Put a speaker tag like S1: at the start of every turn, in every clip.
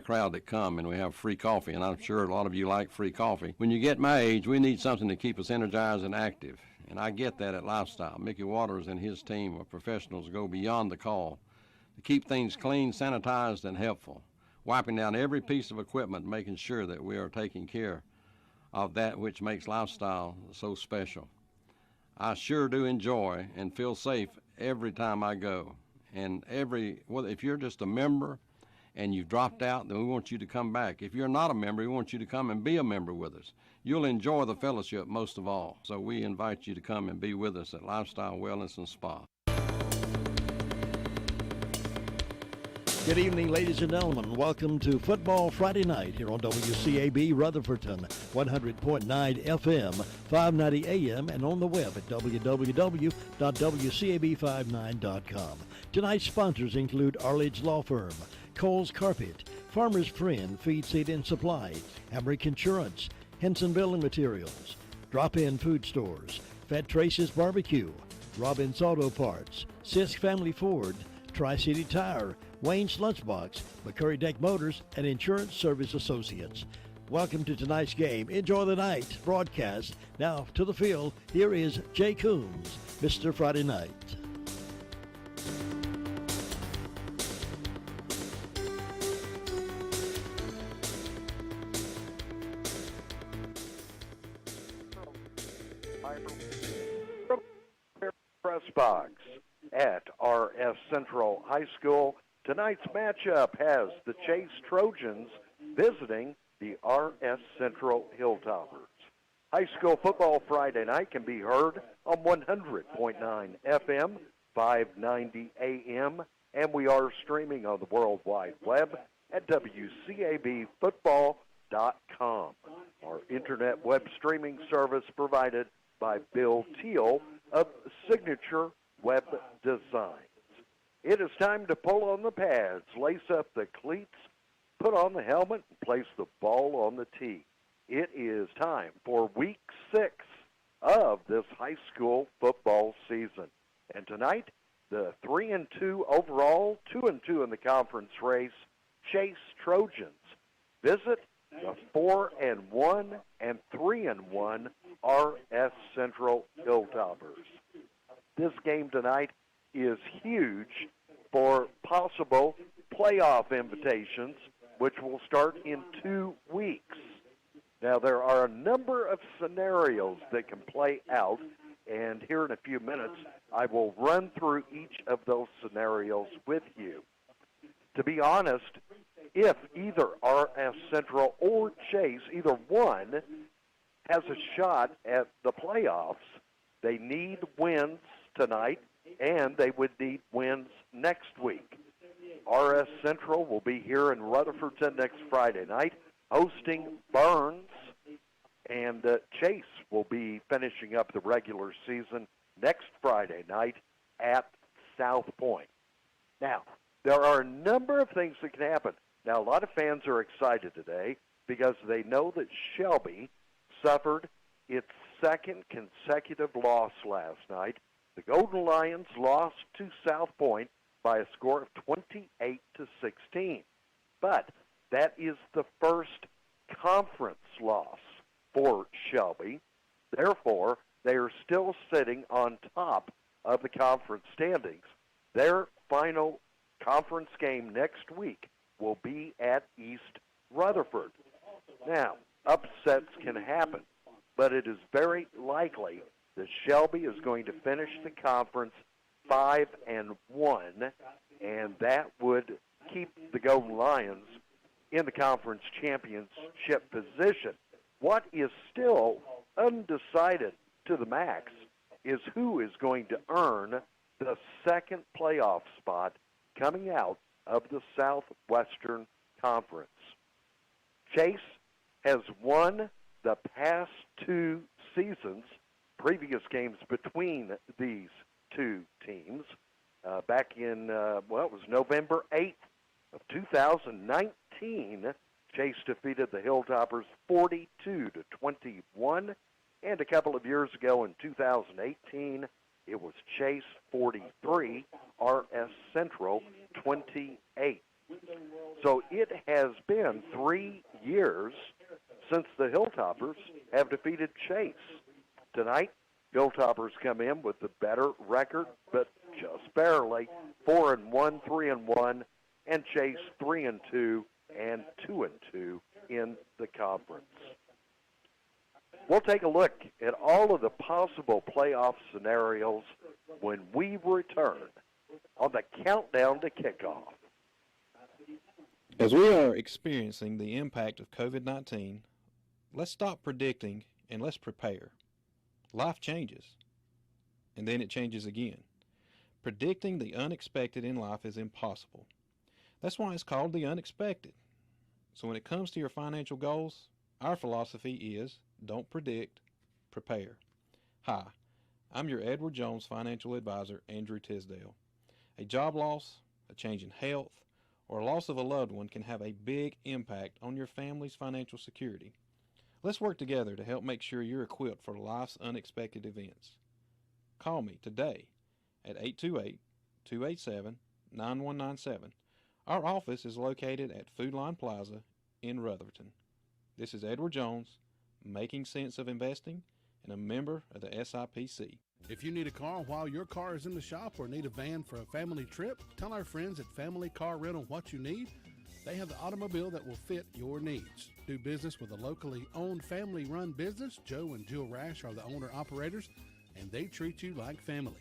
S1: crowd that come, and we have free coffee, and I'm sure a lot of you like free coffee. When you get my age, we need something to keep us energized and active, and I get that at Lifestyle. Mickey Waters and his team of professionals go beyond the call to keep things clean, sanitized, and helpful, wiping down every piece of equipment, making sure that we are taking care of that which makes Lifestyle so special. I sure do enjoy and feel safe every time I go. And if you're just a member and you've dropped out, then we want you to come back. If you're not a member, we want you to come and be a member with us. You'll enjoy the fellowship most of all. So we invite you to come and be with us at Lifestyle Wellness and Spa.
S2: Good evening, ladies and gentlemen. Welcome to Football Friday Night here on WCAB Rutherfordton, 100.9 FM, 590 AM, and on the web at www.wcab59.com. Tonight's sponsors include Arledge Law Firm, Cole's Carpet, Farmer's Friend Feed, Seed, and Supply, Hamrick Insurance, Henson Building Materials, Drop-In Food Stores, Fat Trace's Barbecue, Robbins Auto Parts, Sisk Family Ford, Tri-City Tire, Wayne's Lunchbox, McCurry Deck Motors, and Insurance Service Associates. Welcome to tonight's game. Enjoy the night broadcast. Now to the field, here is Jay Coombs, Mr. Friday Night.
S3: Press box at RS Central High School. Tonight's matchup has the Chase Trojans visiting the RS Central Hilltoppers. High school football Friday night can be heard on 100.9 FM, 590 AM, and we are streaming on the World Wide Web at WCABfootball.com. Our internet web streaming service provided by Bill Teal of Signature Web Designs. It is time to pull on the pads, lace up the cleats, put on the helmet, and place the ball on the tee. It is time for Week 6 of this high school football season. And tonight, the 3-2 overall, 2-2 in the conference race, Chase Trojans visit the 4-1 and 3-1 RS Central Hilltoppers. This game tonight is huge for possible playoff invitations, which will start in 2 weeks. Now, there are a number of scenarios that can play out, and here in a few minutes, I will run through each of those scenarios with you. To be honest, if either RS Central or Chase, either one, has a shot at the playoffs, they need wins tonight, and they would need wins next week. RS Central will be here in Rutherfordton next Friday night, hosting Burns, and Chase will be finishing up the regular season next Friday night at South Point. Now, there are a number of things that can happen. Now, a lot of fans are excited today because they know that Shelby suffered its second consecutive loss last night. The Golden Lions lost to South Point by a score of 28-16. But that is the first conference loss for Shelby. Therefore, they are still sitting on top of the conference standings. Their final conference game next week will be at East Rutherford. Now, upsets can happen, but it is very likely that Shelby is going to finish the conference 5-1, and that would keep the Golden Lions in the conference championship position. What is still undecided to the max is who is going to earn the second playoff spot coming out of the Southwestern Conference. Chase has won the past 2 seasons, previous games between these two teams. Back in, it was November 8th of 2019, Chase defeated the Hilltoppers 42-21, and a couple of years ago in 2018, it was Chase 43, RS Central 28. So it has been 3 years since the Hilltoppers have defeated Chase. Tonight, Hilltoppers come in with the better record, but just barely 4-1, 3-1, and Chase 3-2 and 2-2 in the conference. We'll take a look at all of the possible playoff scenarios when we return on the countdown to kickoff.
S4: As we are experiencing the impact of COVID-19, let's stop predicting and let's prepare. Life changes, and then it changes again. Predicting the unexpected in life is impossible. That's why it's called the unexpected. So when it comes to your financial goals, our philosophy is don't predict, prepare. Hi, I'm your Edward Jones financial advisor, Andrew Tisdale. A job loss, a change in health, or a loss of a loved one can have a big impact on your family's financial security. Let's work together to help make sure you're equipped for life's unexpected events. Call me today at 828-287-9197. Our office is located at Food Line Plaza in Rutherford. This is Edward Jones, making sense of investing, and a member of the SIPC.
S5: If you need a car while your car is in the shop or need a van for a family trip, tell our friends at Family Car Rental what you need. They have the automobile that will fit your needs. Do business with a locally owned family-run business. Joe and Jill Rash are the owner-operators, and they treat you like family.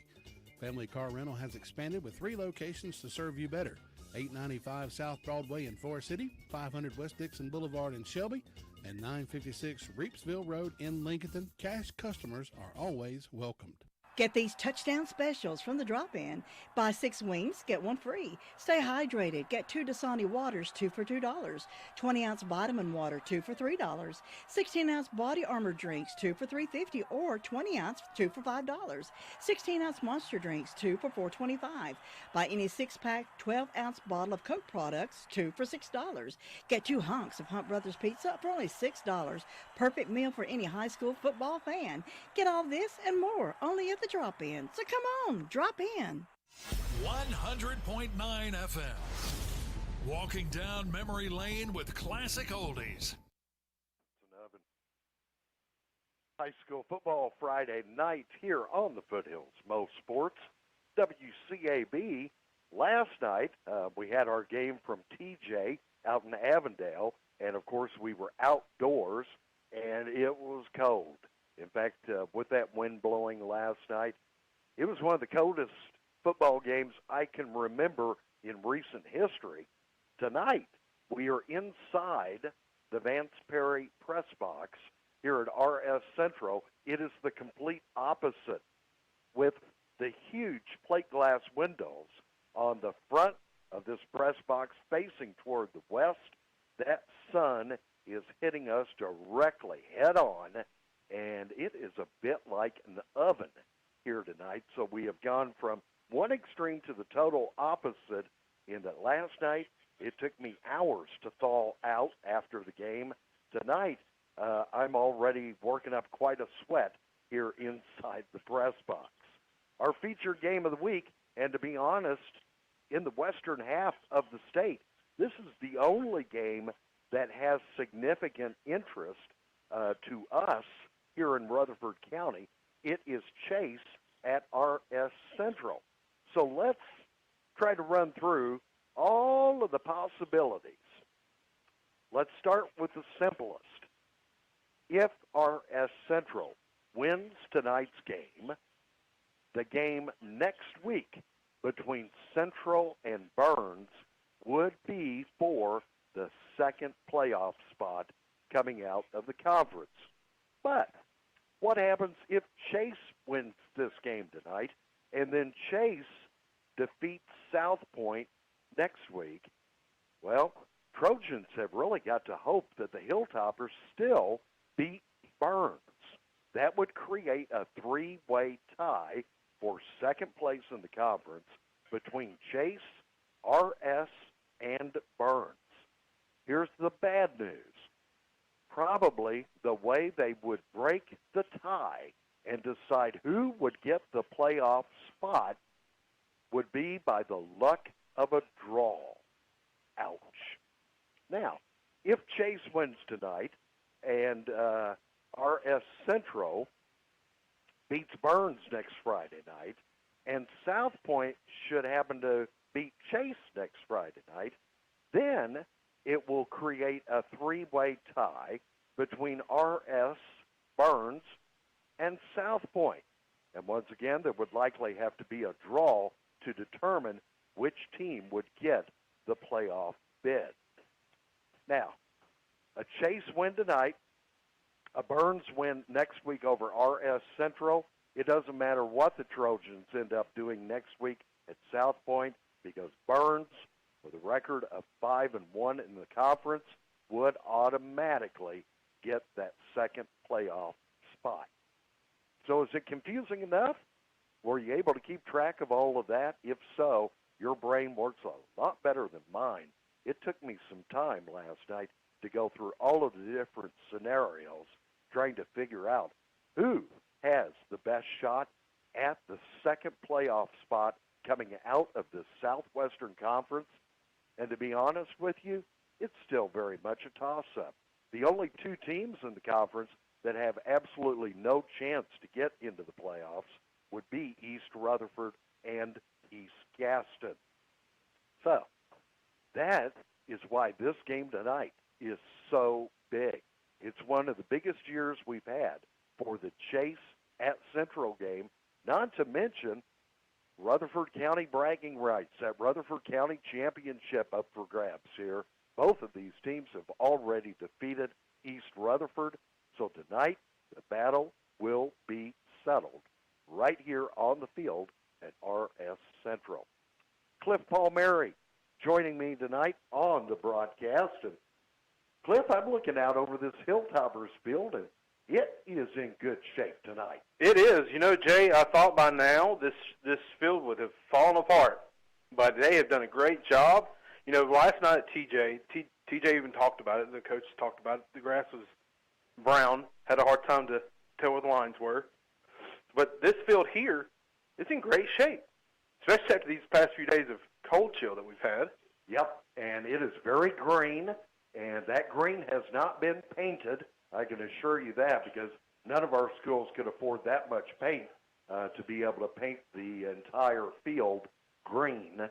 S5: Family Car Rental has expanded with 3 locations to serve you better. 895 South Broadway in Forest City, 500 West Dixon Boulevard in Shelby, and 956 Reepsville Road in Lincoln. Cash customers are always welcomed.
S6: Get these touchdown specials from the drop-in. Buy 6 wings, get 1 free. Stay hydrated. Get 2 Dasani waters, 2 for $2. 20-ounce vitamin water, 2 for $3. 16-ounce body armor drinks, 2 for $3.50, or 20-ounce, 2 for $5. 16-ounce monster drinks, 2 for $4.25. Buy any 6-pack, 12-ounce bottle of Coke products, 2 for $6. Get 2 hunks of Hunt Brothers Pizza for only $6. Perfect meal for any high school football fan. Get all this and more only at the drop-in. So come on, drop in.
S7: 100.9 FM. Walking down memory lane with classic oldies.
S3: High school football Friday night here on the Foothills Mo Sports, WCAB. Last night, we had our game from TJ out in Avondale, and of course we were outdoors, and it was cold. In fact, with that wind blowing last night, it was one of the coldest football games I can remember in recent history. Tonight, we are inside the Vance Perry press box here at RS Central. It is the complete opposite, with the huge plate glass windows on the front of this press box facing toward the west. That sun is hitting us directly head on, and it is a bit like an oven here tonight. So we have gone from one extreme to the total opposite in that last night it took me hours to thaw out after the game. Tonight, I'm already working up quite a sweat here inside the press box. Our featured game of the week, and to be honest, in the western half of the state, this is the only game that has significant interest to us here in Rutherford County. It is Chase at RS Central. So let's try to run through all of the possibilities. Let's start with the simplest. If RS Central wins tonight's game, the game next week between Central and Burns would be for the second playoff spot coming out of the conference. But what happens if Chase wins this game tonight and then Chase defeats South Point next week? Well, Trojans have really got to hope that the Hilltoppers still beat Burns. That would create a 3-way tie for second place in the conference between Chase, RS, and Burns. Here's the bad news. Probably the way they would break the tie and decide who would get the playoff spot would be by the luck of a draw. Ouch. Now, if Chase wins tonight and RS Central beats Burns next Friday night, and South Point should happen to beat Chase next Friday night, then it will create a three-way tie between RS, Burns, and South Point. And once again, there would likely have to be a draw to determine which team would get the playoff bid. Now, a Chase win tonight, a Burns win next week over RS Central. It doesn't matter what the Trojans end up doing next week at South Point, because Burns, with a record of 5-1 in the conference, would automatically get that second playoff spot. So is it confusing enough? Were you able to keep track of all of that? If so, your brain works a lot better than mine. It took me some time last night to go through all of the different scenarios, trying to figure out who has the best shot at the second playoff spot coming out of the Southwestern Conference. And to be honest with you, it's still very much a toss-up. The only two teams in the conference that have absolutely no chance to get into the playoffs would be East Rutherford and East Gaston. So that is why this game tonight is so big. It's one of the biggest years we've had for the Chase at Central game, not to mention Rutherford County bragging rights, that Rutherford County championship up for grabs here. Both of these teams have already defeated East Rutherford, so tonight the battle will be settled right here on the field at RS Central. Cliff Palmieri joining me tonight on the broadcast. And Cliff, I'm looking out over this Hilltoppers field, and it is in good shape tonight.
S8: It is. You know, Jay, I thought by now this field would have fallen apart, but they have done a great job. You know, last night at TJ even talked about it. The coach talked about it. The grass was brown, had a hard time to tell where the lines were. But this field here is in great shape, especially after these past few days of cold chill that we've had.
S3: Yep, and it is very green, and that green has not been painted. I can assure you that, because none of our schools could afford that much paint to be able to paint the entire field green.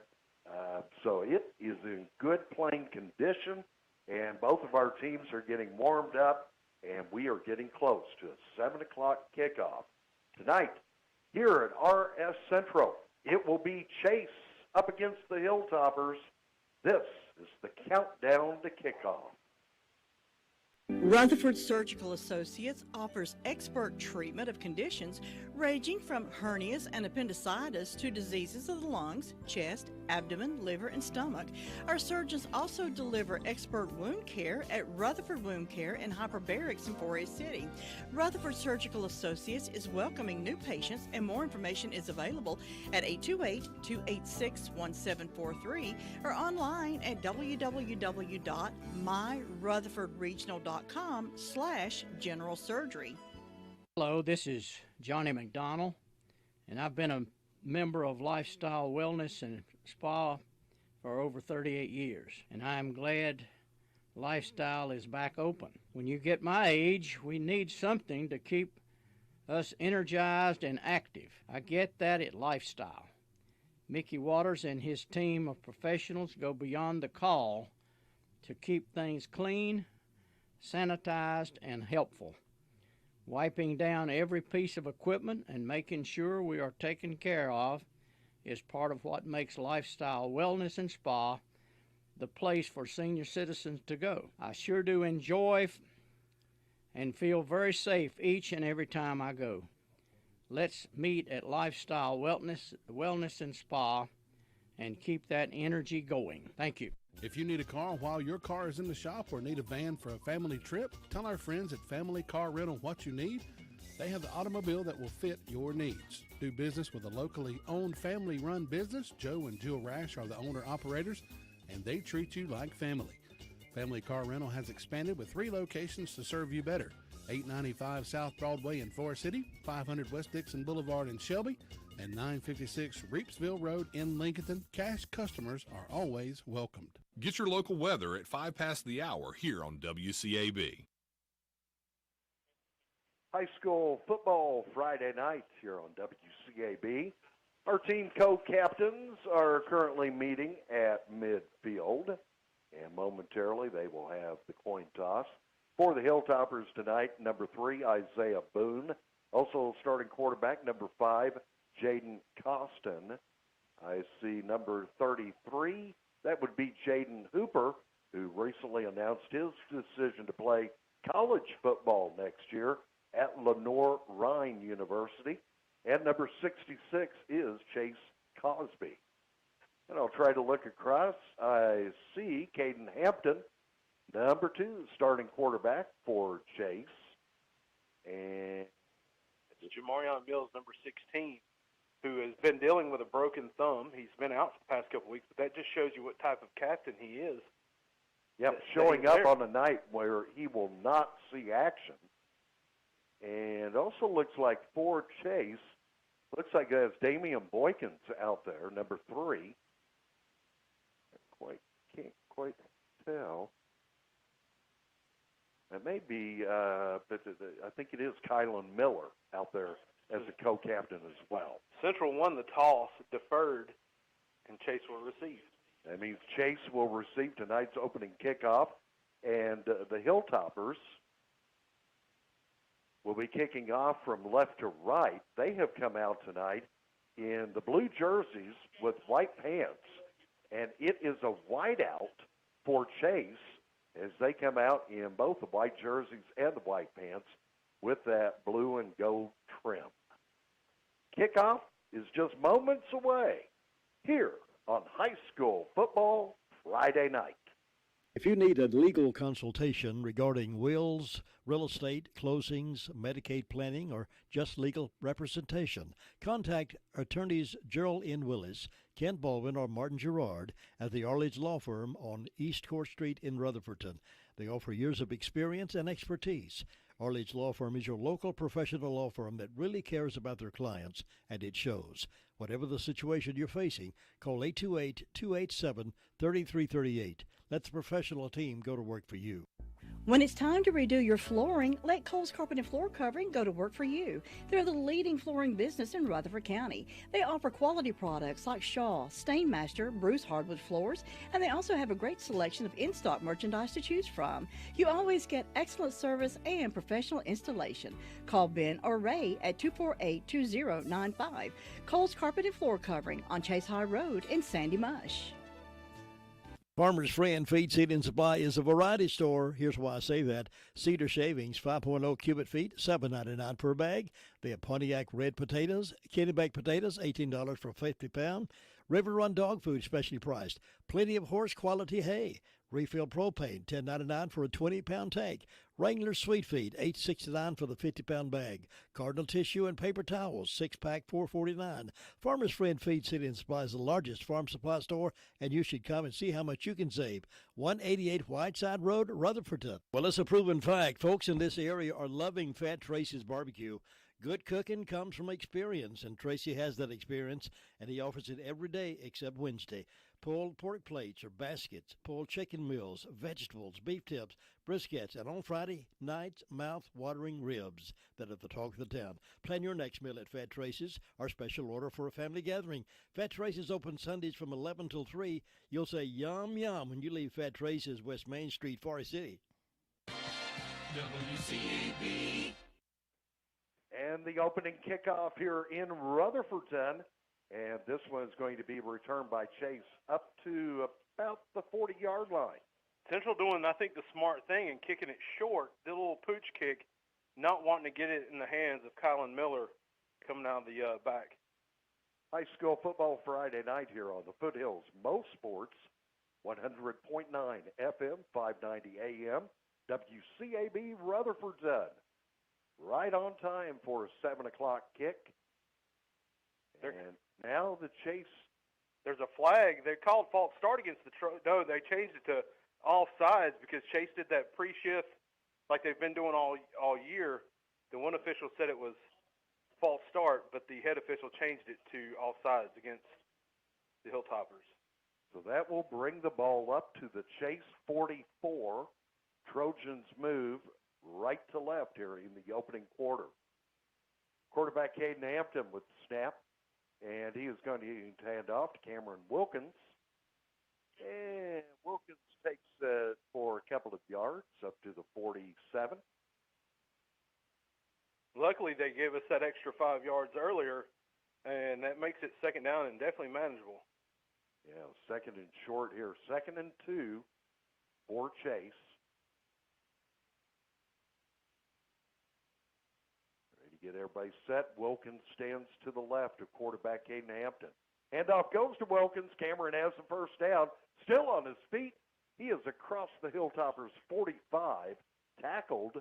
S3: So it is in good playing condition, and both of our teams are getting warmed up, and we are getting close to a 7 o'clock kickoff. Tonight, here at RS Central, it will be Chase up against the Hilltoppers. This is the countdown to kickoff.
S6: Rutherford Surgical Associates offers expert treatment of conditions ranging from hernias and appendicitis to diseases of the lungs, chest, abdomen, liver, and stomach. Our surgeons also deliver expert wound care at Rutherford Wound Care in Hyperbarics in Forest City. Rutherford Surgical Associates is welcoming new patients, and more information is available at 828-286-1743 or online at www.myrutherfordregional.com/general surgery.
S9: Hello, this is Johnny McDonald, and I've been a member of Lifestyle Wellness and Spa for over 38 years, and I'm glad Lifestyle is back open. When you get my age, we need something to keep us energized and active. I get that at Lifestyle. Mickey Waters and his team of professionals go beyond the call to keep things clean, sanitized, and helpful. Wiping down every piece of equipment and making sure we are taken care of is part of what makes Lifestyle Wellness and Spa the place for senior citizens to go. I sure do enjoy and feel very safe each and every time I go. Let's meet at Lifestyle Wellness and Spa and keep that energy going. Thank you.
S5: If you need a car while your car is in the shop or need a van for a family trip, tell our friends at Family Car Rental what you need. They have the automobile that will fit your needs. Do business with a locally owned family-run business. Joe and Jill Rash are the owner-operators, and they treat you like family. Family Car Rental has expanded with 3 locations to serve you better. 895 South Broadway in Forest City, 500 West Dixon Boulevard in Shelby, and 956 Reapsville Road in Lincoln. Cash customers are always welcomed.
S10: Get your local weather at 5 past the hour here on WCAB.
S3: High school football Friday night here on WCAB. Our team co-captains are currently meeting at midfield, and momentarily they will have the coin toss. For the Hilltoppers tonight, number 3, Isaiah Boone. Also starting quarterback, number 5, Jaden Costin. I see number 33, that would be Jaden Hooper, who recently announced his decision to play college football next year at Lenore-Rhine University. And number 66 is Chase Cosby. And I'll try to look across. I see Caden Hampton, number 2, starting quarterback for Chase. And
S8: it's Jamarion Mills, number 16, who has been dealing with a broken thumb. He's been out for the past couple of weeks, but that just shows you what type of captain he is.
S3: Yep, showing up on a night where he will not see action. And also looks like for Chase, looks like it has Damian Boykins out there, number 3. Can't quite tell. It may be, but I think it is Kylan Miller out there as a co-captain as well.
S8: Central won the toss, deferred, and Chase will receive.
S3: That means Chase will receive tonight's opening kickoff, and the Hilltoppers will be kicking off from left to right. They have come out tonight in the blue jerseys with white pants, and it is a whiteout for Chase as they come out in both the white jerseys and the white pants with that blue and gold trim. Kickoff is just moments away here on High School Football Friday night.
S2: If you need a legal consultation regarding wills, real estate, closings, Medicaid planning, or just legal representation, contact attorneys Gerald N. Willis, Kent Baldwin, or Martin Gerard at the Arledge Law Firm on East Court Street in Rutherfordton. They offer years of experience and expertise. Arledge Law Firm is your local professional law firm that really cares about their clients, and it shows. Whatever the situation you're facing, call 828-287-3338. Let the professional team go to work for you.
S6: When it's time to redo your flooring, let Cole's Carpet and Floor Covering go to work for you. They're the leading flooring business in Rutherford County. They offer quality products like Shaw, Stainmaster, Bruce hardwood floors, and they also have a great selection of in-stock merchandise to choose from. You always get excellent service and professional installation. Call Ben or Ray at 248-2095. Cole's Carpet and Floor Covering on Chase High Road in Sandy Mush.
S2: Farmer's Friend Feed, Seed, and Supply is a variety store. Here's why I say that. Cedar shavings, 5.0 cubic feet, $7.99 per bag. They have Pontiac red potatoes, Kennebec potatoes, $18 for 50 pound. River Run dog food, specially priced. Plenty of horse quality hay. Refill propane, $10.99 for a 20-pound tank. Wrangler Sweet Feed, $8.69 for the 50-pound bag. Cardinal tissue and paper towels, 6-pack, $4.49. Farmer's Friend Feed, Seed, and Supply is the largest farm supply store, and you should come and see how much you can save. 188 Whiteside Road, Rutherfordton. Well, it's a proven fact. Folks in this area are loving Fat Tracy's barbecue. Good cooking comes from experience, and Tracy has that experience, and he offers it every day except Wednesday. Pulled pork plates or baskets, pulled chicken meals, vegetables, beef tips, briskets, and on Friday nights, mouth-watering ribs that are the talk of the town. Plan your next meal at Fat Tracy's, our special order for a family gathering. Fat Tracy's open Sundays from 11 till 3. You'll say yum, yum when you leave Fat Tracy's, West Main Street, Forest City.
S7: WCAB.
S3: And the opening kickoff here in Rutherfordton. And this one's going to be returned by Chase up to about the 40-yard line.
S8: Central doing, I think, the smart thing and kicking it short, the little pooch kick, not wanting to get it in the hands of Kylan Miller coming out of the back.
S3: High School Football Friday night here on the Foothills Mo Sports, 100.9 FM, 590 AM, WCAB Rutherfordton. Right on time for a 7 o'clock kick. And now the Chase.
S8: There's a flag. They called false start against the no, they changed it to offsides because Chase did that pre-shift like they've been doing all year. The one official said it was false start, but the head official changed it to offsides against the Hilltoppers.
S3: So that will bring the ball up to the Chase 44. Trojans move right to left here in the opening quarter. Quarterback Caden Hampton with the snap, and he is going to hand off to Cameron Wilkins. And Wilkins takes for a couple of yards up to the 47.
S8: Luckily, they gave us that extra 5 yards earlier, and that makes it second down and definitely manageable.
S3: Yeah, second and short here. 2nd and 2 for Chase. Ready to get everybody set. Wilkins stands to the left of quarterback Caden Hampton. Handoff goes to Wilkins. Cameron has the first down. Still on his feet. He is across the Hilltoppers 45, tackled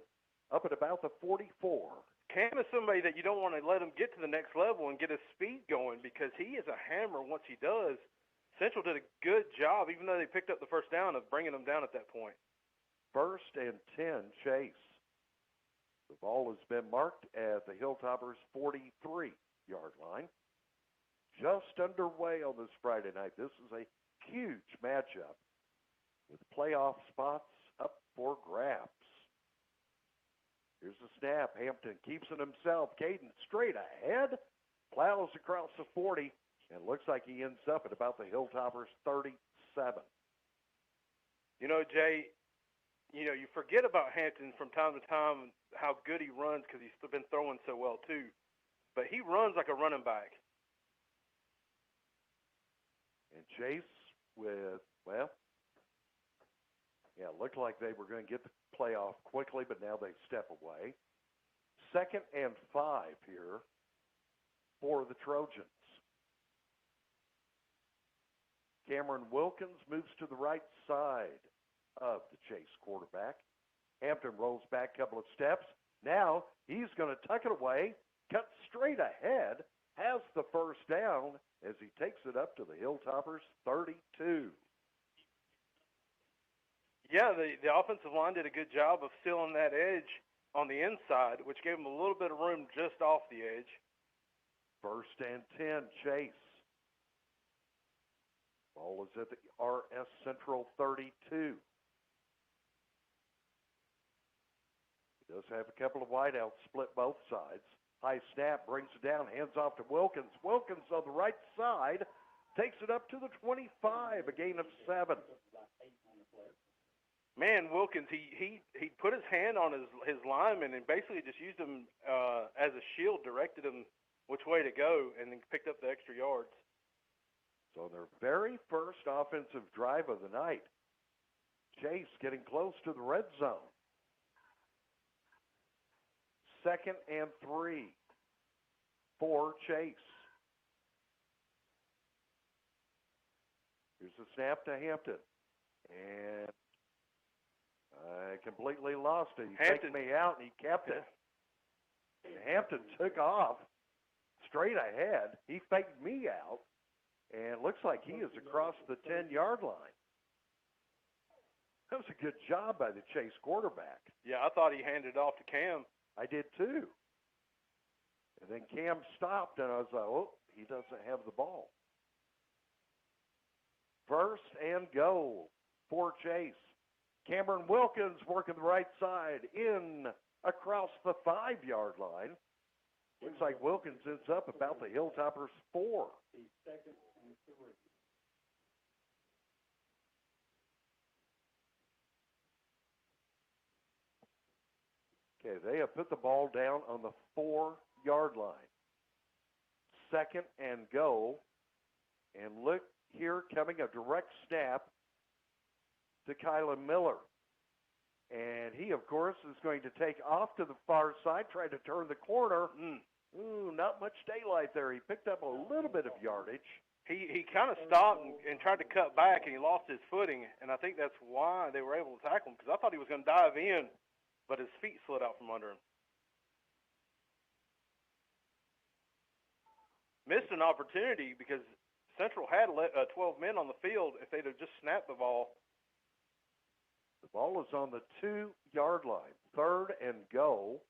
S3: up at about the 44.
S8: Cam is somebody that you don't want to let him get to the next level and get his speed going because he is a hammer once he does. Central did a good job, even though they picked up the first down, of bringing him down at that point. 1st and 10, Chase. The ball has been marked at the Hilltoppers' 43-yard line. Just underway on this Friday night. This is a huge matchup with playoff spots up for grabs. Here's the snap. Hampton keeps it himself. Caden straight ahead, plows across the 40, and looks like he ends up at about the Hilltoppers 37. You know, Jay, you forget about Hampton from time to time, how good he runs because he's been throwing so well too. But he runs like a running back. And Chase with, it looked like they were going to get the playoff quickly, but now they step away. 2nd and 5 here for the Trojans. Cameron Wilkins moves to the right side of the Chase quarterback. Hampton rolls back a couple of steps. Now he's going to tuck it away, cut straight ahead, has the first down as he takes it up to the Hilltoppers 32. Yeah, the offensive line did a good job of sealing that edge on the inside, which gave them a little bit of room just off the edge. 1st and 10, Chase. Ball is at the RS Central 32. He does have a couple of wideouts split both sides. High snap, brings it down, hands off to Wilkins. Wilkins on the right side takes it up to the 25, a gain of 7. Man, Wilkins, he put his hand on his lineman and basically just used him as a shield, directed him which way to go, and then picked up the extra yards. So their very first offensive drive of the night. Chase getting close to the red zone. 2nd and 3 for Chase. Here's the snap to Hampton. And I completely lost it. He faked me out, and he kept it. And Hampton took off straight ahead. He faked me out, and looks like he is across the 10-yard line. That was a good job by the Chase quarterback. Yeah, I thought he handed it off to Cam. I did too. And then Cam stopped, and I was like, oh, he doesn't have the ball. 1st and goal for Chase. Cameron Wilkins working the right side in across the 5-yard line. Looks like Wilkins ends up about the Hilltoppers 4. Okay, they have put the ball down on the 4-yard line. 2nd and goal. And look here, coming a direct snap to Kylan Miller. And he, of course, is going to take off to the far side, try to turn the corner. Not much daylight there. He picked up a little bit of yardage. He kind of stopped and tried to cut back, and he lost his footing. And I think that's why they were able to tackle him, because I thought he was going to dive in, but his feet slid out from under him. Missed an opportunity because Central had 12 men on the field if they'd have just snapped the ball. The ball is on the 2-yard line. 3rd and goal.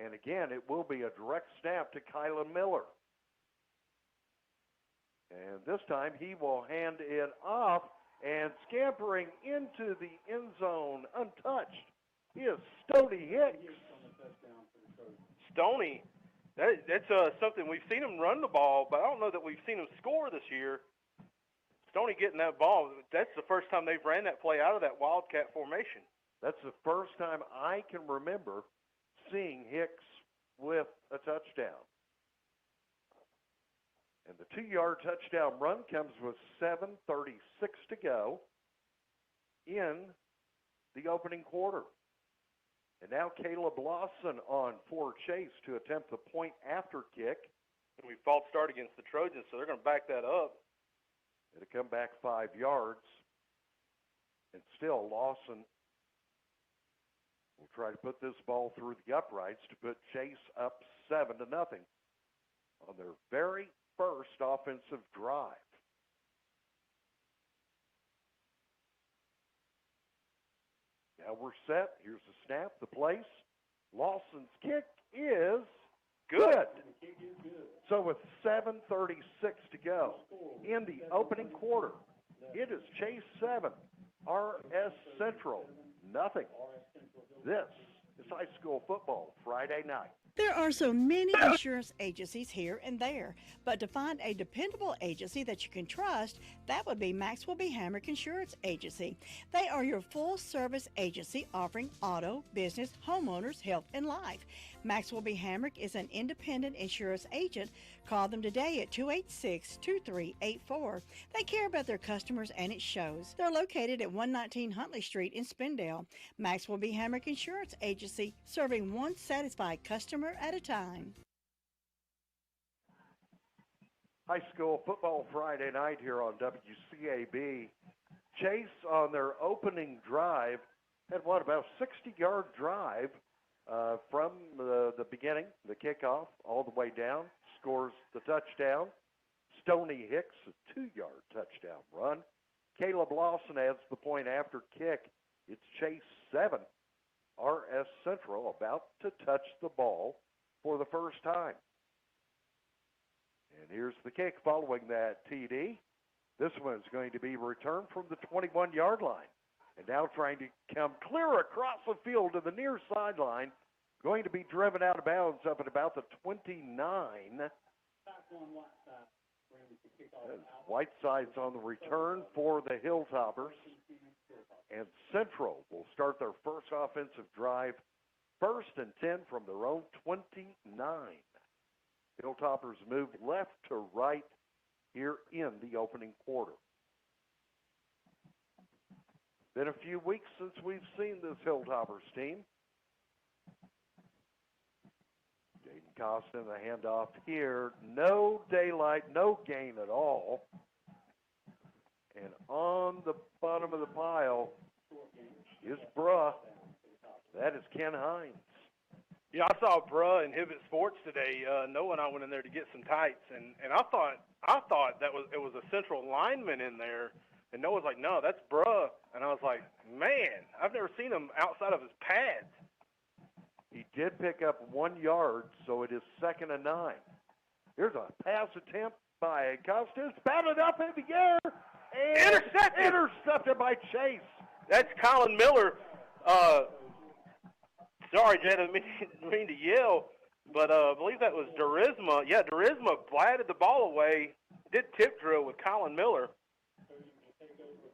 S3: And again, it will be a direct snap to Kylan Miller. And this time he will hand it off, and scampering into the end zone untouched is Stoney Hicks.
S8: Stoney, that's something we've seen him run the ball, but I don't know that we've seen him score this year. Stoney getting that ball, that's the first time they've ran that play out of that Wildcat formation.
S3: That's the first time I can remember seeing Hicks with a touchdown. And the 2-yard touchdown run comes with 7:36 to go in the opening quarter. And now Caleb Lawson on for Chase to attempt the point after kick.
S8: And we false start against the Trojans, so they're going to back that up.
S3: It'll come back 5 yards. And still Lawson will try to put this ball through the uprights to put Chase up 7-0 on their very first offensive drive. Now we're set. Here's the snap, the place. Lawson's kick is good. So with 7:36 to go in the opening quarter, it is Chase 7, RS Central nothing. This is high school football Friday night.
S6: There are so many insurance agencies here and there, but to find a dependable agency that you can trust, that would be Maxwell B. Hamrick Insurance Agency. They are your full-service agency offering auto, business, homeowners, health, and life. Maxwell B. Hamrick is an independent insurance agent. Call them today at 286-2384. They care about their customers, and it shows. They're located at 119 Huntley Street in Spindale. Maxwell B. Hamrick Insurance Agency, serving one satisfied customer at a time.
S3: High school football Friday night here on WCAB. Chase on their opening drive had about a 60-yard drive from the beginning, the kickoff, all the way down. Scores the touchdown. Stoney Hicks, a 2-yard touchdown run. Caleb Lawson adds the point after kick. It's Chase 7. RS Central about to touch the ball for the first time. And here's the kick following that TD. This one is going to be returned from the 21-yard line. And now trying to come clear across the field to the near sideline. Going to be driven out of bounds up at about the 29. Whiteside's on the return for the Hilltoppers. And Central will start their first offensive drive, 1st and 10 from their own 29. Hilltoppers move left to right here in the opening quarter. Been a few weeks since we've seen this Hilltoppers team. Jaden Costin, the handoff here. No daylight, no gain at all. And on the bottom of the pile is Bruh. That is Ken Hines.
S8: Yeah, I saw Bruh in Hibbett Sports today. Noah and I went in there to get some tights, and I thought that it was a Central lineman in there. And Noah's like, no, that's Bruh. And I was like, man, I've never seen him outside of his pads.
S3: He did pick up 1 yard, so it is 2nd and 9. Here's a pass attempt by Costas. Batted up in the air. And intercepted by Chase.
S8: That's Colin Miller. Sorry, Jed, I didn't mean to yell, but I believe that was Durisma. Yeah, Durisma blatted the ball away, did tip drill with Colin Miller.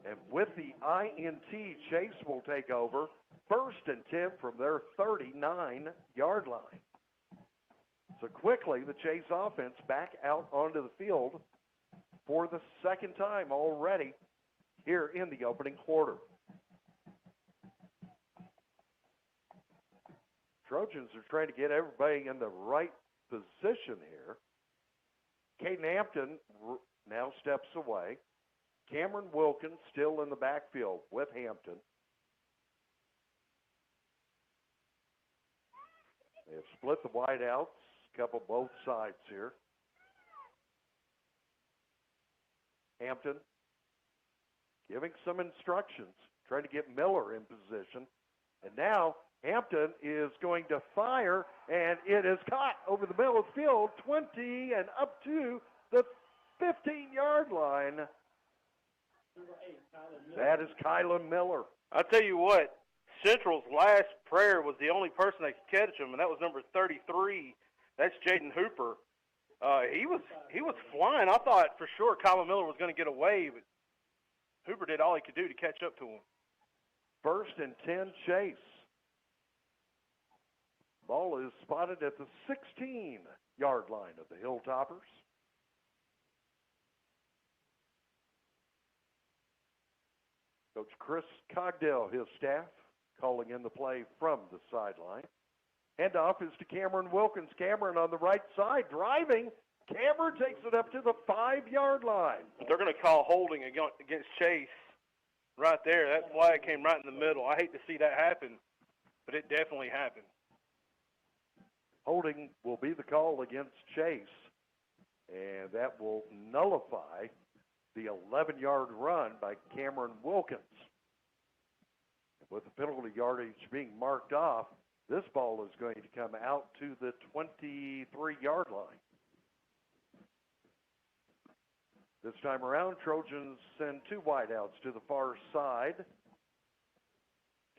S3: And with the INT, Chase will take over, 1st and 10 from their 39-yard line. So quickly, the Chase offense back out onto the field for the second time already here in the opening quarter. Trojans are trying to get everybody in the right position here. Caden Hampton now steps away. Cameron Wilkins still in the backfield with Hampton. They have split the wideouts, couple both sides here. Hampton giving some instructions, trying to get Miller in position. And now Hampton is going to fire, and it is caught over the middle of the field, 20 and up to the 15-yard line. That is Kylan Miller.
S8: I'll tell you what, Central's last prayer was the only person that could catch him, and that was number 33. That's Jaden Hooper. He was flying. I thought for sure Kylan Miller was going to get away, but Hooper did all he could do to catch up to him.
S3: 1st and 10 Chase. Ball is spotted at the 16-yard line of the Hilltoppers. Coach Chris Cogdell, his staff, calling in the play from the sideline. Handoff is to Cameron Wilkins. Cameron on the right side, driving. Cameron takes it up to the 5-yard line.
S8: They're going to call holding against Chase right there. That flag came right in the middle. I hate to see that happen, but it definitely happened.
S3: Holding will be the call against Chase, and that will nullify the 11-yard run by Cameron Wilkins. With the penalty yardage being marked off, this ball is going to come out to the 23-yard line. This time around, Trojans send 2 wideouts to the far side.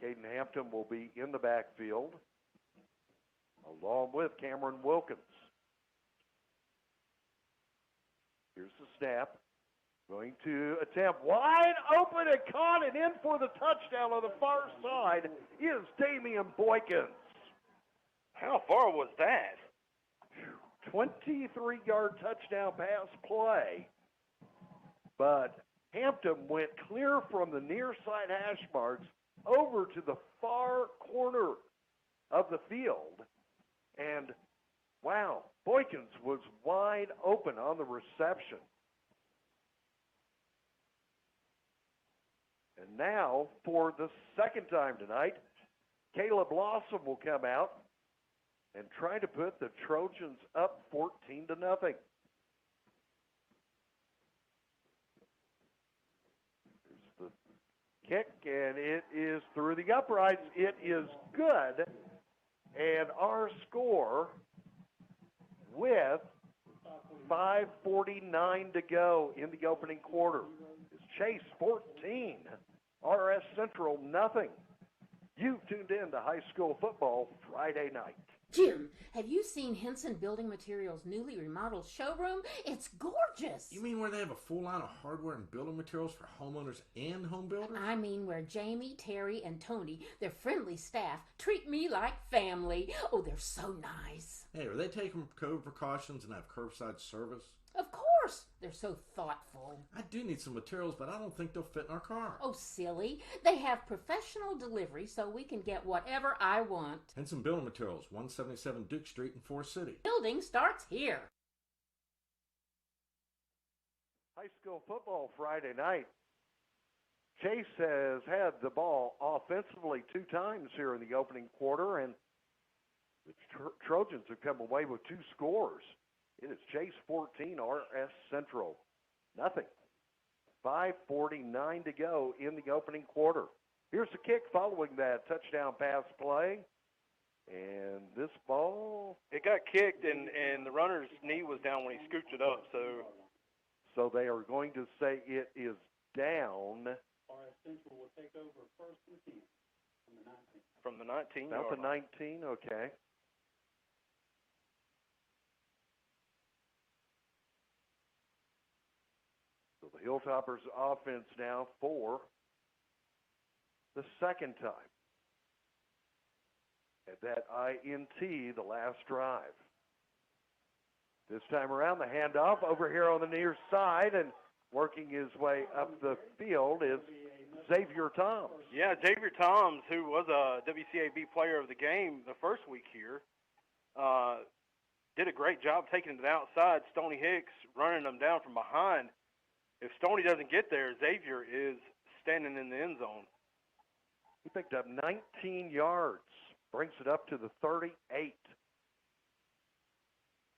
S3: Caden Hampton will be in the backfield, along with Cameron Wilkins. Here's the snap. Going to attempt wide open and caught and in for the touchdown on the far side is Damian Boykins.
S8: How far was that?
S3: 23-yard touchdown pass play. But Hampton went clear from the near side hash marks over to the far corner of the field. And, wow, Boykins was wide open on the reception. And now, for the second time tonight, Caleb Lawson will come out and try to put the Trojans up 14-0. Here's the kick, and it is through the uprights. It is good. And our score with 5:49 to go in the opening quarter is Chase 14, RS Central nothing. You've tuned in to High School Football Friday night.
S11: Jim, have you seen Henson Building Materials' newly remodeled showroom? It's gorgeous.
S12: You mean where they have a full line of hardware and building materials for homeowners and home builders?
S11: I mean where Jamie, Terry, and Tony, their friendly staff, treat me like family. Oh, they're so nice.
S12: Hey, are they taking COVID precautions and have curbside service?
S11: Of course. They're so thoughtful.
S12: I do need some materials, but I don't think they'll fit in our car.
S11: Oh, silly. They have professional delivery so we can get whatever I want.
S12: Henson Building Materials, 177 Duke Street in Forest City.
S11: Building starts here.
S3: High School Football Friday night. Chase has had the ball offensively 2 times here in the opening quarter, and the Trojans have come away with 2 scores. It is Chase 14, RS Central nothing. 5:49 to go in the opening quarter. Here's the kick following that touchdown pass play. And this ball...
S8: It got kicked, and the runner's knee was down when he scooped it up.
S3: So they are going to say it is down.
S13: RS Central will take over 1st and 10
S8: from the 19.
S3: Not the 19, okay. So the Hilltoppers offense now for the second time at that INT, the last drive. This time around, the handoff over here on the near side, and working his way up the field is Xavier Toms.
S8: Yeah, Xavier Toms, who was a WCAB player of the game the first week here, did a great job taking it outside. Stoney Hicks running them down from behind. If Stoney doesn't get there, Xavier is standing in the end zone.
S3: He picked up 19 yards, brings it up to the 38.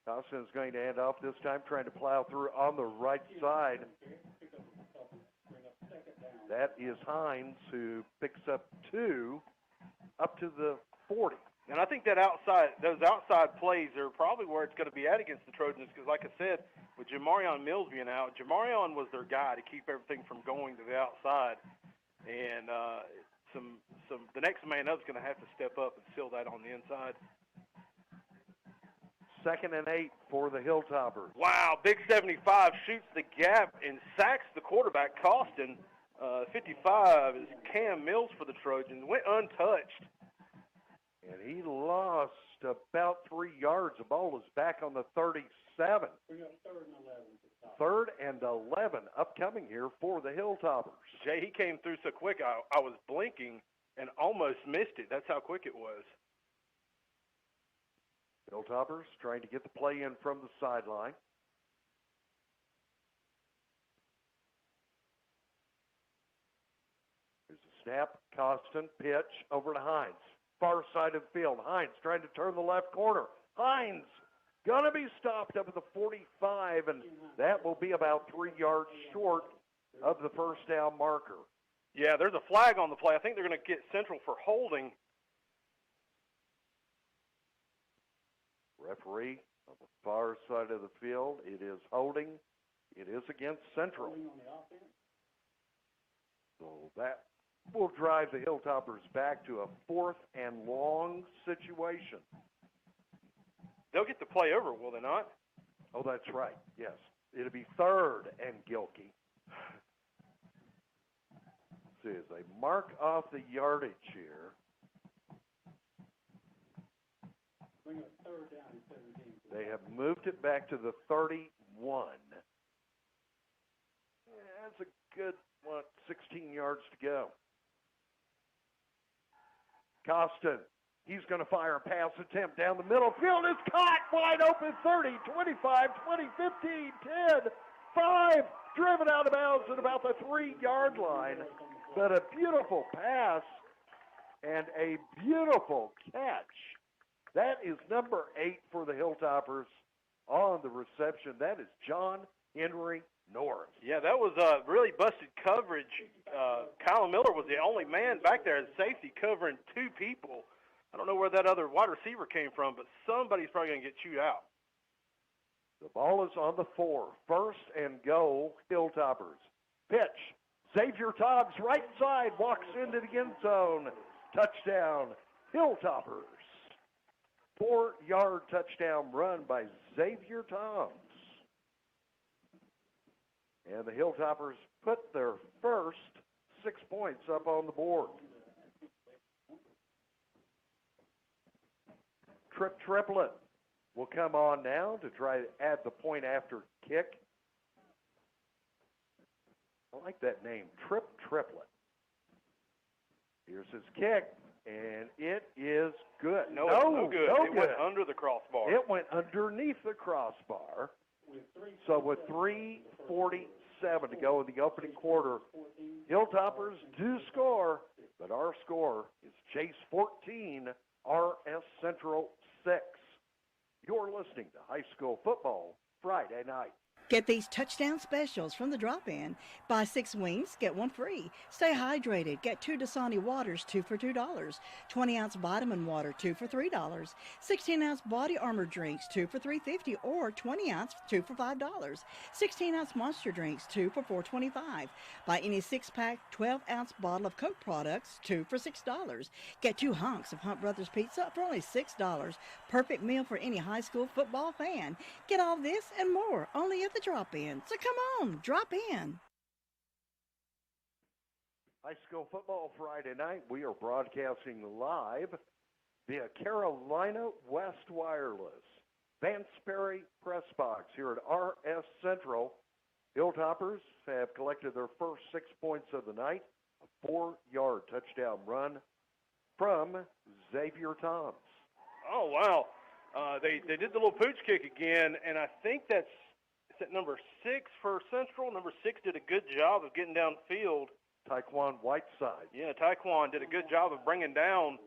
S3: Dawson is going to hand off this time, trying to plow through on the right side. That is Hines, who picks up 2 up to the 40.
S8: And I think those outside plays are probably where it's going to be at against the Trojans because, like I said, with Jamarion Mills being out, Jamarion was their guy to keep everything from going to the outside. And the next man up is going to have to step up and seal that on the inside.
S3: 2nd and 8 for the Hilltoppers.
S8: Wow, Big 75 shoots the gap and sacks the quarterback, Costin. 55 is Cam Mills for the Trojans. Went untouched.
S3: And he lost about 3 yards. The ball is back on the 37.
S13: We got 3rd and 11.
S3: 3rd and 11 upcoming here for the Hilltoppers.
S8: Jay, he came through so quick, I was blinking and almost missed it. That's how quick it was.
S3: Hilltoppers trying to get the play in from the sideline. There's a snap, Costin, pitch over to Hines. Far side of the field. Hines trying to turn the left corner. Hines going to be stopped up at the 45, and that will be about 3 yards short of the first down marker.
S8: Yeah, there's a flag on the play. I think they're going to get Central for holding.
S3: Referee on the far side of the field. It is holding. It is against Central. So that will drive the Hilltoppers back to a 4th and long situation.
S8: They'll get the play over, will they not?
S3: Oh, that's right. Yes. It'll be 3rd and Gilkey. See, as they mark off the yardage here.
S13: Bring up 3rd down and 17.
S3: They have moved it back to the 31. Yeah, that's a good, 16 yards to go. Costin, he's going to fire a pass attempt down the middle. Field is caught wide open. 30, 25, 20, 15, 10, 5. Driven out of bounds at about the 3-yard line. But a beautiful pass and a beautiful catch. That is number 8 for the Hilltoppers on the reception. That is John Henry Norris.
S8: Yeah, that was really busted coverage. Kyle Miller was the only man back there at safety covering 2 people. I don't know where that other wide receiver came from, but somebody's probably going to get chewed out.
S3: The ball is on the 4. 1st and goal, Hilltoppers. Pitch. Xavier Tobbs, right side, walks into the end zone. Touchdown, Hilltoppers. 4-yard touchdown run by Xavier Tobbs. And the Hilltoppers put their first 6 points up on the board. Triplet will come on now to try to add the point after kick. I like that name, Triplet. Here's his kick, and it is good.
S8: No good. It went under the crossbar.
S3: It went underneath the crossbar. So with 3:47 to go in the opening quarter, Hilltoppers do score, but our score is Chase 14, RS Central 6. You're listening to High School Football Friday night.
S6: Get these touchdown specials from the drop-in. Buy 6 wings, get 1 free. Stay hydrated. Get 2 Dasani waters, 2 for $2. 20-ounce vitamin water, 2 for $3. 16-ounce body armor drinks, 2 for $3.50, or 20-ounce, 2 for $5. 16-ounce monster drinks, 2 for $4.25. Buy any 6-pack, 12-ounce bottle of Coke products, 2 for $6. Get 2 hunks of Hunt Brothers Pizza for only $6. Perfect meal for any high school football fan. Get all this and more only at the drop-in. So come on, drop in.
S3: High School Football Friday night. We are broadcasting live via Carolina West Wireless, Vance Perry Press Box here at RS Central. Hilltoppers have collected their first 6 points of the night, a 4-yard touchdown run from Xavier Tobbs.
S8: Oh, wow. They did the little pooch kick again, and I think that's number 6 for Central. Number 6 did a good job of getting downfield.
S3: Taekwon Whiteside.
S8: Yeah, Taekwon did a good job of bringing down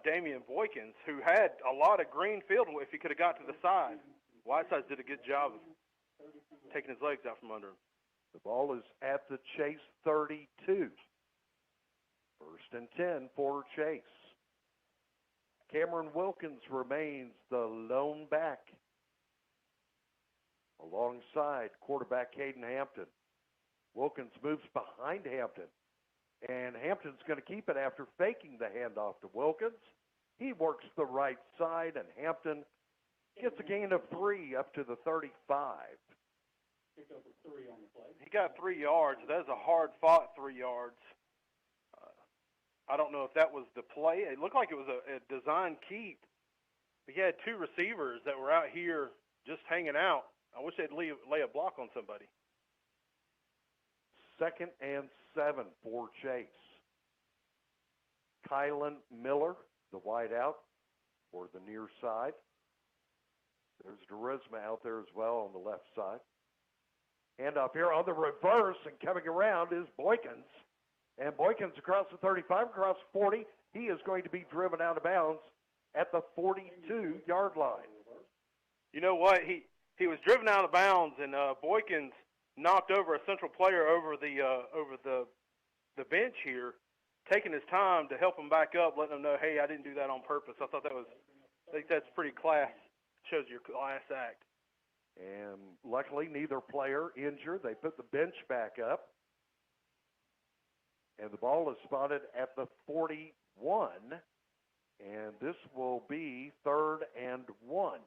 S8: Damian Boykins, who had a lot of green field if he could have got to the side. Whiteside did a good job of taking his legs out from under him.
S3: The ball is at the Chase 32. 1st and 10 for Chase. Cameron Wilkins remains the lone back. Alongside quarterback Caden Hampton. Wilkins moves behind Hampton. And Hampton's going to keep it after faking the handoff to Wilkins. He works the right side, and Hampton gets a gain of 3 up to the 35.
S13: Picked up a 3 on the play.
S8: He got 3 yards. That was a hard-fought 3 yards. I don't know if that was the play. It looked like it was a design keep. He had 2 receivers that were out here just hanging out. I wish they'd lay a block on somebody.
S3: 2nd and 7 for Chase. Kylan Miller, the wide out for the near side. There's Charisma out there as well on the left side. Hand up here on the reverse, and coming around is Boykins. And Boykins across the 35, across the 40. He is going to be driven out of bounds at the 42-yard line.
S8: You know what? He was driven out of bounds, and Boykins knocked over a Central player over the bench here, taking his time to help him back up, letting him know, hey, I didn't do that on purpose. I think that's pretty class. Shows your class act.
S3: And luckily, neither player injured. They put the bench back up. And the ball is spotted at the 41. And this will be 3rd and 1.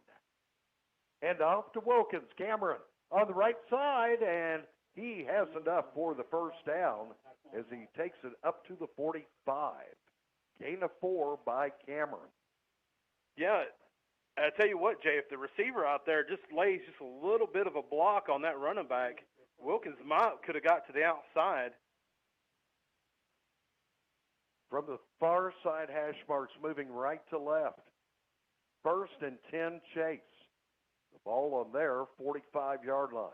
S3: And off to Wilkins. Cameron on the right side, and he has enough for the first down as he takes it up to the 45. Gain of 4 by Cameron.
S8: Yeah, I tell you what, Jay, if the receiver out there just lays just a little bit of a block on that running back, Wilkins could have got to the outside.
S3: From the far side, hash marks moving right to left. 1st and 10, Chase. The ball on their 45-yard line.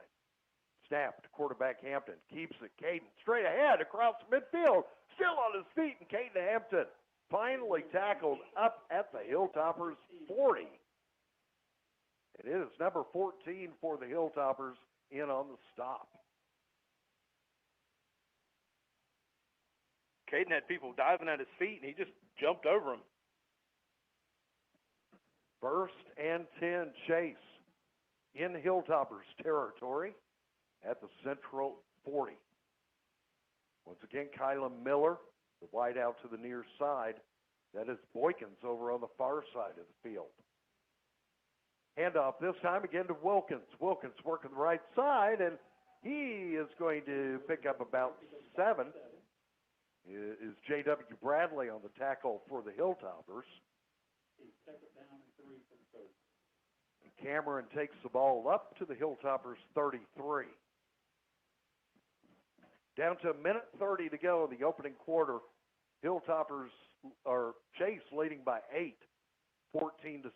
S3: Snap to quarterback Hampton. Keeps it. Caden straight ahead across midfield. Still on his feet, and Caden Hampton finally tackled up at the Hilltoppers 40. It is number 14 for the Hilltoppers in on the stop.
S8: Caden had people diving at his feet, and he just jumped over them.
S3: 1st and 10, Chase in Hilltoppers territory at the Central 40. Once again, Kylan Miller, the wide out to the near side. That is Boykins over on the far side of the field. Handoff this time again to Wilkins. Wilkins working the right side, and he is going to pick up about 7. Is J.W. Bradley on the tackle for the Hilltoppers. And Cameron takes the ball up to the Hilltoppers 33. Down to 1:30 to go in the opening quarter. Hilltoppers are Chase leading by 8, 14-6.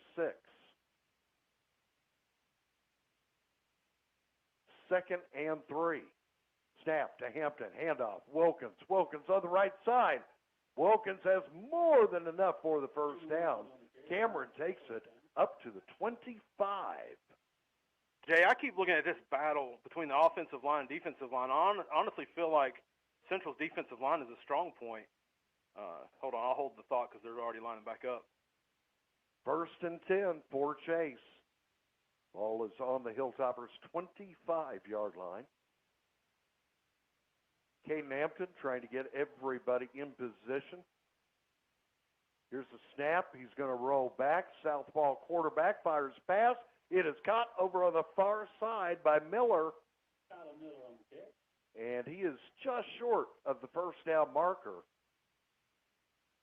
S3: 2nd and 3. Snap to Hampton. Handoff. Wilkins. Wilkins on the right side. Wilkins has more than enough for the first down. Cameron takes it up to the 25.
S8: Jay, I keep looking at this battle between the offensive line and defensive line. I honestly feel like Central's defensive line is a strong point. Hold on, I'll hold the thought because they're already lining back up.
S3: 1st and 10 for Chase. Ball is on the Hilltoppers' 25-yard line. Caden Hampton trying to get everybody in position. Here's the snap. He's going to roll back. Southpaw quarterback fires pass. It is caught over on the far side by Miller. And he is just short of the first down marker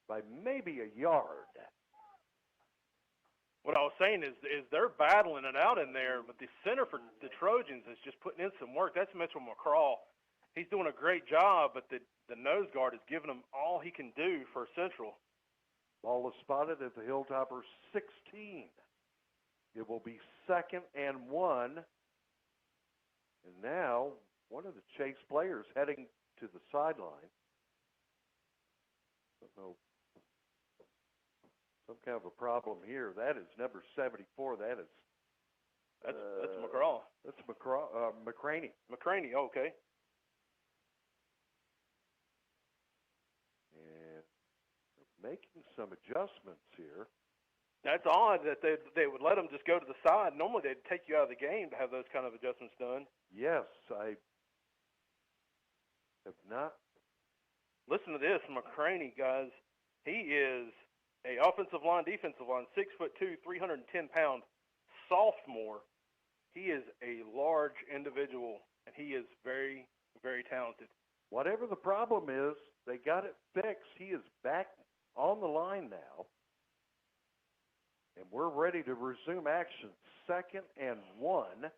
S3: by maybe a yard.
S8: What I was saying is they're battling it out in there, but the center for the Trojans is just putting in some work. That's Mitchell McCraw. He's doing a great job, but the nose guard is giving him all he can do for Central.
S3: Ball is spotted at the Hilltoppers 16. It will be 2nd and 1. And now one of the Chase players heading to the sideline. Uh-oh. Some kind of a problem here. That is number 74. That's
S8: McCraw.
S3: That's McCraw. McCraney.
S8: McCraney, okay.
S3: And making some adjustments here.
S8: That's odd that they would let them just go to the side. Normally they'd take you out of the game to have those kind of adjustments done.
S3: Yes, I have not.
S8: Listen to this from McCraney, guys. He is a offensive line, defensive line, 6'2", 310-pound sophomore. He is a large individual, and he is very, very talented.
S3: Whatever the problem is, they got it fixed. He is back on the line now. And we're ready to resume action. 2nd and 1.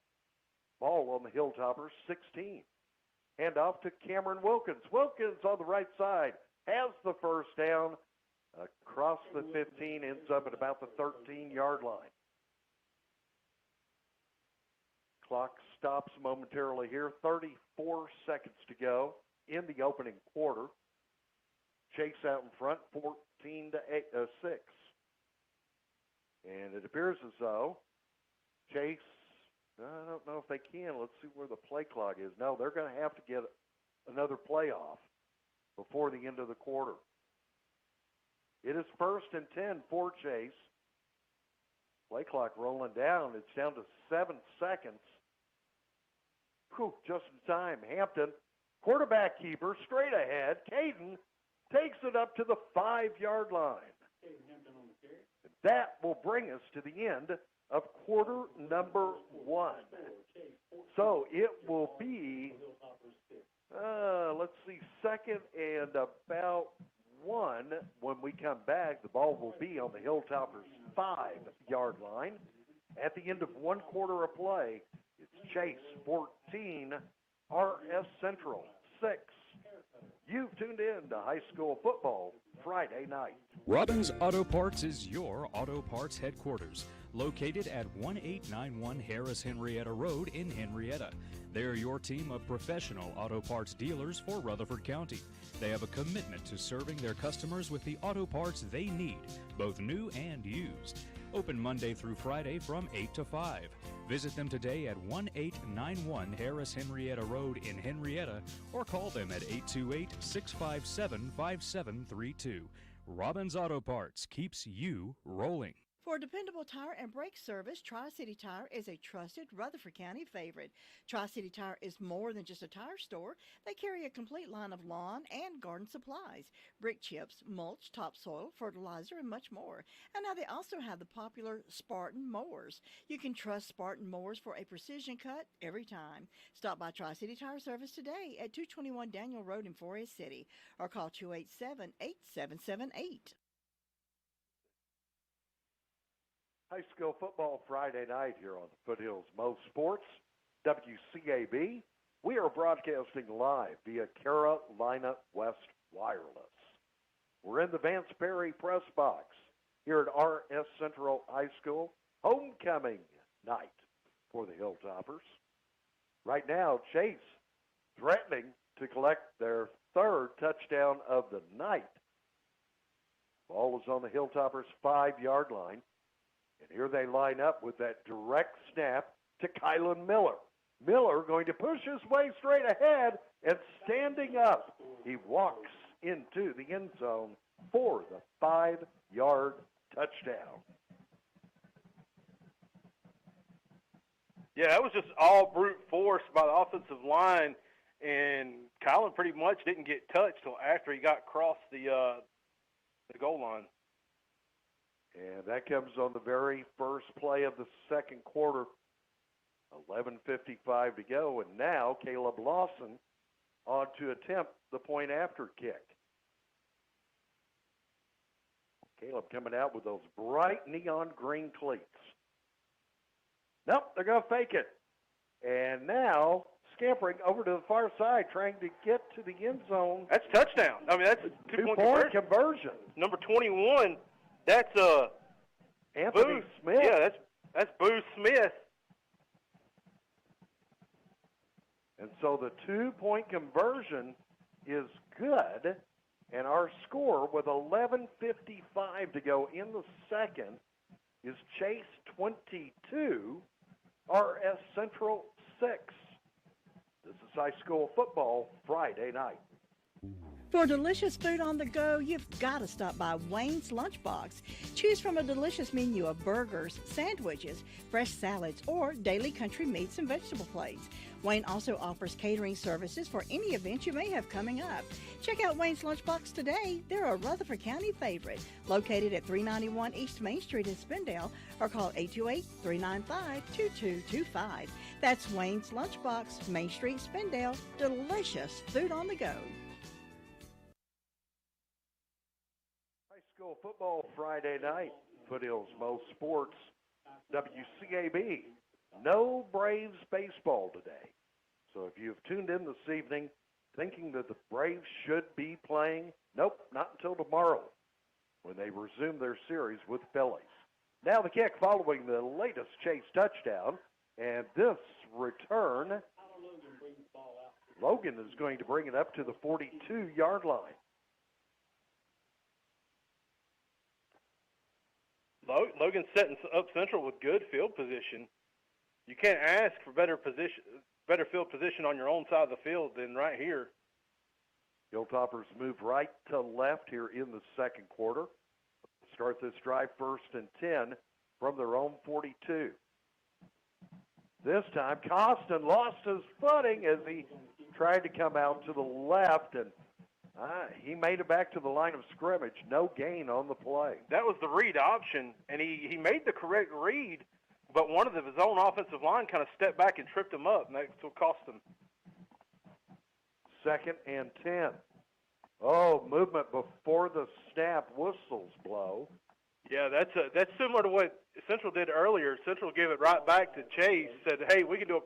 S3: Ball on the Hilltoppers, 16. Hand off to Cameron Wilkins. Wilkins on the right side has the first down. Across the 15, ends up at about the 13-yard line. Clock stops momentarily here. 34 seconds to go in the opening quarter. Chase out in front, 14-6. And it appears as though Chase, I don't know if they can. Let's see where the play clock is. No, they're going to have to get another play off before the end of the quarter. It is 1st and 10 for Chase. Play clock rolling down. It's down to 7 seconds. Whew, just in time. Hampton, quarterback keeper, straight ahead. Caden takes it up to the 5-yard line. That will bring us to the end of quarter number 1. So it will be, let's see, 2nd and about 1. When we come back, the ball will be on the Hilltoppers' 5-yard line. At the end of 1 quarter of play, it's Chase 14, RS Central 6. You've tuned in to high school football Friday night.
S14: Robbins Auto Parts is your auto parts headquarters, located at 1891 Harris Henrietta Road in Henrietta. They're your team of professional auto parts dealers for Rutherford County. They have a commitment to serving their customers with the auto parts they need, both new and used. Open Monday through Friday from 8 to 5. Visit them today at 1891 Harris Henrietta Road in Henrietta or call them at 828-657-5732. Robbins Auto Parts keeps you rolling.
S6: For dependable tire and brake service, Tri-City Tire is a trusted Rutherford County favorite. Tri-City Tire is more than just a tire store. They carry a complete line of lawn and garden supplies, brick chips, mulch, topsoil, fertilizer, and much more. And now they also have the popular Spartan mowers. You can trust Spartan mowers for a precision cut every time. Stop by Tri-City Tire Service today at 221 Daniel Road in Forest City or call 287-8778.
S3: High school football Friday night here on the Foothills Mo Sports, WCAB. We are broadcasting live via Carolina West Wireless. We're in the Vance Perry Press Box here at RS Central High School. Homecoming night for the Hilltoppers. Right now, Chase threatening to collect their 3rd touchdown of the night. Ball is on the Hilltoppers' 5-yard line. And here they line up with that direct snap to Kylan Miller. Miller going to push his way straight ahead and standing up. He walks into the end zone for the 5-yard touchdown.
S8: Yeah, that was just all brute force by the offensive line, and Kylan pretty much didn't get touched till after he got across the goal line.
S3: And that comes on the very first play of the 2nd quarter. 11:55 to go, and now Caleb Lawson on to attempt the point after kick. Caleb coming out with those bright neon green cleats. Nope, they're going to fake it. And now scampering over to the far side, trying to get to the end zone.
S8: That's touchdown. I mean, that's a
S3: two-point conversion.
S8: Number 21, that's
S3: Anthony
S8: Booth
S3: Smith.
S8: Yeah, that's Booth Smith.
S3: And so the 2-point conversion is good. And our score with 11:55 to go in the 2nd is Chase 22, RS Central 6. This is high school football Friday night.
S6: For delicious food on the go, you've got to stop by Wayne's Lunchbox. Choose from a delicious menu of burgers, sandwiches, fresh salads, or daily country meats and vegetable plates. Wayne also offers catering services for any event you may have coming up. Check out Wayne's Lunchbox today. They're a Rutherford County favorite, located at 391 East Main Street in Spindale, or call 828-395-2225. That's Wayne's Lunchbox, Main Street, Spindale. Delicious food on the go.
S3: School football Friday night, Foothills Most Sports, WCAB. No Braves baseball today. So if you've tuned in this evening thinking that the Braves should be playing, nope, not until tomorrow when they resume their series with the Phillies. Now the kick following the latest Chase touchdown, and this return, Logan is going to bring it up to the 42-yard line.
S8: Logan's setting up Central with good field position. You can't ask for better field position on your own side of the field than right here.
S3: Hilltoppers move right to left here in the second quarter. Start this drive 1st and 10 from their own 42. This time, Costin lost his footing as he tried to come out to the left, and he made it back to the line of scrimmage. No gain on the play.
S8: That was the read option, and he made the correct read, but one of his own offensive line kind of stepped back and tripped him up, and that's what cost him.
S3: 2nd and 10. Oh, movement before the snap, whistles blow.
S8: Yeah, that's similar to what Central did earlier. Central gave it right back to Chase, said, hey, we can do a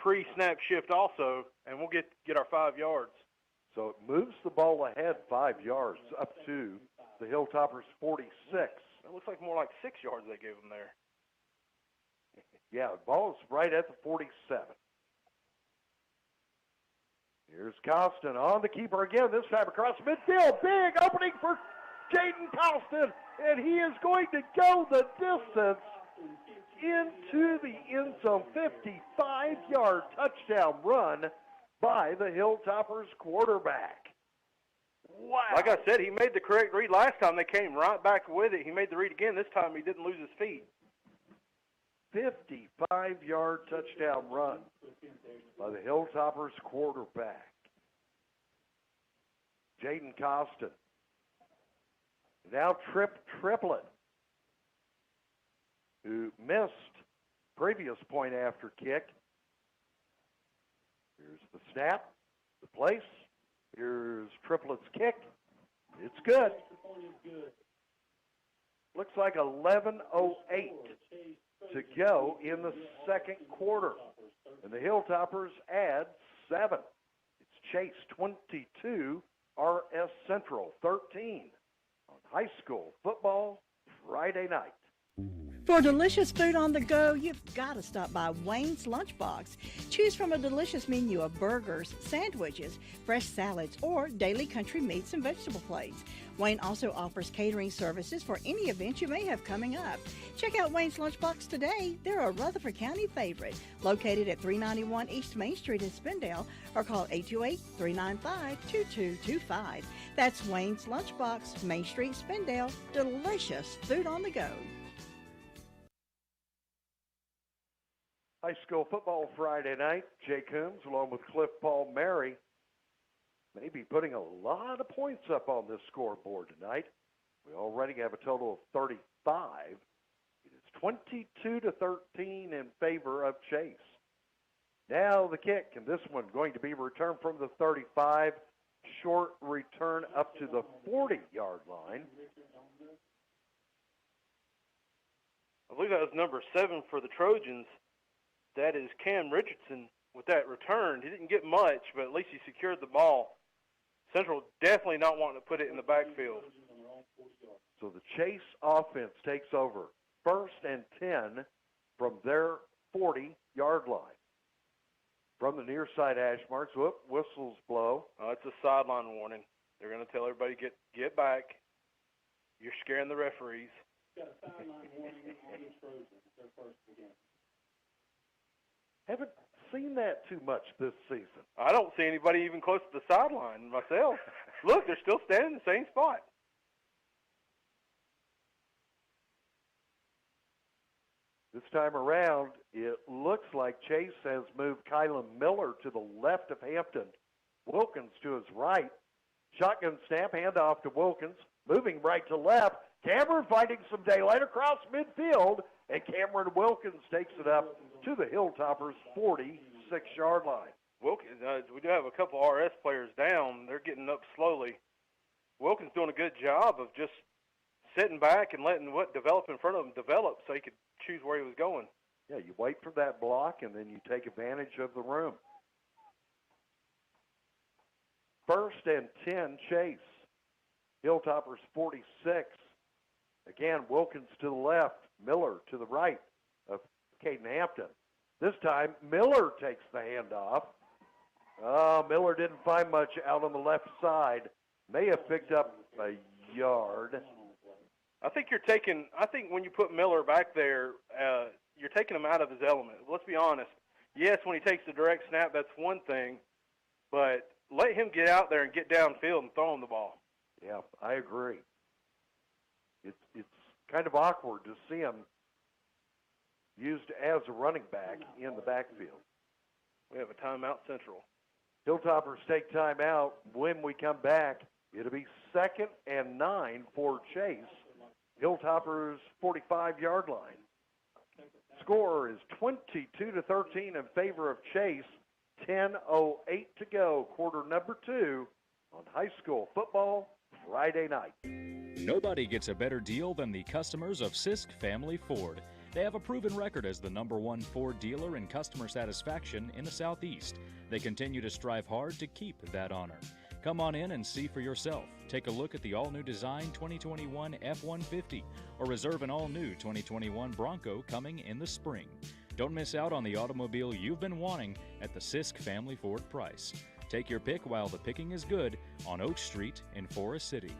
S8: pre-snap shift also, and we'll get our 5 yards.
S3: So it moves the ball ahead 5 yards up to the Hilltoppers 46.
S8: It looks like more like 6 yards they gave them there.
S3: Yeah, the ball is right at the 47. Here's Costin on the keeper again, this time across midfield. Big opening for Jaden Costin, and he is going to go the distance into the end zone. 55-yard touchdown run by the Hilltoppers quarterback. Wow.
S8: Like I said, he made the correct read last time. They came right back with it. He made the read again. This time he didn't lose his feet.
S3: 55-yard touchdown run by the Hilltoppers quarterback, Jaden Costin. Now Triplet, who missed previous point after kick. Here's the snap, the place. Here's Triplet's kick. It's good. Looks like 11:08 to go in the second quarter. And the Hilltoppers add 7. It's Chase 22, RS Central 13 on high school football Friday night.
S6: For delicious food on the go, you've got to stop by Wayne's Lunchbox. Choose from a delicious menu of burgers, sandwiches, fresh salads, or daily country meats and vegetable plates. Wayne also offers catering services for any event you may have coming up. Check out Wayne's Lunchbox today. They're a Rutherford County favorite, located at 391 East Main Street in Spindale, or call 828-395-2225. That's Wayne's Lunchbox, Main Street, Spindale. Delicious food on the go.
S3: High school football Friday night. Jay Coombs along with Cliff Paul Mary may be putting a lot of points up on this scoreboard tonight. We already have a total of 35. It is 22-13 in favor of Chase. Now the kick, and this one going to be returned from the 35. Short return up to the 40-yard line.
S8: I believe that was number 7 for the Trojans. That is Cam Richardson with that return. He didn't get much, but at least he secured the ball. Central definitely not wanting to put it in the backfield.
S3: So the Chase offense takes over 1st and 10 from their 40-yard line. From the near side hash marks, whistles blow.
S8: It's a sideline warning. They're going to tell everybody, get back. You're scaring the referees.
S13: Got a sideline warning against Trojan. Their first again.
S3: Haven't seen that too much this season.
S8: I don't see anybody even close to the sideline myself. Look, they're still standing in the same spot.
S3: This time around, it looks like Chase has moved Kylan Miller to the left of Hampton. Wilkins to his right. Shotgun snap, handoff to Wilkins. Moving right to left. Cameron finding some daylight across midfield, and Cameron Wilkins takes it up to the Hilltoppers' 46-yard line.
S8: Wilkins, we do have a couple RS players down. They're getting up slowly. Wilkins doing a good job of just sitting back and letting what develop in front of him develop so he could choose where he was going.
S3: Yeah, you wait for that block, and then you take advantage of the room. 1st and 10, Chase. Hilltoppers 46. Again, Wilkins to the left, Miller to the right of Caden Hampton. This time, Miller takes the handoff. Miller didn't find much out on the left side. May have picked up a yard.
S8: I think when you put Miller back there, you're taking him out of his element. Let's be honest. Yes, when he takes the direct snap, that's one thing, but let him get out there and get downfield and throw him the ball.
S3: Yeah, I agree. It's kind of awkward to see him used as a running back in the backfield.
S8: We have a timeout central.
S3: Hilltoppers take timeout. When we come back, it'll be 2nd and 9 for Chase. Hilltoppers 45-yard line. Score is 22-13 in favor of Chase. 10:08 to go, quarter number 2 on high school football Friday night.
S14: Nobody gets a better deal than the customers of Sisk Family Ford. They have a proven record as the #1 Ford dealer in customer satisfaction in the Southeast. They continue to strive hard to keep that honor. Come on in and see for yourself. Take a look at the all-new design 2021 F-150 or reserve an all-new 2021 Bronco coming in the spring. Don't miss out on the automobile you've been wanting at the Sisk Family Ford price. Take your pick while the picking is good on Oak Street in Forest City.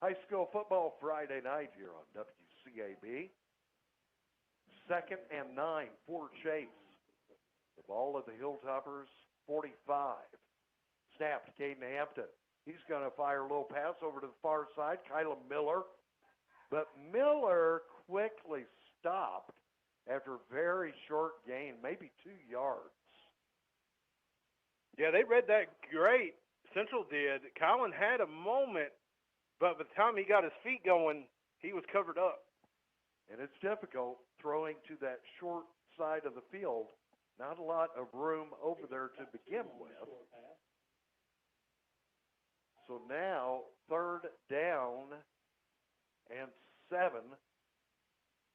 S3: High school football Friday night here on WCAB. 2nd and 9 for Chase. The ball at the Hilltoppers 45. Snap to Caden Hampton. He's going to fire a little pass over to the far side. Kylan Miller. But Miller quickly stopped after a very short gain, maybe 2 yards.
S8: Yeah, they read that great. Central did. Kylan had a moment, but by the time he got his feet going, he was covered up.
S3: And it's difficult throwing to that short side of the field. Not a lot of room over there to begin with. So now 3rd down and 7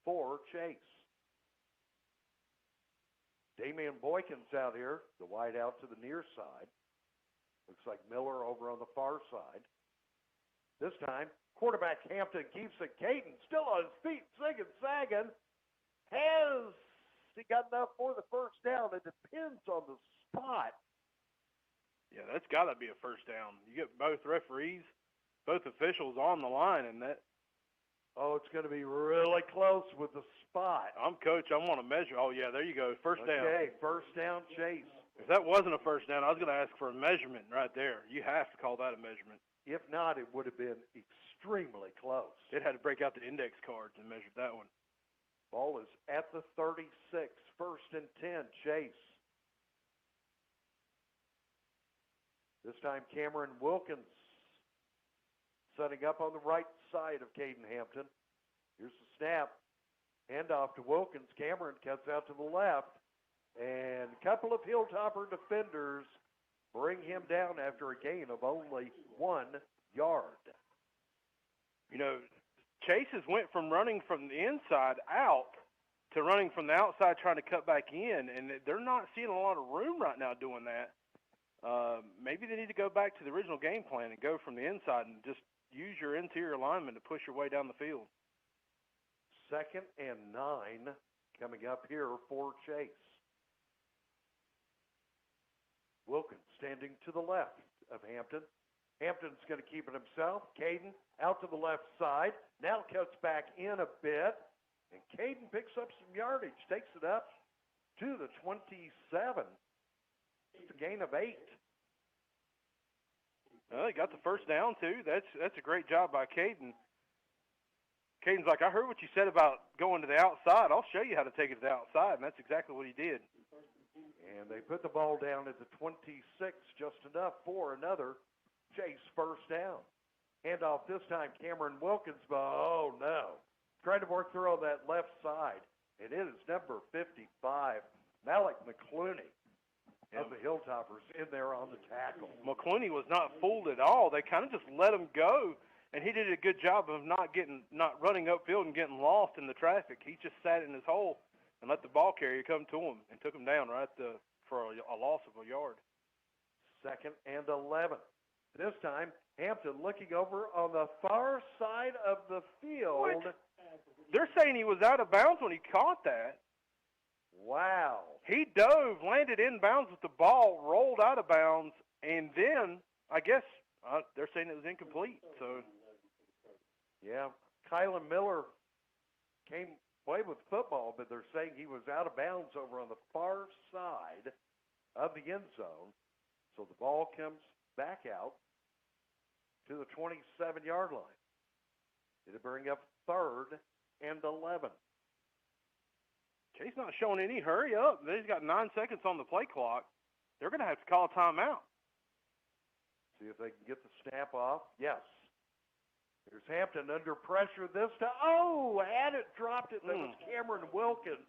S3: for Chase. Damian Boykins out here, the wide out to the near side. Looks like Miller over on the far side. This time, quarterback Hampton keeps it. Caden still on his feet, zigging, sagging. Has he got enough for the first down? It depends on the spot.
S8: Yeah, that's got to be a first down. You get both referees, both officials on the line, and that.
S3: Oh, it's going to be really close with the spot.
S8: I'm coach. I want to measure. Oh, yeah, there you go. First down.
S3: Okay, first down, Chase.
S8: If that wasn't a first down, I was going to ask for a measurement right there. You have to call that a measurement.
S3: If not, it would have been extremely close.
S8: It had to break out the index cards and measure that one.
S3: Ball is at the 36, 1st and 10, Chase. This time Cameron Wilkins setting up on the right side of Caden Hampton. Here's the snap. Handoff to Wilkins. Cameron cuts out to the left. And a couple of Hilltopper defenders bring him down after a gain of only 1 yard.
S8: You know, Chases went from running from the inside out to running from the outside trying to cut back in, and they're not seeing a lot of room right now doing that. Maybe they need to go back to the original game plan and go from the inside and just use your interior lineman to push your way down the field.
S3: 2nd and 9 coming up here for Chase. Wilkins standing to the left of Hampton. Hampton's going to keep it himself. Caden out to the left side. Now cuts back in a bit. And Caden picks up some yardage, takes it up to the 27. It's a gain of 8.
S8: Well, he got the first down, too. That's a great job by Caden. Caden's like, I heard what you said about going to the outside. I'll show you how to take it to the outside, and that's exactly what he did.
S3: And they put the ball down at the 26, just enough for another Chase first down. Handoff this time, Cameron Wilkins, but oh no. Trying to work through on that left side. And it is number 55, Malik McClooney of the Hilltoppers in there on the tackle.
S8: McClooney was not fooled at all. They kind of just let him go, and he did a good job of not running upfield and getting lost in the traffic. He just sat in his hole and let the ball carrier come to him and took him down for a loss of a yard.
S3: 2nd and 11. This time, Hampton looking over on the far side of the field.
S8: What? They're saying he was out of bounds when he caught that.
S3: Wow.
S8: He dove, landed in bounds with the ball, rolled out of bounds, and then I guess they're saying it was incomplete. So,
S3: yeah, Kylan Miller played with football, but they're saying he was out of bounds over on the far side of the end zone. So the ball comes back out to the 27-yard line. It'll bring up 3rd and 11.
S8: Chase not showing any hurry up. They've got 9 seconds on the play clock. They're going to have to call a timeout.
S3: See if they can get the snap off. Yes. Here's Hampton under pressure this time. Oh, had it dropped it. That was Cameron Wilkins.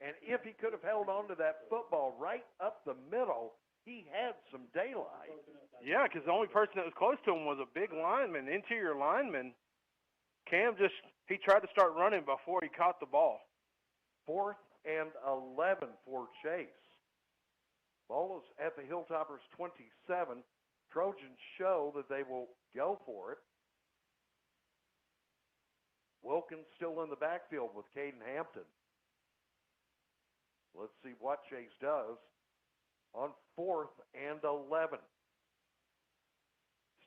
S3: And if he could have held on to that football right up the middle, he had some daylight.
S8: Yeah, because the only person that was close to him was a big lineman, interior lineman. Cam he tried to start running before he caught the ball.
S3: 4th and 11 for Chase. Ball is at the Hilltoppers 27. Trojans show that they will go for it. Wilkins still in the backfield with Caden Hampton. Let's see what Chase does on 4th and 11.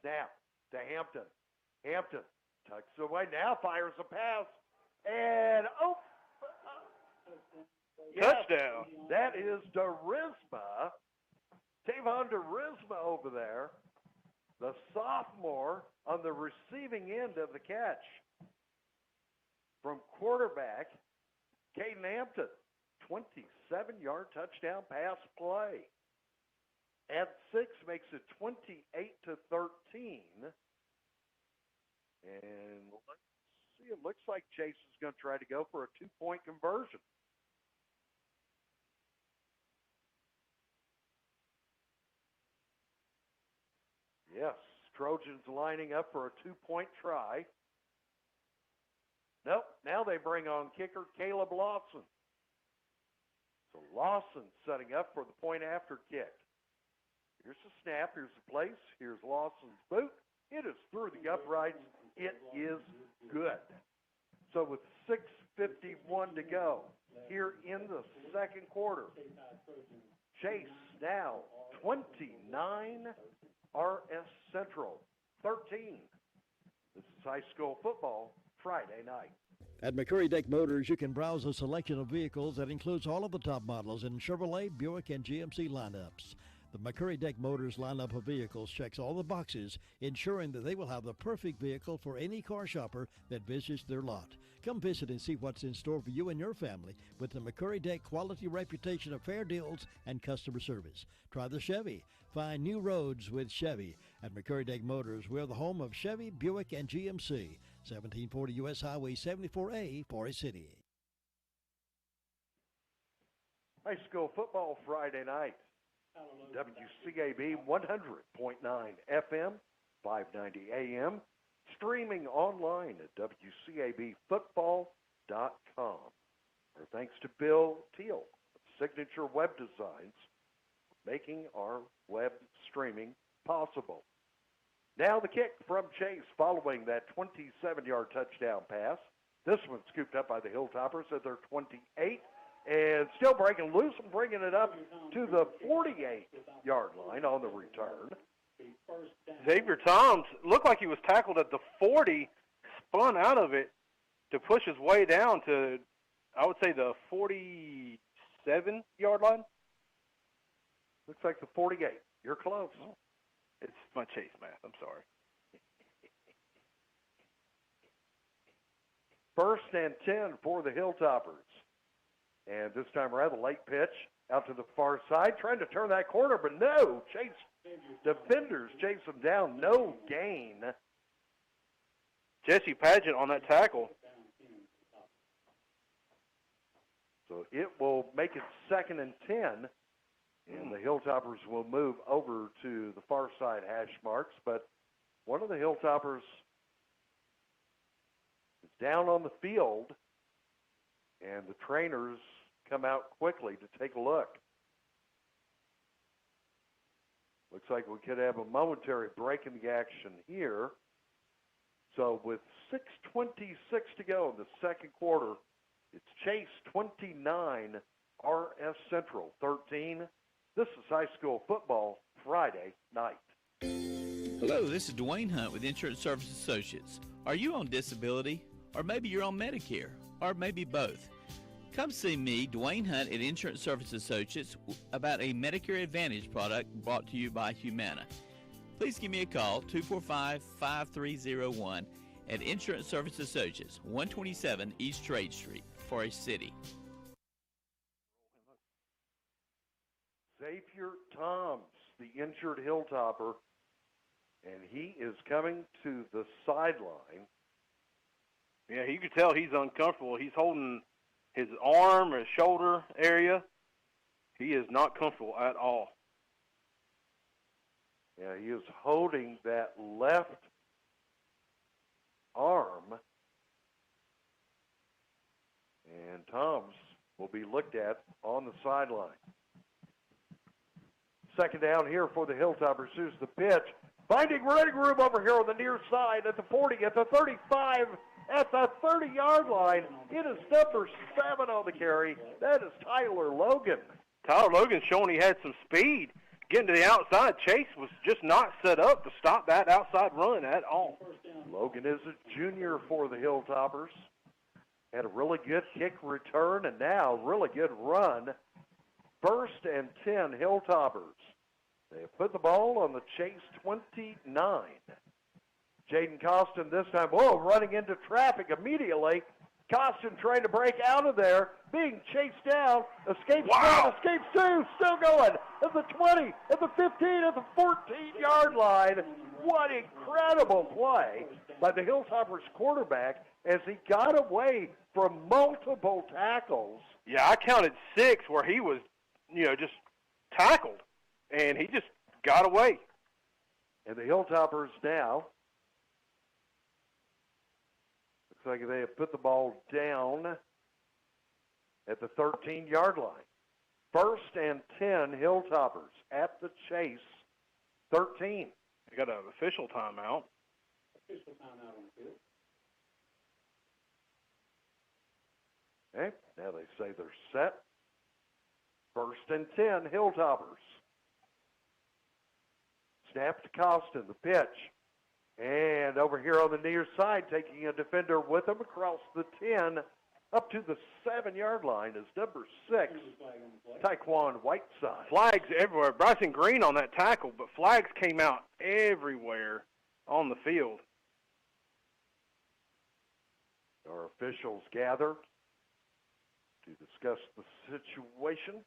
S3: Snap to Hampton. Hampton tucks away, now fires a pass, and
S8: touchdown.
S3: That is Derisma, Tavon Derisma over there, the sophomore on the receiving end of the catch. From quarterback, Caden Hampton, 27-yard touchdown pass play. Add 6 makes it 28-13. And let's see, it looks like Chase is going to try to go for a 2-point conversion. Yes, Trojans lining up for a 2-point try. Nope, now they bring on kicker Caleb Lawson. So Lawson setting up for the point after kick. Here's the snap, here's the place, here's Lawson's boot. It is through the uprights. It is good. So with 6:51 to go here in the second quarter, Chase now 29, RS Central 13. This is high school football Friday night.
S2: At McCurry Deck Motors, you can browse a selection of vehicles that includes all of the top models in Chevrolet, Buick, and GMC lineups. The McCurry Deck Motors lineup of vehicles checks all the boxes, ensuring that they will have the perfect vehicle for any car shopper that visits their lot. Come visit and see what's in store for you and your family with the McCurry Deck quality reputation of fair deals and customer service. Try the Chevy. Find new roads with Chevy. At McCurry Deck Motors, we're the home of Chevy, Buick, and GMC. 1740 U.S. Highway 74A, Forest City.
S3: High school football Friday night. WCAB 100.9 FM, 590 AM, streaming online at WCABfootball.com. Our thanks to Bill Teal of Signature Web Designs, making our web streaming possible. Now the kick from Chase following that 27-yard touchdown pass. This one scooped up by the Hilltoppers at their 28. And still breaking loose and bringing it up to the 48-yard line on the return.
S8: Xavier Toms looked like he was tackled at the 40, spun out of it, to push his way down to, I would say, the 47-yard line.
S3: Looks like the 48. You're close.
S8: Oh. It's my Chase math. I'm sorry.
S3: First and 10 for the Hilltoppers. And this time around, the late pitch out to the far side, trying to turn that corner, but no. Defenders chase him down. No gain.
S8: Jesse Paget on that tackle.
S3: So it will make it 2nd and 10. And the Hilltoppers will move over to the far side hash marks, but one of the Hilltoppers is down on the field, and the trainers come out quickly to take a look. Looks like we could have a momentary break in the action here. So with 6:26 to go in the second quarter, it's Chase 29, RS Central 13. This is high school football Friday night.
S15: Hello, this is Dwayne Hunt with Insurance Service Associates. Are you on disability? Or maybe you're on Medicare? Or maybe both? Come see me, Dwayne Hunt at Insurance Service Associates, about a Medicare Advantage product brought to you by Humana. Please give me a call, 245-5301 at Insurance Service Associates, 127 East Trade Street, Forest City.
S3: Xavier Toms, the injured Hilltopper, and he is coming to the sideline.
S8: Yeah, you can tell he's uncomfortable. He's holding his arm or shoulder area. He is not comfortable at all.
S3: Yeah, he is holding that left arm. And Toms will be looked at on the sideline. Second down here for the Hilltoppers. Here's the pitch. Finding running room over here on the near side at the 40, at the 35, at the 30-yard line. It is number 7 on the carry. That is Tyler Logan.
S8: Tyler Logan showing he had some speed. Getting to the outside, Chase was just not set up to stop that outside run at all.
S3: Logan is a junior for the Hilltoppers. Had a really good kick return and now really good run. First and 10 Hilltoppers. They have put the ball on the Chase 29. Jaden Costin this time, running into traffic immediately. Costin trying to break out of there, being chased down, escapes one, escapes two, still going at the 20, at the 15, at the 14-yard line. What incredible play by the Hilltoppers quarterback as he got away from multiple tackles.
S8: Yeah, I counted 6 where he was, just tackled, and he just got away.
S3: And the Hilltoppers now, looks like they have put the ball down at the 13-yard line. First and 10 Hilltoppers at the Chase 13.
S8: They got an official timeout.
S13: Official timeout on the field.
S3: Okay, now they say they're set. First and 10 Hilltoppers. Snap to Costin, the pitch. And over here on the near side, taking a defender with him across the 10, up to the 7-yard line is number 6, Taekwon Whiteside.
S8: Flags everywhere. Bryson Green on that tackle, but flags came out everywhere on the field.
S3: Our officials gather to discuss the situation.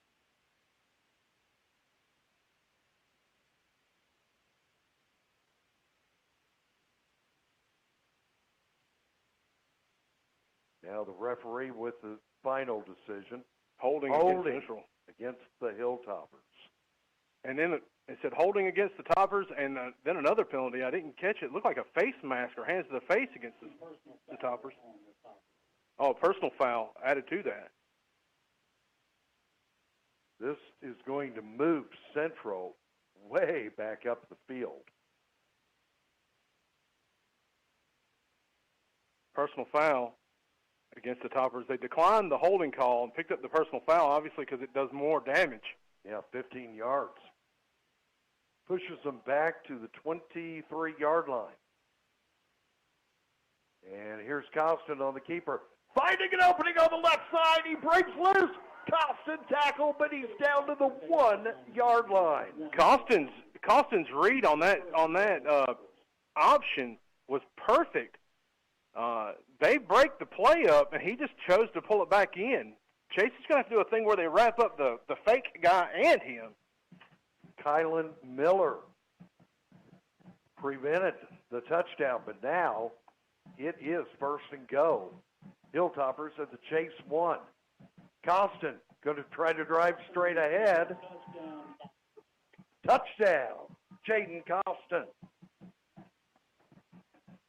S3: Now the referee with the final decision.
S8: Holding against the Hilltoppers. And then it said holding against the Toppers, and then another penalty. I didn't catch it. It looked like a face mask or hands to the face against the Toppers. Oh, personal foul added to that.
S3: This is going to move Central way back up the field.
S8: Personal foul against the Toppers. They declined the holding call and picked up the personal foul, obviously, because it does more damage.
S3: Yeah, 15 yards. Pushes them back to the 23-yard line. And here's Costin on the keeper. Finding an opening on the left side. He breaks loose. Costin tackle, but he's down to the 1-yard line.
S8: Costin's read on that option was perfect. They break the play up, and he just chose to pull it back in. Chase is going to have to do a thing where they wrap up the fake guy and him.
S3: Kylan Miller prevented the touchdown, but now it is first and go. Hilltoppers at the Chase 1. Costin going to try to drive straight ahead. Touchdown, Jaden Costin.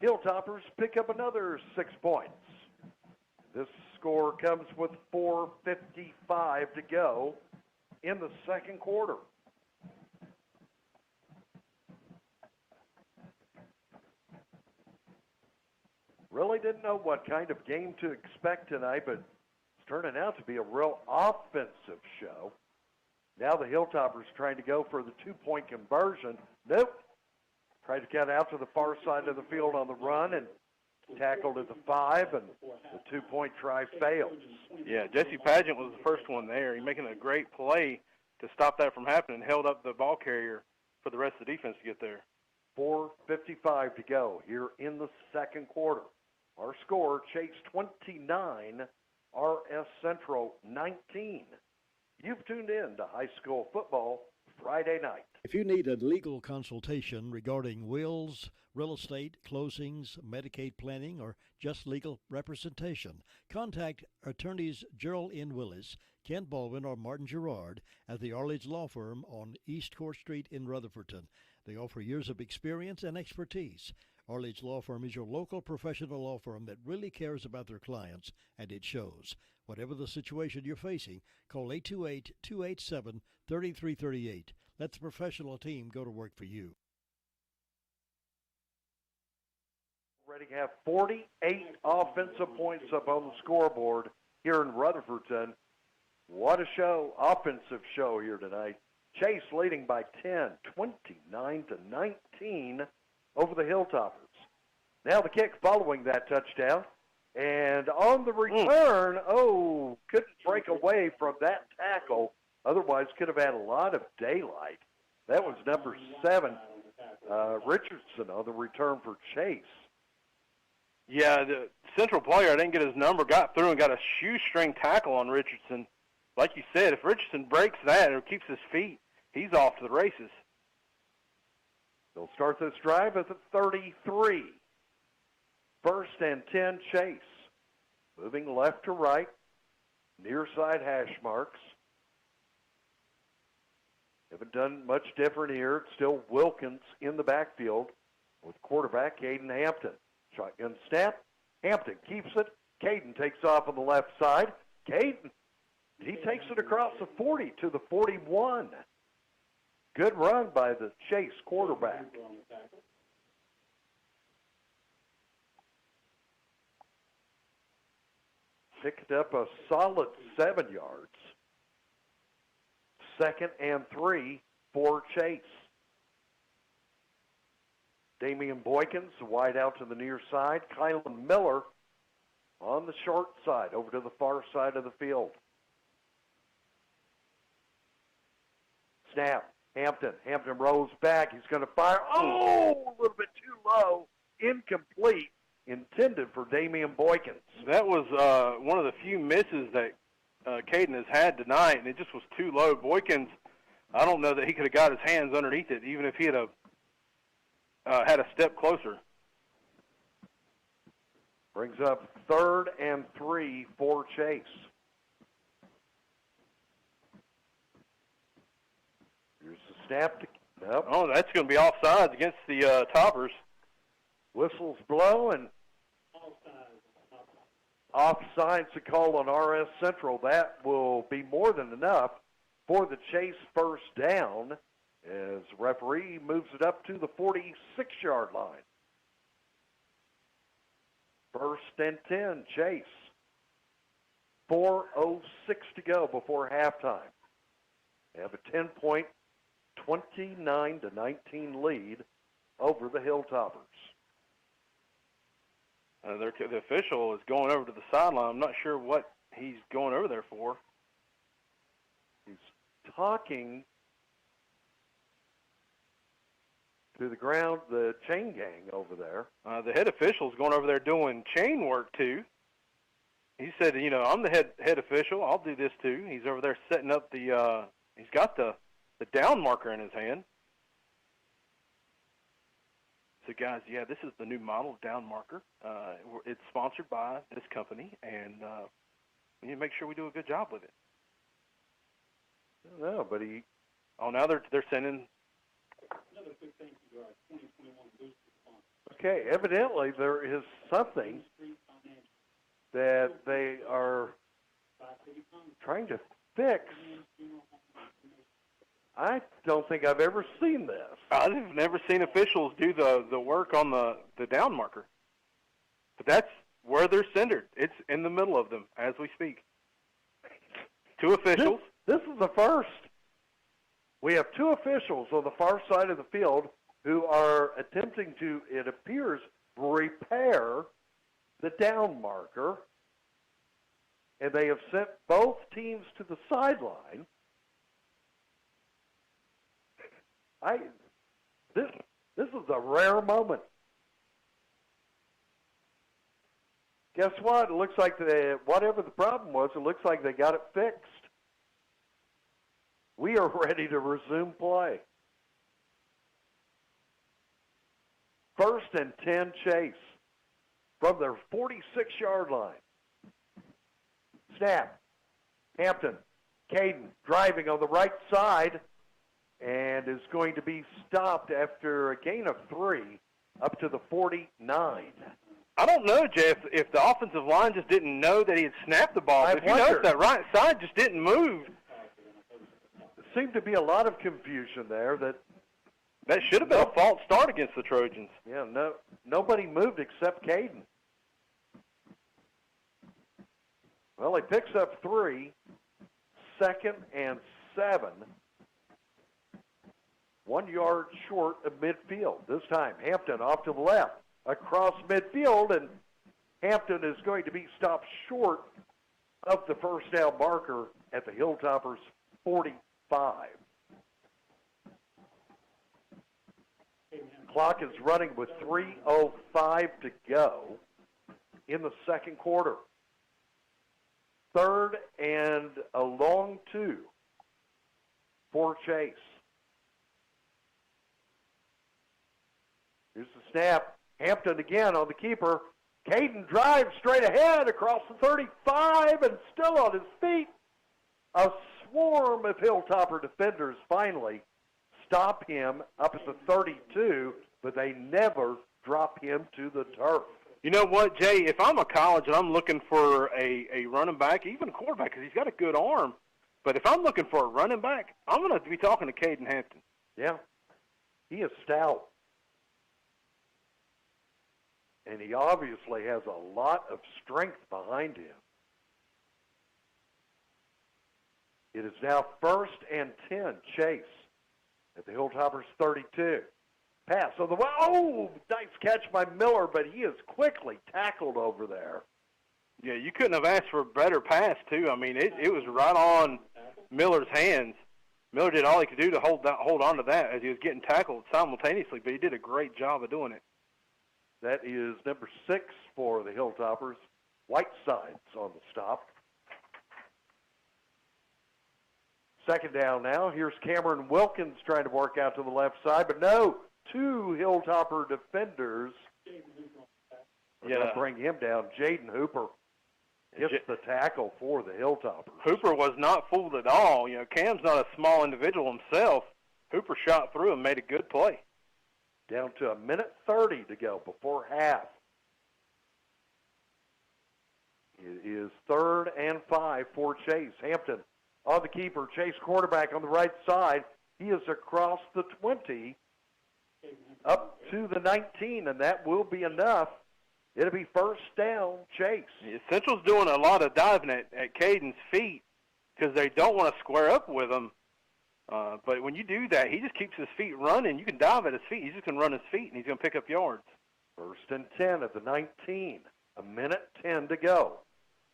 S3: Hilltoppers pick up another 6 points. This score comes with 4:55 to go in the second quarter. Really didn't know what kind of game to expect tonight, but it's turning out to be a real offensive show. Now the Hilltoppers trying to go for the 2-point conversion. Nope. Tried to get out to the far side of the field on the run and tackled at the 5, and the 2-point try fails.
S8: Yeah, Jesse Pageant was the first one there. He's making a great play to stop that from happening, held up the ball carrier for the rest of the defense to get there.
S3: 4:55 to go here in the second quarter. Our score, Chase 29, RS Central 19. You've tuned in to high school football Friday night.
S2: If you need a legal consultation regarding wills, real estate, closings, Medicaid planning, or just legal representation, contact attorneys Gerald N. Willis, Kent Baldwin, or Martin Gerard at the Arledge Law Firm on East Court Street in Rutherfordton. They offer years of experience and expertise. Arledge Law Firm is your local professional law firm that really cares about their clients, and it shows. Whatever the situation you're facing, call 828-287-3338. Let the professional team go to work for you.
S3: Ready to have 48 offensive points up on the scoreboard here in Rutherfordton. What a show, offensive show here tonight. Chase leading by 10, 29-19 over the Hilltoppers. Now the kick following that touchdown. And on the return, couldn't break away from that tackle. Otherwise could have had a lot of daylight. That was number 7, Richardson, on the return for Chase.
S8: Yeah, the central player, I didn't get his number, got through and got a shoestring tackle on Richardson. Like you said, if Richardson breaks that or keeps his feet, he's off to the races.
S3: They'll start this drive at the 33. First and 10, Chase. Moving left to right, near side hash marks. Haven't done much different here. It's still Wilkins in the backfield with quarterback Caden Hampton. Shotgun snap. Hampton keeps it. Caden takes off on the left side. Caden, he takes it across the 40 to the 41. Good run by the Chase quarterback. Picked up a solid 7 yards. Second and 3 for Chase. Damian Boykins wide out to the near side. Kylan Miller on the short side over to the far side of the field. Snap. Hampton rolls back. He's going to fire. A little bit too low. Incomplete. Intended for Damian Boykins.
S8: That was one of the few misses that Caden has had tonight, and it just was too low. Boykins, I don't know that he could have got his hands underneath it, even if he had had a step closer.
S3: Brings up 3rd and 3 for Chase. Here's the snap. Nope.
S8: Oh, that's going to be offsides against the Toppers.
S3: Whistles blow, and offsides to call on RS Central. That will be more than enough for the Chase first down as referee moves it up to the 46-yard line. First and 10, Chase. 4:06 to go before halftime. They have a 10-point, 29-19 lead over the Hilltoppers.
S8: The official is going over to the sideline. I'm not sure what he's going over there for.
S3: He's talking to the chain gang over there.
S8: The head official's going over there doing chain work too. He said, I'm the head official. I'll do this too. He's over there setting up he's got the down marker in his hand. So guys, yeah, this is the new model down marker. It's sponsored by this company, and we need to make sure we do a good job with it.
S3: No, but
S8: now they're sending.
S13: Another quick thing to our 2021 booster sponsor.
S3: Okay, evidently there is something that they are trying to fix. I don't think I've ever seen this.
S8: I've never seen officials do the work on the down marker. But that's where they're centered. It's in the middle of them as we speak. Two officials.
S3: This is the first. We have two officials on the far side of the field who are attempting to, it appears, repair the down marker. And they have sent both teams to the sideline. This is a rare moment. Guess what? It looks like whatever the problem was, it looks like they got it fixed. We are ready to resume play. 1st and 10 Chase from their 46-yard line. Snap. Hampton. Caden driving on the right side and is going to be stopped after a gain of 3 up to the 49.
S8: I don't know, Jeff, if the offensive line just didn't know that he had snapped the ball. If you notice, that right side just didn't move.
S3: There seemed to be a lot of confusion there.
S8: That should have been a false start against the Trojans.
S3: Yeah, nobody moved except Caden. Well, he picks up 3, 2nd and 7. 1 yard short of midfield. This time, Hampton off to the left, across midfield, and Hampton is going to be stopped short of the first down marker at the Hilltoppers' 45. Clock is running with 3:05 to go in the second quarter. 3rd and a long 2 for Chase. Here's the snap. Hampton again on the keeper. Caden drives straight ahead across the 35 and still on his feet. A swarm of Hilltopper defenders finally stop him up at the 32, but they never drop him to the turf.
S8: You know what, Jay? If I'm a college and I'm looking for a running back, even a quarterback, because he's got a good arm, but if I'm looking for a running back, I'm going to be talking to Caden Hampton.
S3: Yeah, he is stout. And he obviously has a lot of strength behind him. It is now 1st and 10, Chase at the Hilltoppers' 32. Pass on the way. Oh, nice catch by Miller, but he is quickly tackled over there.
S8: Yeah, you couldn't have asked for a better pass, too. I mean, it was right on Miller's hands. Miller did all he could do to hold on to that as he was getting tackled simultaneously, but he did a great job of doing it.
S3: That is number 6 for the Hilltoppers. Whiteside's on the stop. 2nd down now. Here's Cameron Wilkins trying to work out to the left side, but no. 2 Hilltopper defenders are going to bring him down. Jaden Hooper gets the tackle for the Hilltoppers.
S8: Hooper was not fooled at all. You know, Cam's not a small individual himself. Hooper shot through and made a good play.
S3: Down to 1:30 to go before half. It is 3rd and 5 for Chase. Hampton on the keeper. Chase quarterback on the right side. He is across the 20 up to the 19, and that will be enough. It'll be 1st down, Chase.
S8: Yeah, Central's doing a lot of diving at Caden's feet because they don't want to square up with him. But when you do that, he just keeps his feet running. You can dive at his feet. He's just going to run his feet, and he's going to pick up yards.
S3: 1st and 10 at the 19. A minute 10 to go.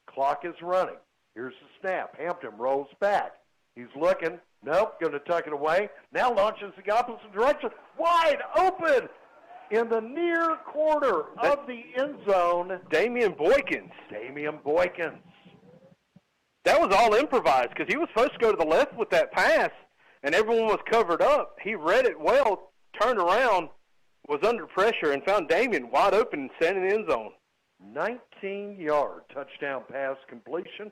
S3: Clock is running. Here's the snap. Hampton rolls back. He's looking. Nope, going to tuck it away. Now launches the opposite direction. Wide open in the near corner of the end zone.
S8: Damian Boykins.
S3: Damian Boykins.
S8: That was all improvised because he was supposed to go to the left with that pass, and everyone was covered up. He read it well, turned around, was under pressure, and found Damian wide open and set in the end zone.
S3: 19-yard touchdown pass completion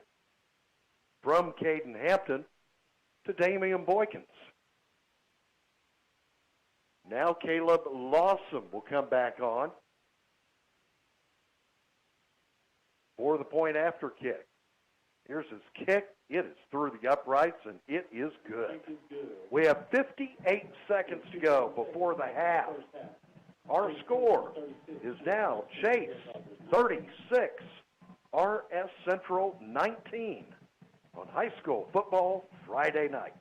S3: from Caden Hampton to Damian Boykins. Now Caleb Lawson will come back on for the point after kick. Here's his kick. It is through the uprights, and it is good. We have 58 seconds to go before the half. Our score is now Chase 36, RS Central 19 on high school football Friday night.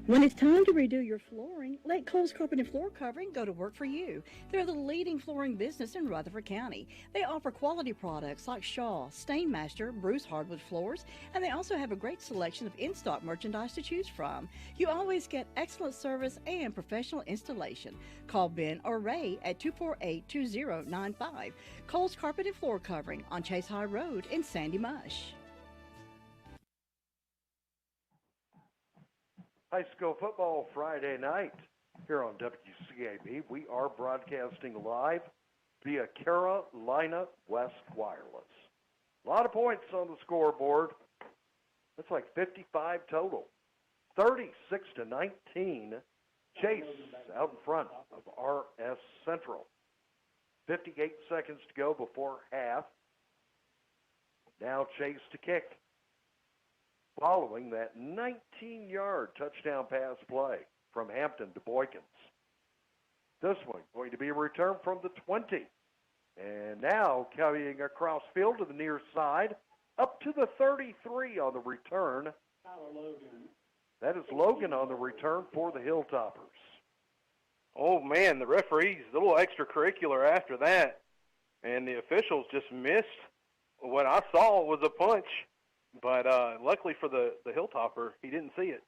S6: When it's time to redo your flooring, let Cole's Carpet and Floor Covering go to work for you. They're the leading flooring business in Rutherford County. They offer quality products like Shaw, Stainmaster, Bruce hardwood floors, and they also have a great selection of in-stock merchandise to choose from. You always get excellent service and professional installation. Call Ben or Ray at 248-2095. Cole's Carpet and Floor Covering on Chase High Road in Sandy Mush.
S3: High school football Friday night here on WCAB. We are broadcasting live via Carolina West Wireless. A lot of points on the scoreboard. That's like 55 total. 36-19. Chase out in front of RS Central. 58 seconds to go before half. Now Chase to kick. Following that 19-yard touchdown pass play from Hampton to Boykins. This one going to be a return from the 20. And now carrying across field to the near side, up to the 33 on the return. That is Logan on the return for the Hilltoppers.
S8: Oh, man, the referees, a little extracurricular after that. And the officials just missed what I saw was a punch. But luckily for the Hilltopper, he didn't see it.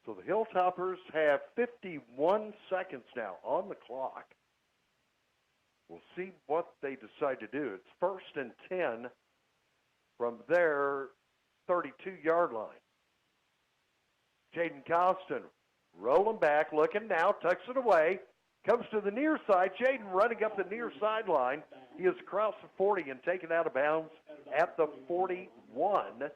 S3: So the Hilltoppers have 51 seconds now on the clock. We'll see what they decide to do. It's 1st and 10 from their 32-yard line. Jaden Costin rolling back, looking now, tucks it away. Comes to the near side. Jaden running up the near sideline. He is across the 40 and taken out of bounds at the 41.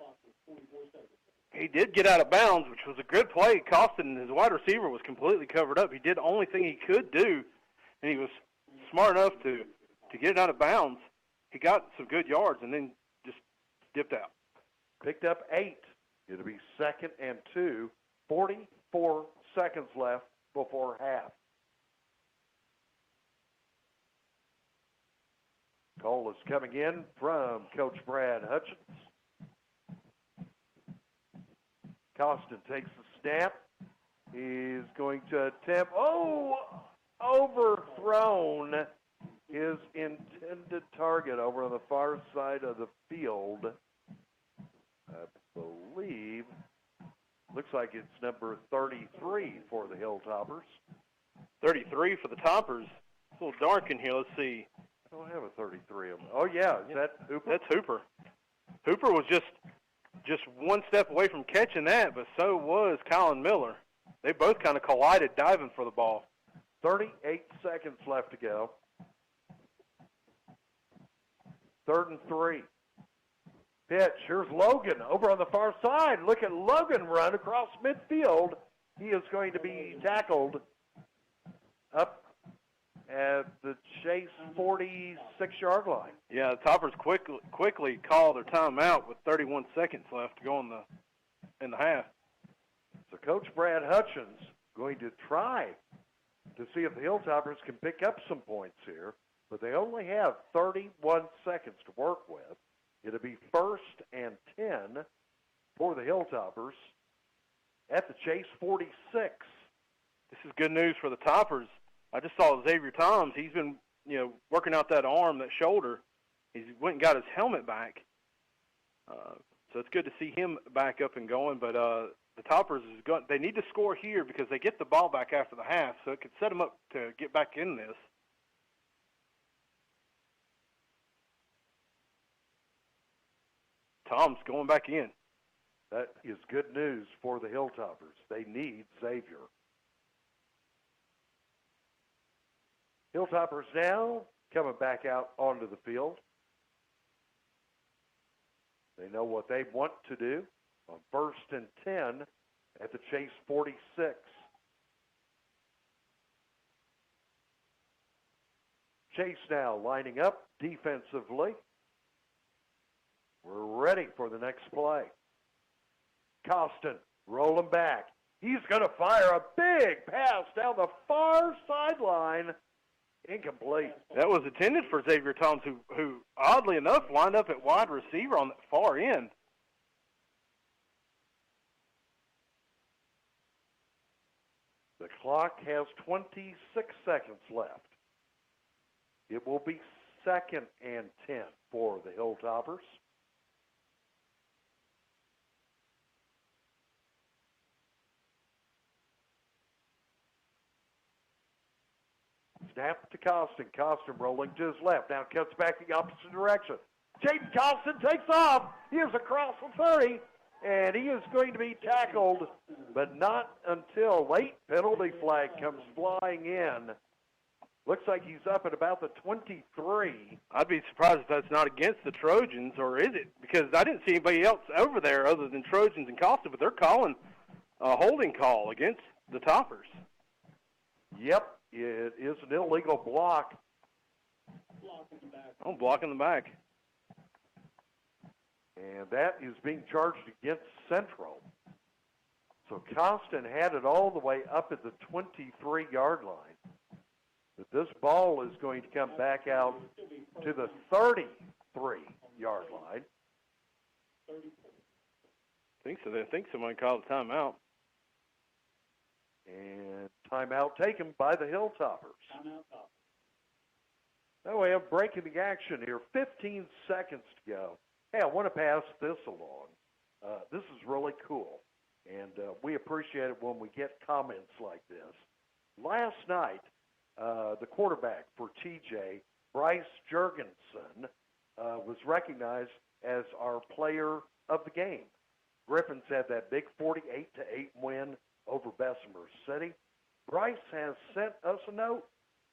S8: He did get out of bounds, which was a good play. Costin, his wide receiver, was completely covered up. He did the only thing he could do, and he was smart enough to get it out of bounds. He got some good yards and then just dipped out.
S3: Picked up 8. It'll be 2nd and 2. 44 seconds left before half. Call is coming in from Coach Brad Hutchins. Costin takes the snap. He's going to attempt, overthrown his intended target over on the far side of the field. I believe, looks like it's number 33 for the Hilltoppers.
S8: 33 for the Toppers. It's a little dark in here. Let's see.
S3: I don't have a 33 of them. Oh, yeah. Is that Hooper?
S8: That's Hooper. Hooper was just one step away from catching that, but so was Colin Miller. They both kind of collided diving for the ball.
S3: 38 seconds left to go. 3rd and 3. Pitch. Here's Logan over on the far side. Look at Logan run across midfield. He is going to be tackled up at the Chase 46-yard line.
S8: Yeah, the Toppers quickly called their timeout with 31 seconds left to go in the half.
S3: So Coach Brad Hutchins going to try to see if the Hilltoppers can pick up some points here, but they only have 31 seconds to work with. It'll be 1st and 10 for the Hilltoppers at the Chase 46.
S8: This is good news for the Toppers. I just saw Xavier Toms. He's been working out that arm, that shoulder. He went and got his helmet back. So it's good to see him back up and going. But the Toppers they need to score here because they get the ball back after the half, so it could set them up to get back in this. Tom's going back in.
S3: That is good news for the Hilltoppers. They need Xavier. Hilltoppers now coming back out onto the field. They know what they want to do on 1st and 10 at the Chase 46. Chase now lining up defensively. We're ready for the next play. Costin rolling back. He's going to fire a big pass down the far sideline. Incomplete.
S8: That was intended for Xavier Toms, who oddly enough lined up at wide receiver on the far end.
S3: The clock has 26 seconds left. It will be 2nd and 10 for the Hilltoppers. Snap to Costin. Costin rolling to his left. Now cuts back the opposite direction. Jaden Costin takes off. He is across the 30, and he is going to be tackled, but not until late penalty flag comes flying in. Looks like he's up at about the 23.
S8: I'd be surprised if that's not against the Trojans, or is it? Because I didn't see anybody else over there other than Trojans and Costin, but they're calling a holding call against the Toppers.
S3: Yep, it is an illegal block.
S8: Oh, block in the back.
S3: And that is being charged against Central. So Costin had it all the way up at the 23-yard line. But this ball is going to come back out to the 33-yard line.
S8: I think somebody called a timeout.
S3: And timeout taken by the Hilltoppers. Now we have breaking the action here. 15 seconds to go. Hey, I want to pass this along. This is really cool, and we appreciate it when we get comments like this. Last night, the quarterback for TJ, Bryce Jurgensen, was recognized as our player of the game. Griffins had that big 48-8 win over Bessemer City. Bryce has sent us a note.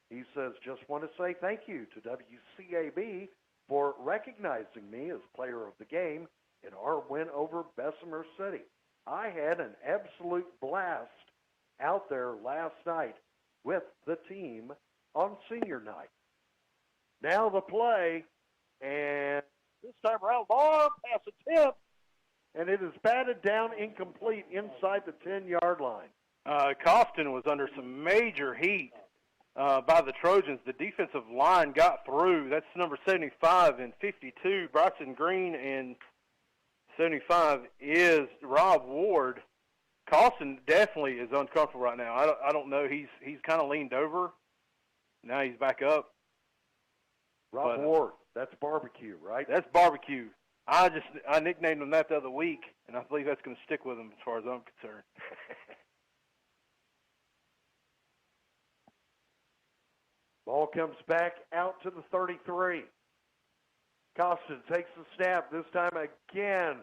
S3: He says, just want to say thank you to WCAB for recognizing me as player of the game in our win over Bessemer City. I had an absolute blast out there last night with the team on senior night. Now the play, and this time around, long pass attempt, and it is batted down incomplete inside the 10-yard line.
S8: Costin was under some major heat by the Trojans. The defensive line got through. That's number 75 and 52, Bryson Green, and 75 is Rob Ward. Costin definitely is uncomfortable right now. I don't know. He's kind of leaned over. Now he's back up.
S3: Rob Ward, that's barbecue, right?
S8: That's barbecue. I nicknamed him that the other week, and I believe that's going to stick with him as far as I'm concerned.
S3: Ball comes back out to the 33. Costin takes the snap, this time again.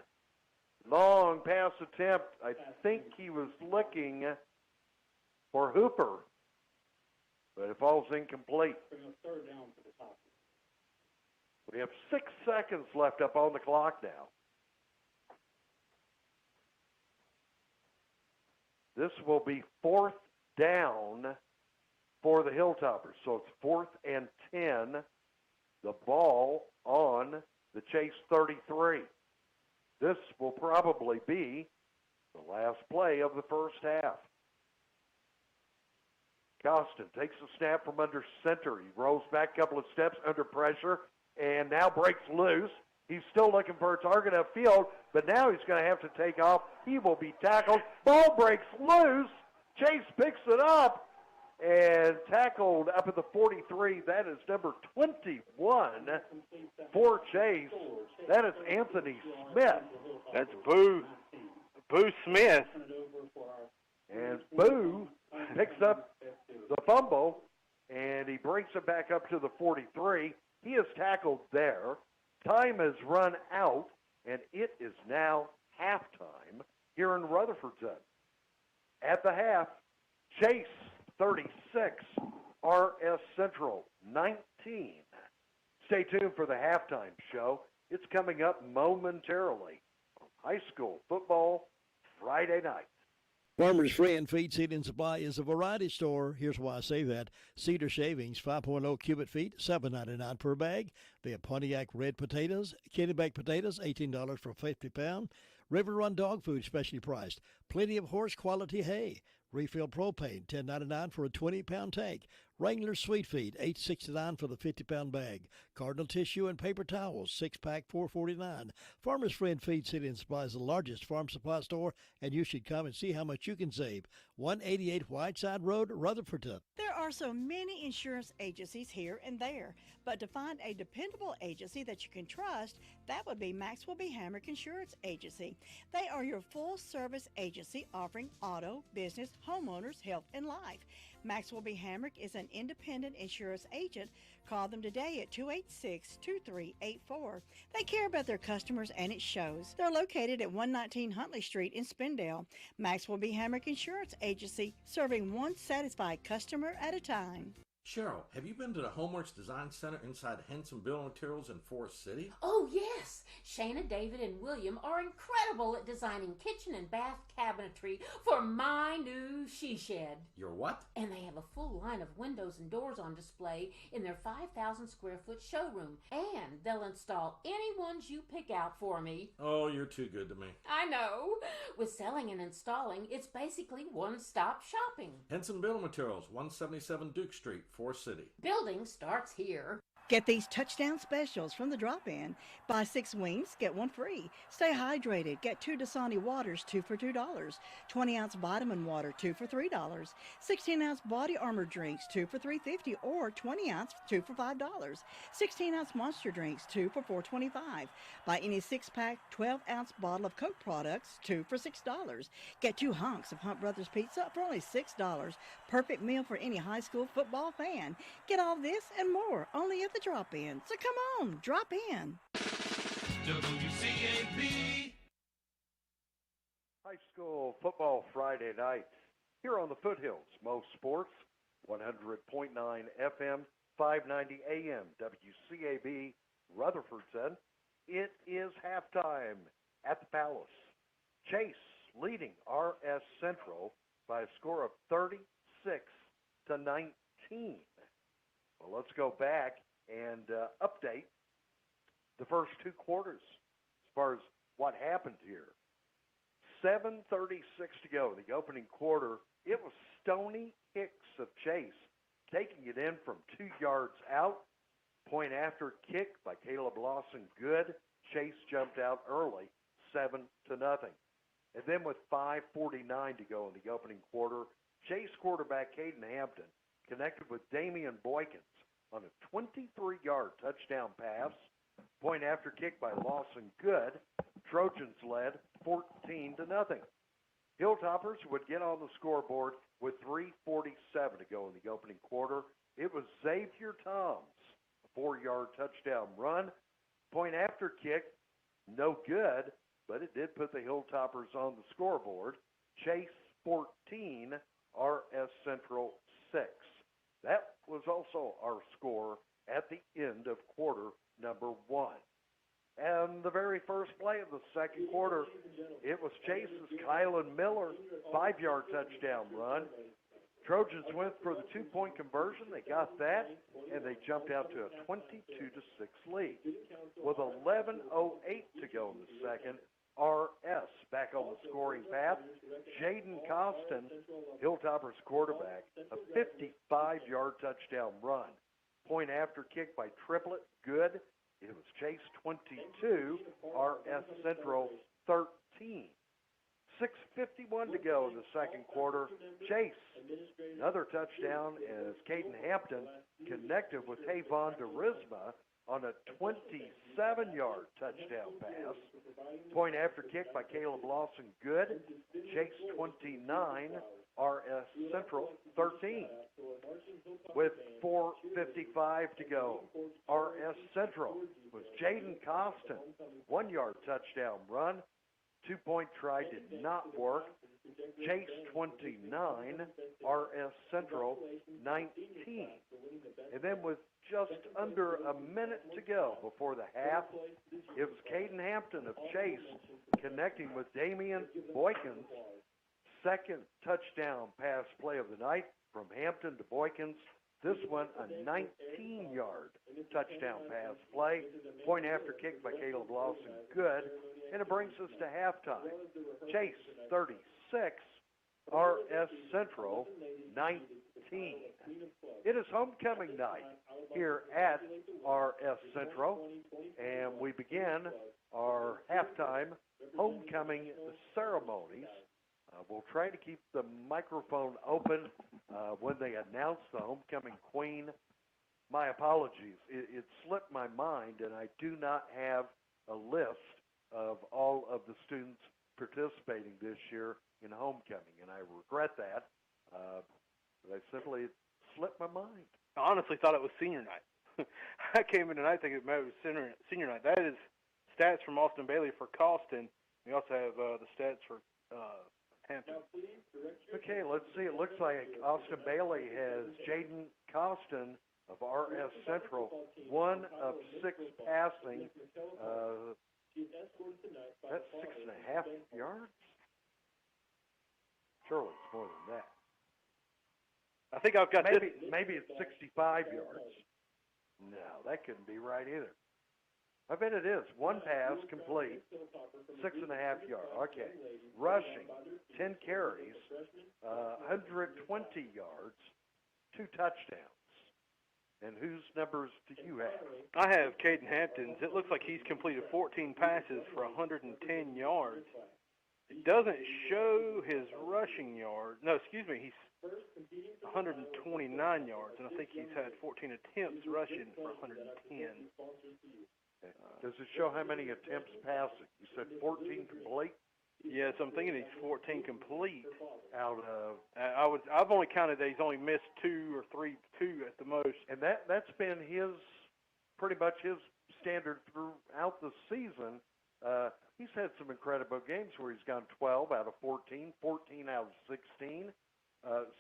S3: Long pass attempt. I think he was looking for Hooper, but it falls incomplete. We have 6 seconds left up on the clock now. This will be 4th down for the Hilltoppers. So it's 4th and 10. The ball on the Chase 33. This will probably be the last play of the first half. Costin takes the snap from under center. He rolls back a couple of steps under pressure and now breaks loose. He's still looking for a target upfield, but now he's going to have to take off. He will be tackled. Ball breaks loose. Chase picks it up, and tackled up at the 43. That is number 21 for Chase. That is Anthony Smith.
S8: That's Boo Smith.
S3: And Boo picks up the fumble, and he brings it back up to the 43. He is tackled there. Time has run out, and it is now halftime here in Rutherfordton. At the half, Chase 36, RS Central 19. Stay tuned for the halftime show. It's coming up momentarily on High School Football Friday night.
S2: Farmers Friend Feed, Seed, and Supply is a variety store. Here's why I say that. Cedar shavings, 5.0 cubic feet, $7.99 per bag. They have Pontiac red potatoes, candy baked potatoes, $18 for 50 pound. River Run dog food, specially priced. Plenty of horse quality hay. Refill propane, $10.99 for a 20-pound tank. Wrangler Sweet Feed, $8.69 for the 50-pound bag. Cardinal Tissue and paper towels, 6-pack, $4.49. Farmers Friend Feed, Seed, and Supply is the largest farm supply store, and you should come and see how much you can save. 188 Whiteside Road, Rutherfordton.
S6: There are so many insurance agencies here and there, but to find a dependable agency that you can trust, that would be Maxwell B. Hamrick Insurance Agency. They are your full-service agency offering auto, business, homeowners, health, and life. Maxwell B. Hamrick is an independent insurance agent. Call them today at 286-2384. They care about their customers, and it shows. They're located at 119 Huntley Street in Spindale. Maxwell B. Hamrick Insurance Agency, serving one satisfied customer at a time.
S12: Cheryl, have you been to the Homeworks Design Center inside Henson Building Materials in Forest City?
S11: Oh, yes. Shana, David, and William are incredible at designing kitchen and bath cabinetry for my new she shed.
S12: Your what?
S11: And they have a full line of windows and doors on display in their 5,000 square foot showroom. And they'll install any ones you pick out for me.
S12: Oh, you're too good to me.
S11: I know. With selling and installing, it's basically one-stop shopping.
S12: Henson Building Materials, 177 Duke Street, Forest City.
S11: Building starts here.
S6: Get these touchdown specials from the drop-in. Buy 6 wings, get 1 free. Stay hydrated. Get 2 Dasani waters, 2 for $2. 20-ounce vitamin water, 2 for $3. 16-ounce body armor drinks, 2 for $3.50, or 20-ounce, 2 for $5. 16-ounce monster drinks, 2 for $4.25. Buy any 6-pack, 12-ounce bottle of Coke products, 2 for $6. Get 2 hunks of Hunt Brothers Pizza for only $6. Perfect meal for any high school football fan. Get all this and more only at the drop-in. So come on, drop in.
S7: WCAB.
S3: High School Football Friday night here on the Foothills. Mo Sports, 100.9 FM, 590 AM, WCAB, Rutherfordton. It is halftime at the Palace. Chase leading RS Central by a score of 36-19. Well, let's go back and update the first 2 quarters as far as what happened here. 7:36 to go in the opening quarter. It was Stoney Hicks of Chase taking it in from 2 yards out. Point after kick by Caleb Lawson, good. Chase jumped out early, 7-0. And then with 5:49 to go in the opening quarter, Chase quarterback Caden Hampton connected with Damian Boykins on a 23-yard touchdown pass. Point after kick by Lawson, good. Trojans led 14-0. Hilltoppers would get on the scoreboard with 3:47 to go in the opening quarter. It was Xavier Toms, a 4-yard touchdown run. Point after kick, no good, but it did put the Hilltoppers on the scoreboard. Chase 14, RS Central 6. That was also our score at the end of quarter number 1. And the very first play of the second quarter, it was Chase's Kylan Miller, 5-yard touchdown run. Trojans went for the 2-point conversion. They got that, and they jumped out to a 22-6 lead. With 11:08 to go in the second, RS back on the scoring path. Jaden Costin, Hilltoppers quarterback, a 55-yard touchdown run. Point after kick by Triplet, good. It was Chase 22, RS Central 13. 6:51 to go in the second quarter. Chase, another touchdown as Caden Hampton connected with Tavon DeRisma on a 27-yard touchdown pass. Point after kick by Caleb Lawson, good. Chase 29, RS Central 13. With 4:55 to go, RS Central was Jaden Costin, 1-yard touchdown run. 2-point try did not work. Chase 29, RS Central 19. And then with just under a minute to go before the half, it was Caden Hampton of Chase connecting with Damian Boykins. Second touchdown pass play of the night from Hampton to Boykins. This one a 19-yard touchdown pass play. Point after kick by Caleb Lawson, good. And it brings us to halftime. Chase 36, RS Central 19. It is homecoming night here at RS Central, and we begin our halftime homecoming ceremonies. We'll try to keep the microphone open when they announce the homecoming queen. My apologies. It slipped my mind, and I do not have a list of all of the students participating this year in homecoming, and I regret that. But I simply slipped my mind.
S8: I honestly thought it was senior night. I came in tonight thinking it was senior night. That is stats from Austin Bailey for Costin. We also have the stats for Hampton.
S3: Okay, let's see. It looks like Austin Bailey has Jaden Costin of RS Central, 1 of 6 passing. That's 6.5 yards? Surely it's more than that.
S8: I think I've got
S3: maybe it's 65 yards. No, that couldn't be right either. I bet it is. 1 pass complete, 6.5 yards. Okay. Rushing, 10 carries, 120 yards, 2 touchdowns. And whose numbers do you have?
S8: I have Caden Hampton's. It looks like he's completed 14 passes for 110 yards. It doesn't show his rushing yards. No, excuse me. He's 129 yards, and I think he's had 14 attempts rushing for 110.
S3: Does it show how many attempts passing? You said 14 complete?
S8: Yes, I'm thinking he's 14 complete.
S3: Out of
S8: I've only counted that he's only missed 2 or 3 at the most.
S3: And that's been pretty much his standard throughout the season. He's had some incredible games where he's gone 12 out of 14, 14 out of 16.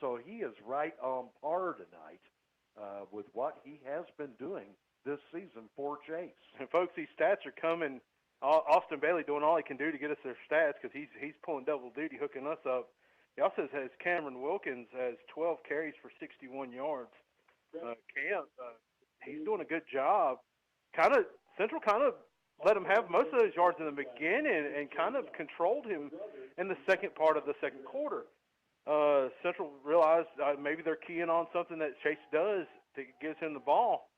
S3: So he is right on par tonight with what he has been doing this season for Chase.
S8: And folks, these stats are coming. Austin Bailey doing all he can do to get us their stats because he's pulling double duty, hooking us up. He also has Cameron Wilkins has 12 carries for 61 yards. He's doing a good job. Central kind of let him have most of those yards in the beginning and kind of controlled him in the second part of the second quarter. Central realized maybe they're keying on something that Chase does that gives him the ball.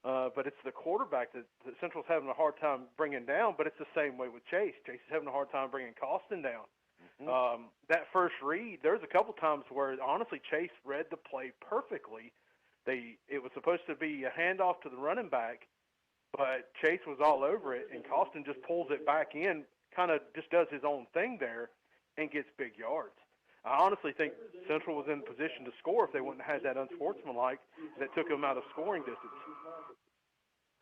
S8: But it's the quarterback that Central's having a hard time bringing down, but it's the same way with Chase. Chase is having a hard time bringing Costin down. Mm-hmm. That first read, there's a couple times where, honestly, Chase read the play perfectly. It was supposed to be a handoff to the running back, but Chase was all over it, and Costin just pulls it back in, kind of just does his own thing there, and gets big yards. I honestly think Central was in position to score if they wouldn't have had that unsportsmanlike that took them out of scoring distance.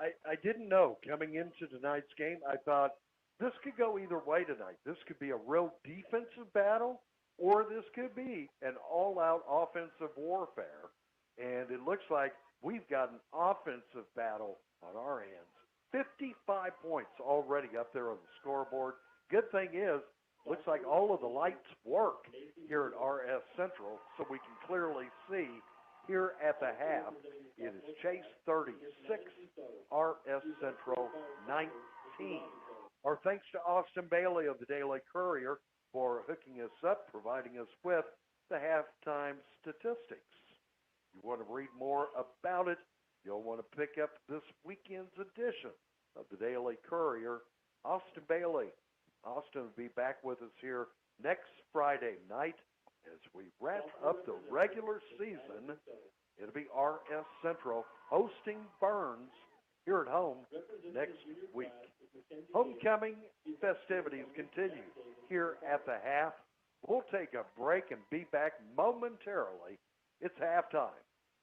S3: I didn't know coming into tonight's game. I thought this could go either way tonight. This could be a real defensive battle, or this could be an all-out offensive warfare. And it looks like we've got an offensive battle on our hands. 55 points already up there on the scoreboard. Good thing is, looks like all of the lights work here at RS Central, so we can clearly see here at the half, it is Chase 36, RS Central 19. Our thanks to Austin Bailey of the Daily Courier for hooking us up, providing us with the halftime statistics. You want to read more about it, you'll want to pick up this weekend's edition of the Daily Courier. Austin Bailey. Austin will be back with us here next Friday night as we wrap up the regular season. It'll be RS Central hosting Burns here at home next week. Homecoming festivities continue here at the half. We'll take a break and be back momentarily. It's halftime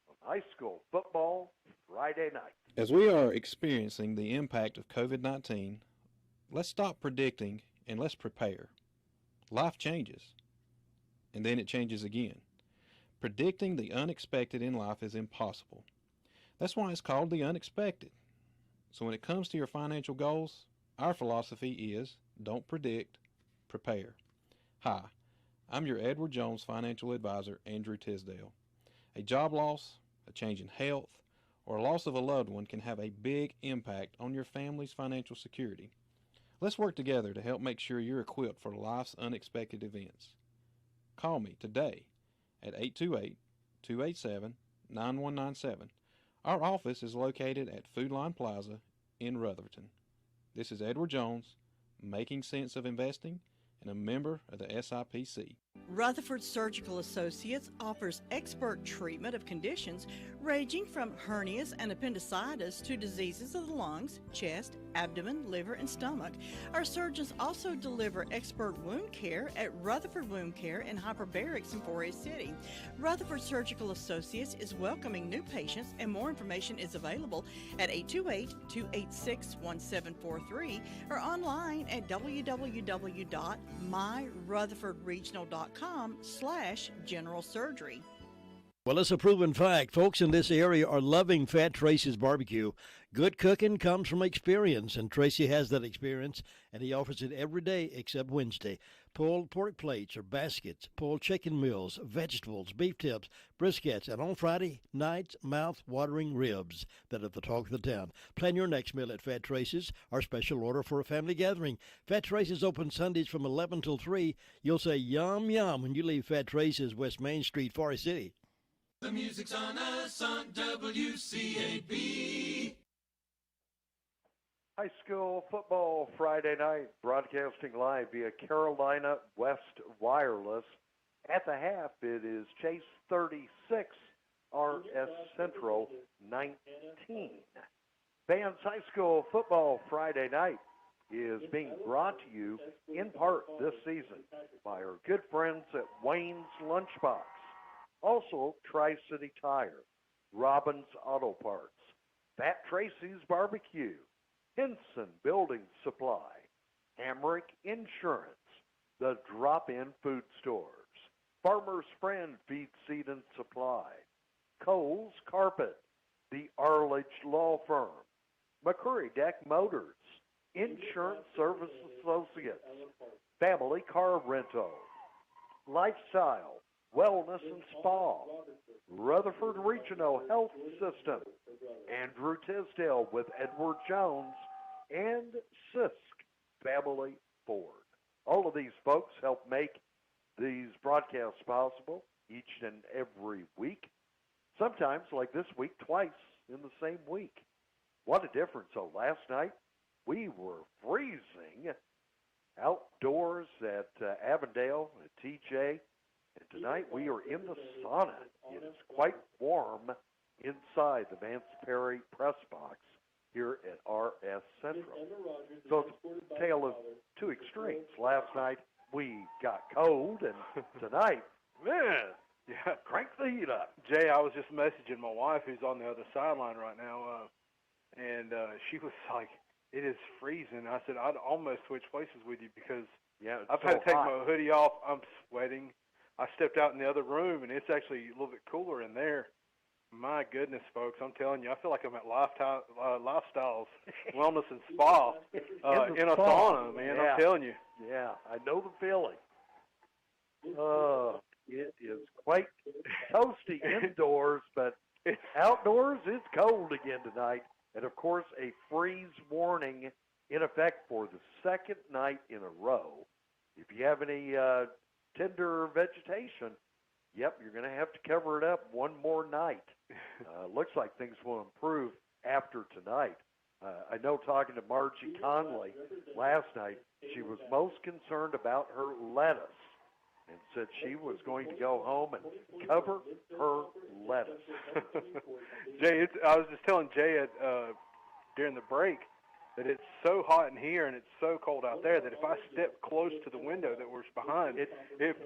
S3: on high school football Friday night.
S4: As we are experiencing the impact of COVID-19, let's stop predicting and let's prepare. Life changes, and then it changes again. Predicting the unexpected in life is impossible. That's why it's called the unexpected. So when it comes to your financial goals, our philosophy is don't predict, prepare. Hi, I'm your Edward Jones financial advisor, Andrew Tisdale. A job loss, a change in health, or a loss of a loved one can have a big impact on your family's financial security. Let's work together to help make sure you're equipped for life's unexpected events. Call me today at 828-287-9197. Our office is located at Food Line Plaza in Rutherford. This is Edward Jones, making sense of investing, and a member of the SIPC.
S6: Rutherford Surgical Associates offers expert treatment of conditions ranging from hernias and appendicitis to diseases of the lungs, chest, abdomen, liver, and stomach. Our surgeons also deliver expert wound care at Rutherford Wound Care in Hyperbarics in Forest City. Rutherford Surgical Associates is welcoming new patients, and more information is available at 828-286-1743 or online at www.myrutherfordregional.com/general surgery.
S2: Well, it's a proven fact. Folks in this area are loving Fat Tracy's barbecue. Good cooking comes from experience, and Tracy has that experience, and he offers it every day except Wednesday. Pulled pork plates or baskets, pulled chicken meals, vegetables, beef tips, briskets, and on Friday nights, mouth-watering ribs that are the talk of the town. Plan your next meal at Fat Tracy's, our special order for a family gathering. Fat Tracy's open Sundays from 11 till 3. You'll say yum, yum when you leave Fat Tracy's, West Main Street, Forest City.
S16: The music's on us on WCAB.
S3: High school football Friday night, broadcasting live via Carolina West Wireless. At the half, it is Chase 36, RS Central 19. Vance High School football Friday night is being brought to you in part this season by our good friends at Wayne's Lunchbox. Also, Tri-City Tire, Robbins Auto Parts, Fat Tracy's Barbecue, Henson Building Supply, Hamrick Insurance, the Drop-In Food Stores, Farmer's Friend Feed, Seed, and Supply, Cole's Carpet, the Arledge Law Firm, McCurry Deck Motors, Insurance Service Associates, Family Car Rental, Lifestyle, Wellness and Spa, Rutherford Regional Health System, Andrew Tisdale with Edward Jones, and Sisk Family Ford. All of these folks help make these broadcasts possible each and every week. Sometimes, like this week, twice in the same week. What a difference. So last night, we were freezing outdoors at Avondale, at TJ. And tonight we are in the sauna. It is quite warm inside the Vance Perry press box here at RS Central. So it's a tale of two extremes. Last night we got cold, and tonight, man, yeah, crank the heat up.
S8: Jay, I was just messaging my wife who's on the other sideline right now, and she was like, it is freezing. I said, I'd almost switch places with you because I've had to take my hoodie off. I'm sweating. I stepped out in the other room, and it's actually a little bit cooler in there. My goodness, folks, I'm telling you, I feel like I'm at Lifestyles Wellness and Spa in a sauna, man.
S3: Yeah.
S8: I'm telling you.
S3: Yeah, I know the feeling. It is quite toasty indoors, but outdoors it's cold again tonight. And, of course, a freeze warning in effect for the second night in a row. If you have any tender vegetation, yep, you're going to have to cover it up one more night. Looks like things will improve after tonight. I know talking to Margie Conley last night, she was most concerned about her lettuce and said she was going to go home and cover her lettuce.
S8: Jay, I was just telling Jay during the break that it's so hot in here and it's so cold out there that if I step close to the window that we're behind, it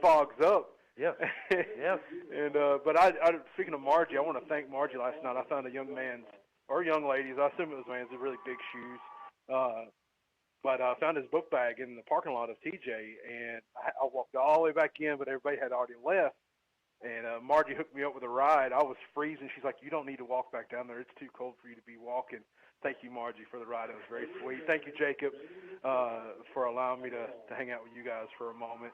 S8: fogs up.
S3: Yes. Yes.
S8: And but I speaking of Margie, I want to thank Margie. Last night I found a young man's or young ladies. I assume it was man's. They're really big shoes. But I found his book bag in the parking lot of TJ, and I walked all the way back in, but everybody had already left. And Margie hooked me up with a ride. I was freezing. She's like, "You don't need to walk back down there. It's too cold for you to be walking." Thank you, Margie, for the ride. It was very sweet. Thank you, Jacob, for allowing me to hang out with you guys for a moment.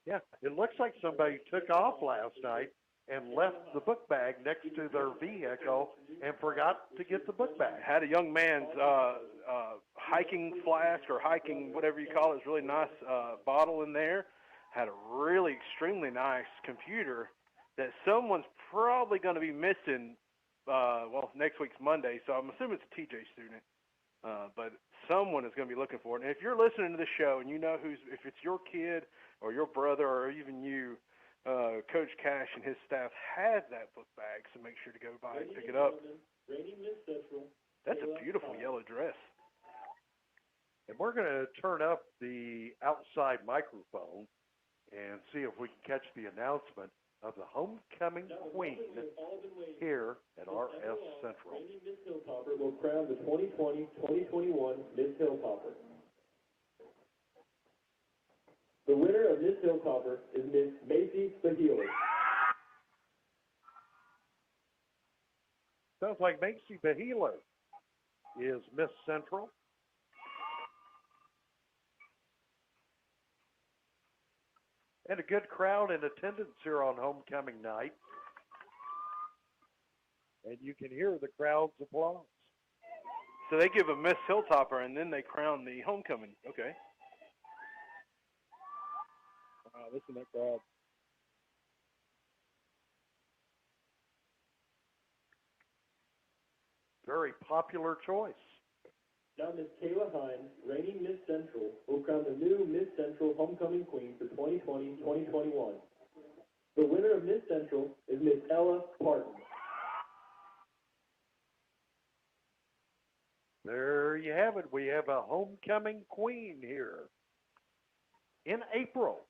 S3: Yeah, it looks like somebody took off last night and left the book bag next to their vehicle and forgot to get the book bag.
S8: Had a young man's hiking flask or hiking, whatever you call it, it's really nice bottle in there. Had a really extremely nice computer that someone's probably going to be missing, next week's Monday, so I'm assuming it's a TJ student. But someone is going to be looking for it. And if you're listening to the show and you know if it's your kid or your brother or even you, Coach Cash and his staff have that book bag, so make sure to go by and pick it up. That's a beautiful yellow dress.
S3: And we're going to turn up the outside microphone and see if we can catch the announcement of the homecoming queen here at RS Central.
S13: Miss Hilltopper will crown the 2020-2021 Miss Hilltopper. The winner of Miss Hilltopper is Miss Macy Bahila.
S3: Sounds like Macy Bahila is Miss Central. And a good crowd in attendance here on homecoming night. And you can hear the crowd's applause.
S8: So they give a Miss Hilltopper and then they crown the homecoming. Okay. Wow, listen to that crowd.
S3: Very popular choice.
S13: Now Miss Kayla Hines, reigning Miss Central, will crown the new Miss Central homecoming queen for 2020-2021. The winner of Miss Central is Miss Ella Parton.
S3: There you have it. We have a homecoming queen here in April.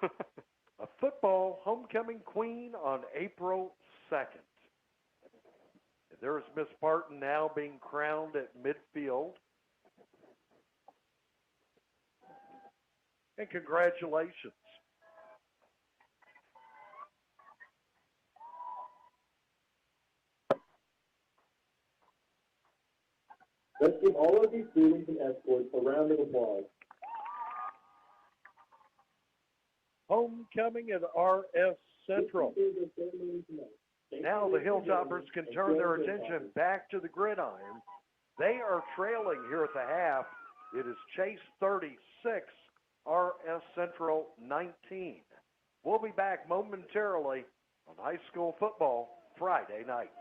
S3: A football homecoming queen on April 2nd. There's Miss Parton now being crowned at midfield. And congratulations.
S13: Let's give all of these students and escorts a round of applause.
S3: Homecoming at RS Central. Now the Hilltoppers can turn their attention back to the gridiron. They are trailing here at the half. It is Chase 36, RS Central 19. We'll be back momentarily on high school football Friday night.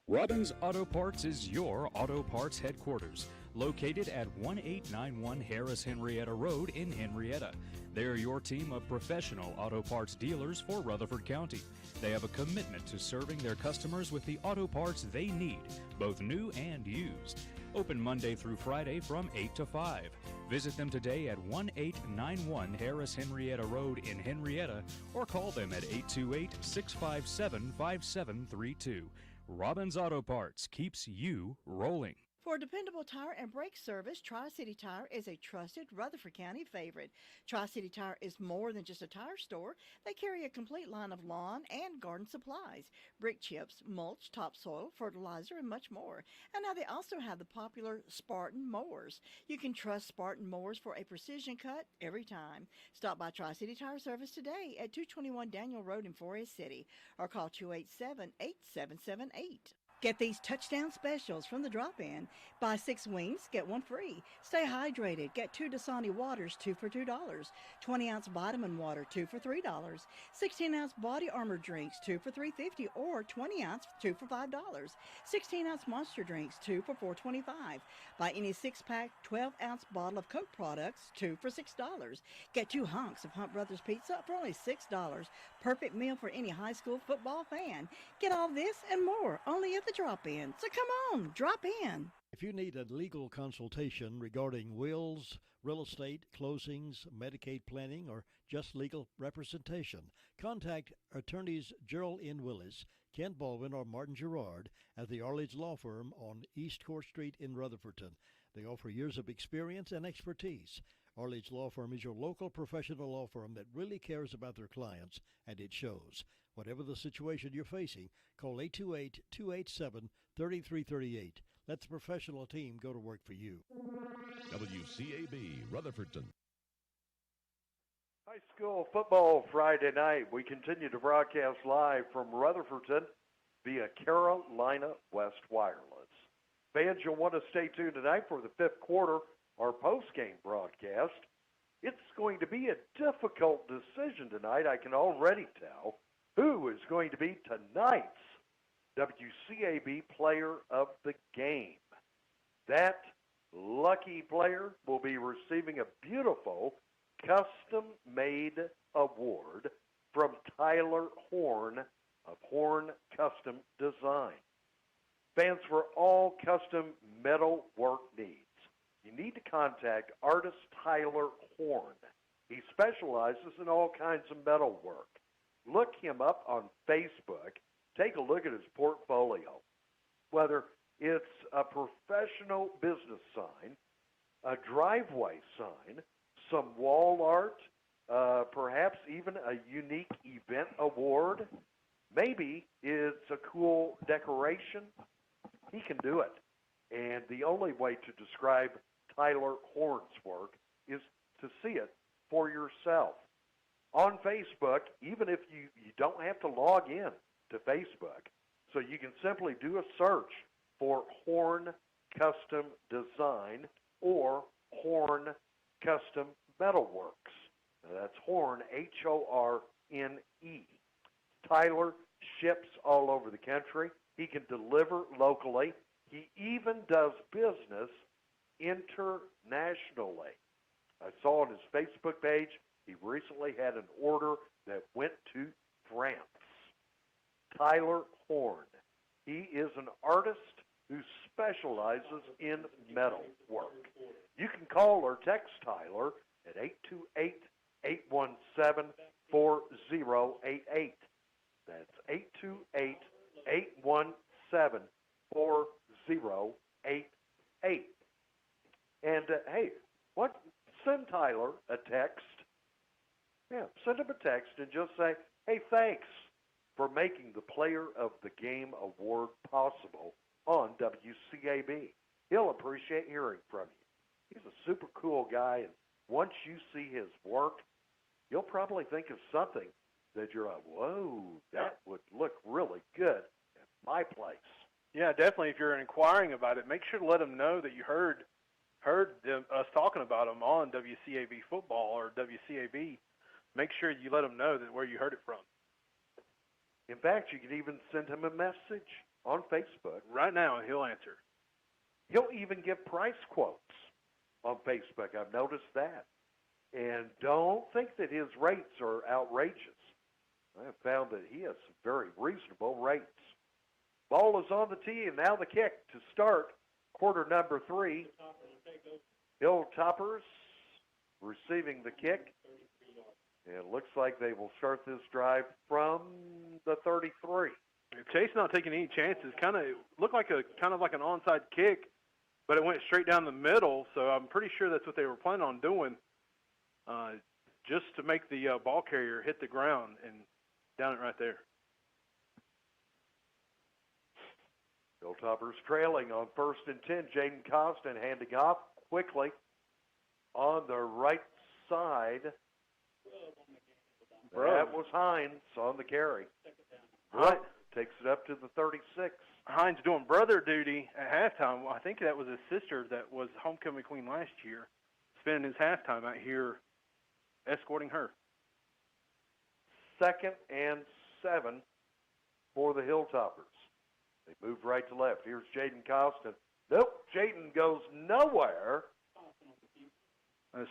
S14: Robbins Auto Parts is your auto parts headquarters, located at 1891 Harris Henrietta Road in Henrietta. They're your team of professional auto parts dealers for Rutherford County. They have a commitment to serving their customers with the auto parts they need, both new and used. Open Monday through Friday from 8 to 5. Visit them today at 1891 Harris Henrietta Road in Henrietta or call them at 828-657-5732. Robbins Auto Parts keeps you rolling.
S6: For dependable tire and brake service, Tri-City Tire is a trusted Rutherford County favorite. Tri-City Tire is more than just a tire store. They carry a complete line of lawn and garden supplies, brick chips, mulch, topsoil, fertilizer, and much more. And now they also have the popular Spartan mowers. You can trust Spartan mowers for a precision cut every time. Stop by Tri-City Tire Service today at 221 Daniel Road in Forest City or call 287-8778. Get these touchdown specials from the drop-in. Buy 6 wings, get 1 free. Stay hydrated. Get 2 Dasani waters, 2 for $2. 20-ounce vitamin water, 2 for $3. 16-ounce body armor drinks, 2 for $3.50, or 20-ounce, 2 for $5. 16-ounce monster drinks, 2 for $4.25. Buy any 6-pack, 12-ounce bottle of Coke products, 2 for $6. Get 2 hunks of Hunt Brothers Pizza for only $6. Perfect meal for any high school football fan. Get all this and more only at the drop-in. So come on, drop in.
S2: If you need a legal consultation regarding wills, real estate, closings, Medicaid planning, or just legal representation, contact attorneys Gerald N. Willis, Kent Baldwin, or Martin Gerard at the Arledge Law Firm on East Court Street in Rutherfordton. They offer years of experience and expertise. Arledge Law Firm is your local professional law firm that really cares about their clients, and it shows. Whatever the situation you're facing, call 828-287-3338. Let the professional team go to work for you.
S17: WCAB Rutherfordton.
S3: High school football Friday night. We continue to broadcast live from Rutherfordton via Carolina West Wireless. Fans, you'll want to stay tuned tonight for the 5th quarter, our post-game broadcast. It's going to be a difficult decision tonight, I can already tell, who is going to be tonight's WCAB Player of the Game. That lucky player will be receiving a beautiful custom-made award from Tyler Horn of Horn Custom Design. Fans, for all custom metal work needs, you need to contact artist Tyler Horn. He specializes in all kinds of metal work. Look him up on Facebook. Take a look at his portfolio. Whether it's a professional business sign, a driveway sign, some wall art, perhaps even a unique event award, maybe it's a cool decoration, he can do it. And the only way to describe Tyler Horn's work is to see it for yourself. On Facebook, even if you don't have to log in to Facebook, so you can simply do a search for Horn Custom Design or Horn Custom Metalworks. Now that's Horn, H-O-R-N-E. Tyler ships all over the country. He can deliver locally. He even does business internationally. I saw on his Facebook page he recently had an order that went to France. Tyler Horn. He is an artist who specializes in metal work. You can call or text Tyler at 828-817-4088. That's 828-817-4088. And, hey, send Tyler a text. Yeah, send him a text and just say, hey, thanks for making the Player of the Game award possible on WCAB. He'll appreciate hearing from you. He's a super cool guy, and once you see his work, you'll probably think of something that you're like, whoa, that would look really good at my place.
S8: Yeah, definitely. If you're inquiring about it, make sure to let them know that you heard us talking about them on WCAB Football or WCAB. Make sure you let them know that where you heard it from.
S3: In fact, you can even send him a message on Facebook.
S8: Right now, he'll answer.
S3: He'll even give price quotes on Facebook. I've noticed that. And don't think that his rates are outrageous. I have found that he has some very reasonable rates. Ball is on the tee, and now the kick to start quarter number 3. Hilltoppers receiving the kick. And it looks like they will start this drive from the 33.
S8: Chase not taking any chances. Kind of looked like an onside kick, but it went straight down the middle. So I'm pretty sure that's what they were planning on doing, just to make the ball carrier hit the ground and down it right there.
S3: Hilltoppers trailing on 1st and 10. Jaden Costin handing off quickly on the right side. That was Hines on the carry. Right. Takes it up to the 36.
S8: Hines doing brother duty at halftime. I think that was his sister that was homecoming queen last year, spending his halftime out here escorting her.
S3: 2nd and 7 for the Hilltoppers. They move right to left. Here's Jaden Costin. Nope, Jaden goes nowhere.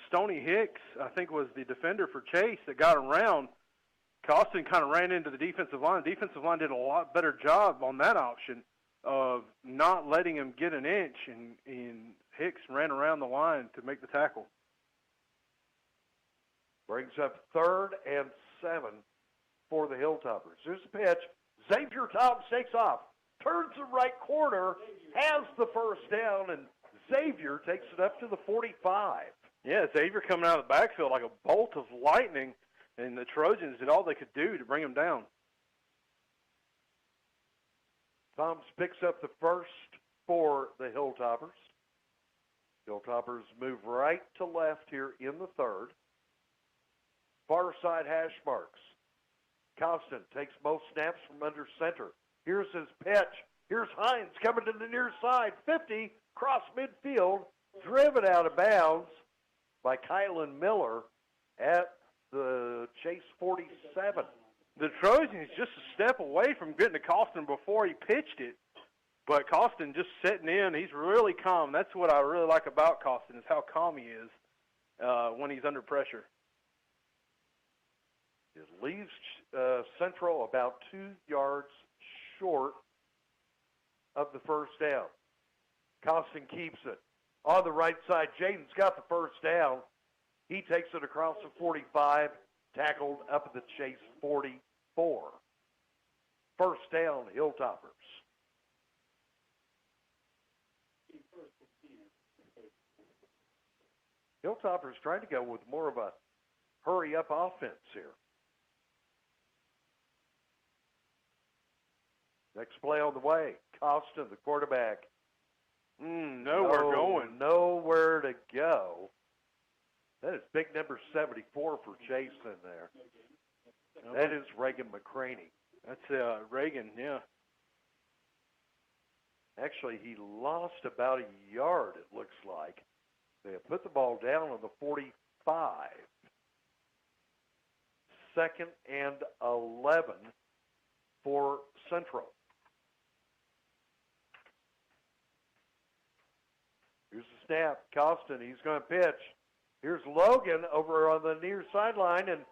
S8: Stoney Hicks, I think, was the defender for Chase that got around. Costin kind of ran into the defensive line. The defensive line did a lot better job on that option of not letting him get an inch, and Hicks ran around the line to make the tackle.
S3: Brings up 3rd and 7 for the Hilltoppers. Here's the pitch. Xavier Thomas takes off, turns the right corner, has the first down, and Xavier takes it up to the 45.
S8: Yeah, Xavier coming out of the backfield like a bolt of lightning, and the Trojans did all they could do to bring him down.
S3: Thomas picks up the first for the Hilltoppers. Hilltoppers move right to left here in the 3rd. Far side hash marks. Costin takes most snaps from under center. Here's his pitch. Here's Hines coming to the near side. 50, cross midfield, driven out of bounds by Kylan Miller at the Chase 47.
S8: The Trojans just a step away from getting to Costin before he pitched it. But Costin just sitting in. He's really calm. That's what I really like about Costin is how calm he is when he's under pressure.
S3: It leaves Central about 2 yards short of the first down. Costin keeps it. On the right side, Jaden's got the first down. He takes it across the 45, tackled up at the Chase 44. First down, Hilltoppers. Hilltoppers trying to go with more of a hurry-up offense here. Next play on the way. Costin, the quarterback. Nowhere to go. That is big number 74 for Chase in there. That is Reagan McCraney.
S8: That's Reagan, yeah.
S3: Actually, he lost about a yard, it looks like. They have put the ball down on the 45. 2nd and 11 for Central. Here's the snap. Costin, he's going to pitch. Here's Logan over on the near sideline and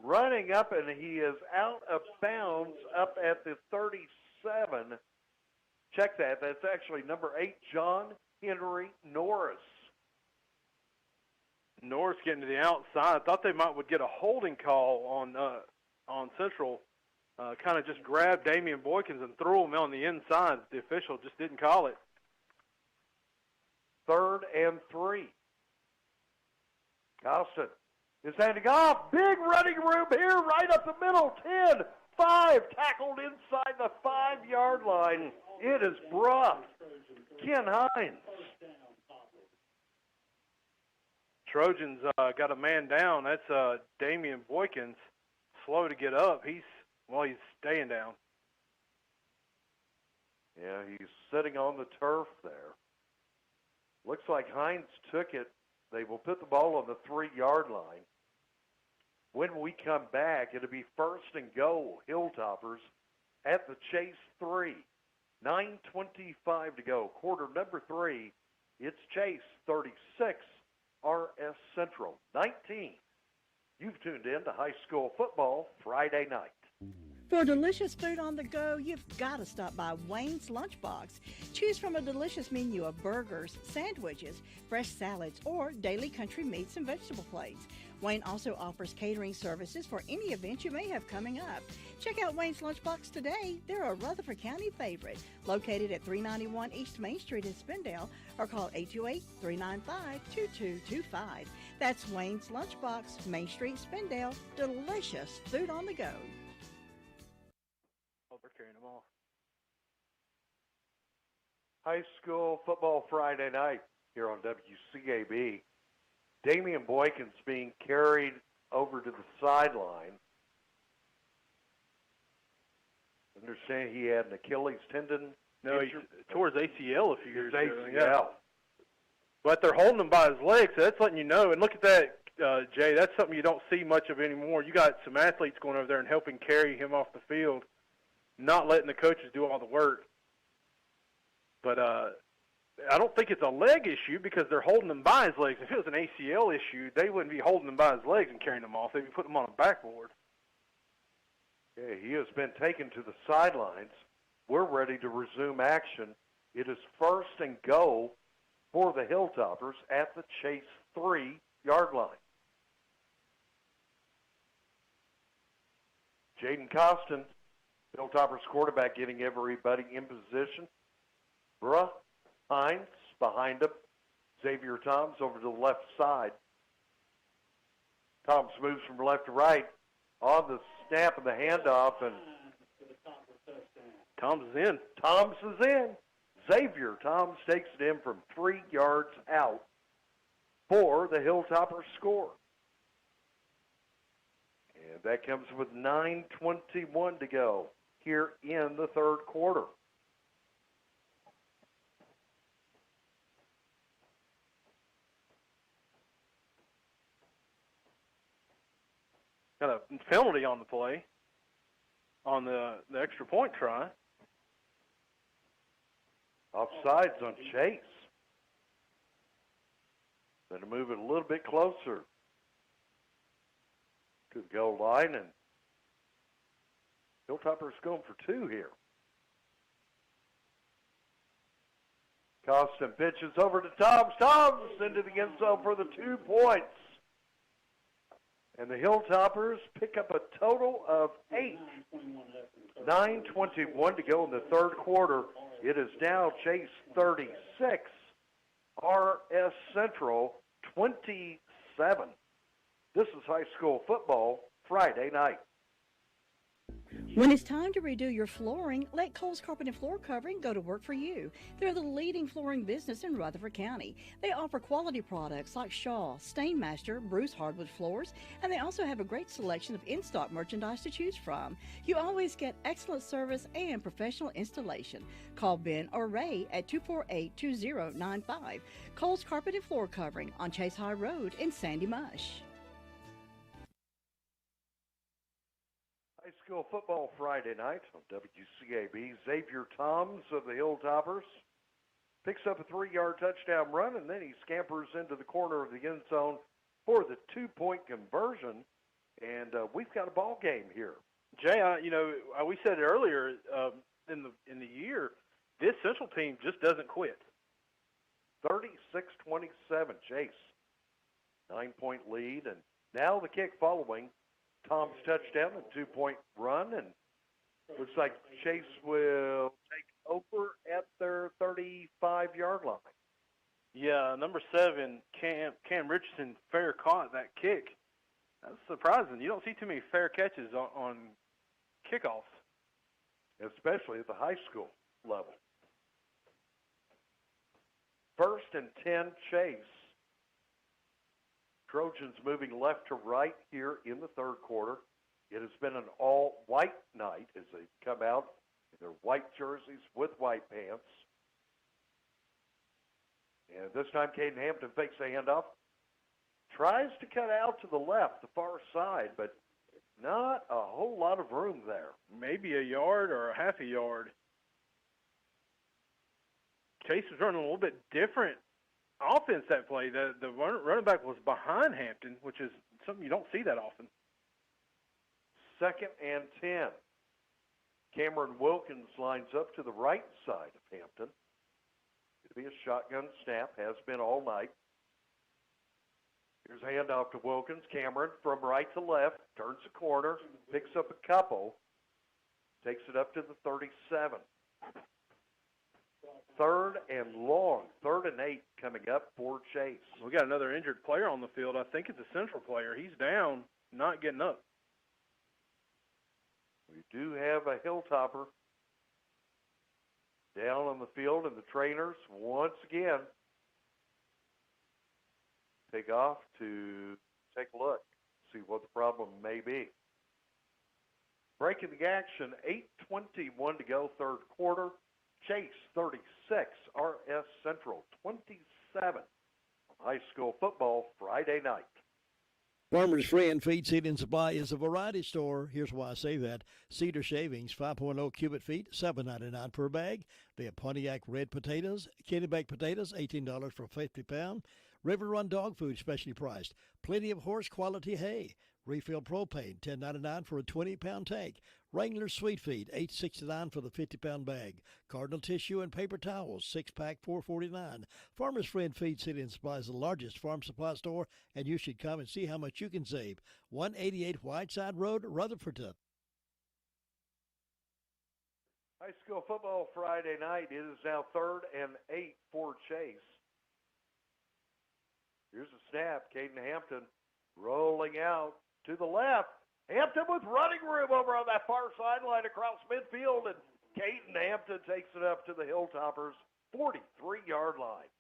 S3: running up, and he is out of bounds up at the 37. Check that. That's actually number 8, John Henry Norris.
S8: Norris getting to the outside. I thought they would get a holding call on Central. Kind of just grabbed Damian Boykins and threw him on the inside. The official just didn't call it.
S3: 3rd and 3. Costin is handing off. Big running room here right up the middle. 10, 5, tackled inside the 5-yard line. It is Bruff. Ken Hines.
S8: Trojans got a man down. That's Damian Boykins. Slow to get up. He's staying down.
S3: Yeah, he's sitting on the turf there. Looks like Hines took it. They will put the ball on the 3-yard line. When we come back, it'll be 1st and goal, Hilltoppers at the Chase 3. 9:25 to go. Quarter number 3. It's Chase 36, RS Central 19. You've tuned in to high school football Friday night.
S6: For delicious food on the go, you've got to stop by Wayne's Lunchbox. Choose from a delicious menu of burgers, sandwiches, fresh salads, or daily country meats and vegetable plates. Wayne also offers catering services for any event you may have coming up. Check out Wayne's Lunchbox today. They're a Rutherford County favorite, located at 391 East Main Street in Spindale, or call 828-395-2225. That's Wayne's Lunchbox, Main Street, Spindale. Delicious food on the go.
S8: They're carrying them off.
S3: High school football Friday night here on WCAB. Damian Boykins being carried over to the sideline. Understand he had an Achilles tendon
S8: No, he tore his ACL a few years ago.
S3: ACL.
S8: Yeah. But they're holding him by his legs, so that's letting you know. And look at that, Jay. That's something you don't see much of anymore. You got some athletes going over there and helping carry him off the field, not letting the coaches do all the work. But I don't think it's a leg issue because they're holding him by his legs. If it was an ACL issue, they wouldn't be holding him by his legs and carrying him off. They'd be putting him on a backboard.
S3: Yeah, he has been taken to the sidelines. We're ready to resume action. It is 1st and goal for the Hilltoppers at the Chase 3-yard line. Jaden Costin, Hilltoppers quarterback, getting everybody in position. Bruh Hines behind him. Xavier Toms over to the left side. Toms moves from left to right on the snap of the handoff, and
S8: Toms is in.
S3: Toms is in. Xavier Toms takes it in from 3 yards out for the Hilltoppers score. And that comes with 9:21 to go here in the third quarter.
S8: Got a penalty on the play, on the extra point try.
S3: Offsides on Chase. Going to move it a little bit closer to the goal line, and Hilltoppers going for 2 here. Costin pitches over to Toms. Toms into the end zone for the 2 points. And the Hilltoppers pick up a total of 8. 9:21 to go in the third quarter. It is now Chase 36, RS Central 27. This is high school football Friday night.
S6: When it's time to redo your flooring, let Cole's Carpet and Floor Covering go to work for you. They're the leading flooring business in Rutherford County. They offer quality products like Shaw, Stainmaster, Bruce hardwood floors, and they also have a great selection of in-stock merchandise to choose from. You always get excellent service and professional installation. Call Ben or Ray at 248-2095. Cole's Carpet and Floor Covering on Chase High Road in Sandy Mush.
S3: High school football Friday night on WCAB. Xavier Toms of the Hilltoppers picks up a 3-yard touchdown run, and then he scampers into the corner of the end zone for the 2-point conversion. And we've got a ball game here.
S8: Jay, we said it earlier in the year, this Central team just doesn't quit.
S3: 36-27, Chase. 9-point lead, and now the kick following Tom's touchdown, a 2-point run, and looks like Chase will take over at their 35-yard line.
S8: Yeah, number 7, Cam Richardson, fair caught that kick. That's surprising. You don't see too many fair catches on kickoffs.
S3: Especially at the high school level. 1st and 10, Chase. Trojans moving left to right here in the third quarter. It has been an all-white night as they come out in their white jerseys with white pants. And this time, Caden Hampton fakes a handoff. Tries to cut out to the left, the far side, but not a whole lot of room there.
S8: Maybe a yard or a half a yard. Chase was running a little bit different offense that play. The running back was behind Hampton, which is something you don't see that often.
S3: 2nd and 10. Cameron Wilkins lines up to the right side of Hampton. It'll be a shotgun snap, has been all night. Here's a handoff to Wilkins. Cameron from right to left, turns the corner, picks up a couple, takes it up to the 37. 3rd and long, 3rd and 8 coming up for Chase.
S8: We got another injured player on the field. I think it's a Central player. He's down, not getting up.
S3: We do have a Hilltopper down on the field, and the trainers once again take off to take a look, see what the problem may be. Breaking the action, 8:21 to go, third quarter. Chase 36, RS Central 27. High school football Friday night.
S2: Farmers Friend Feed, Seed, and Supply is a variety store. Here's why I say that. Cedar shavings, 5.0 cubic feet, $7.99 per bag. They have Pontiac red potatoes, candy baked potatoes, $18 for 50 pound. River Run dog food, specially priced. Plenty of horse quality hay. Refill propane, $10.99 for a 20-pound tank. Wrangler sweet feed, $8.69 for the 50-pound bag. Cardinal tissue and paper towels, 6-pack, $4.49. Farmers Friend Feed, Seed, and Supply is the largest farm supply store, and you should come and see how much you can save. 188 Whiteside Road, Rutherford.
S3: High school football Friday night. It is now 3rd and 8 for Chase. Here's a snap. Caden Hampton rolling out to the left. Hampton with running room over on that far sideline across midfield, and Caden Hampton takes it up to the Hilltoppers' 43-yard line.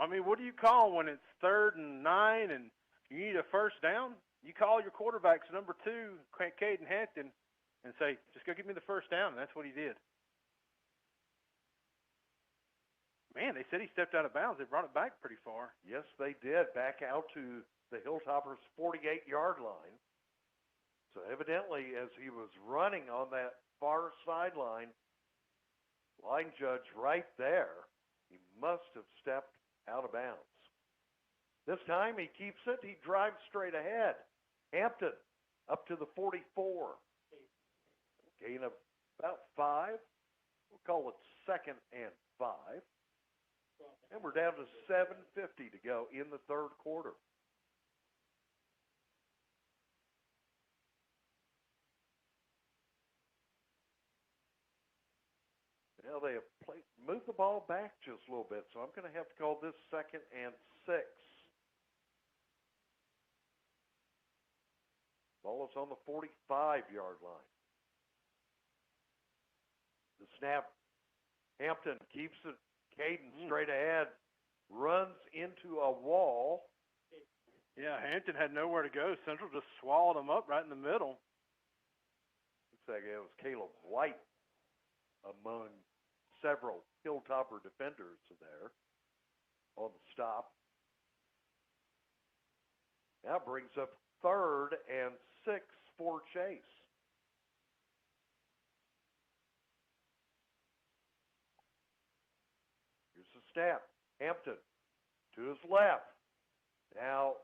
S8: I mean, what do you call when it's 3rd and 9 and you need a first down? You call your quarterback's number 2, Caden Hampton, and say, just go give me the first down, and that's what he did. Man, they said he stepped out of bounds. They brought it back pretty far.
S3: Yes, they did. Back out to the Hilltoppers' 48-yard line. So evidently, as he was running on that far sideline, line judge right there, he must have stepped out of bounds. This time he keeps it. He drives straight ahead. Hampton up to the 44. Gain of about 5. We'll call it 2nd and 5. And we're down to 7:50 to go in the 3rd quarter. Now they have moved the ball back just a little bit, so I'm going to have to call this 2nd and 6. Ball is on the 45-yard line. The snap, Hampton keeps it. Caden straight ahead, runs into a wall.
S8: Yeah, Hampton had nowhere to go. Central just swallowed him up right in the middle.
S3: Looks like it was Caleb White among several Hilltopper defenders there on the stop. Now brings up 3rd and 6 for Chase. Here's the snap. Hampton to his left. Now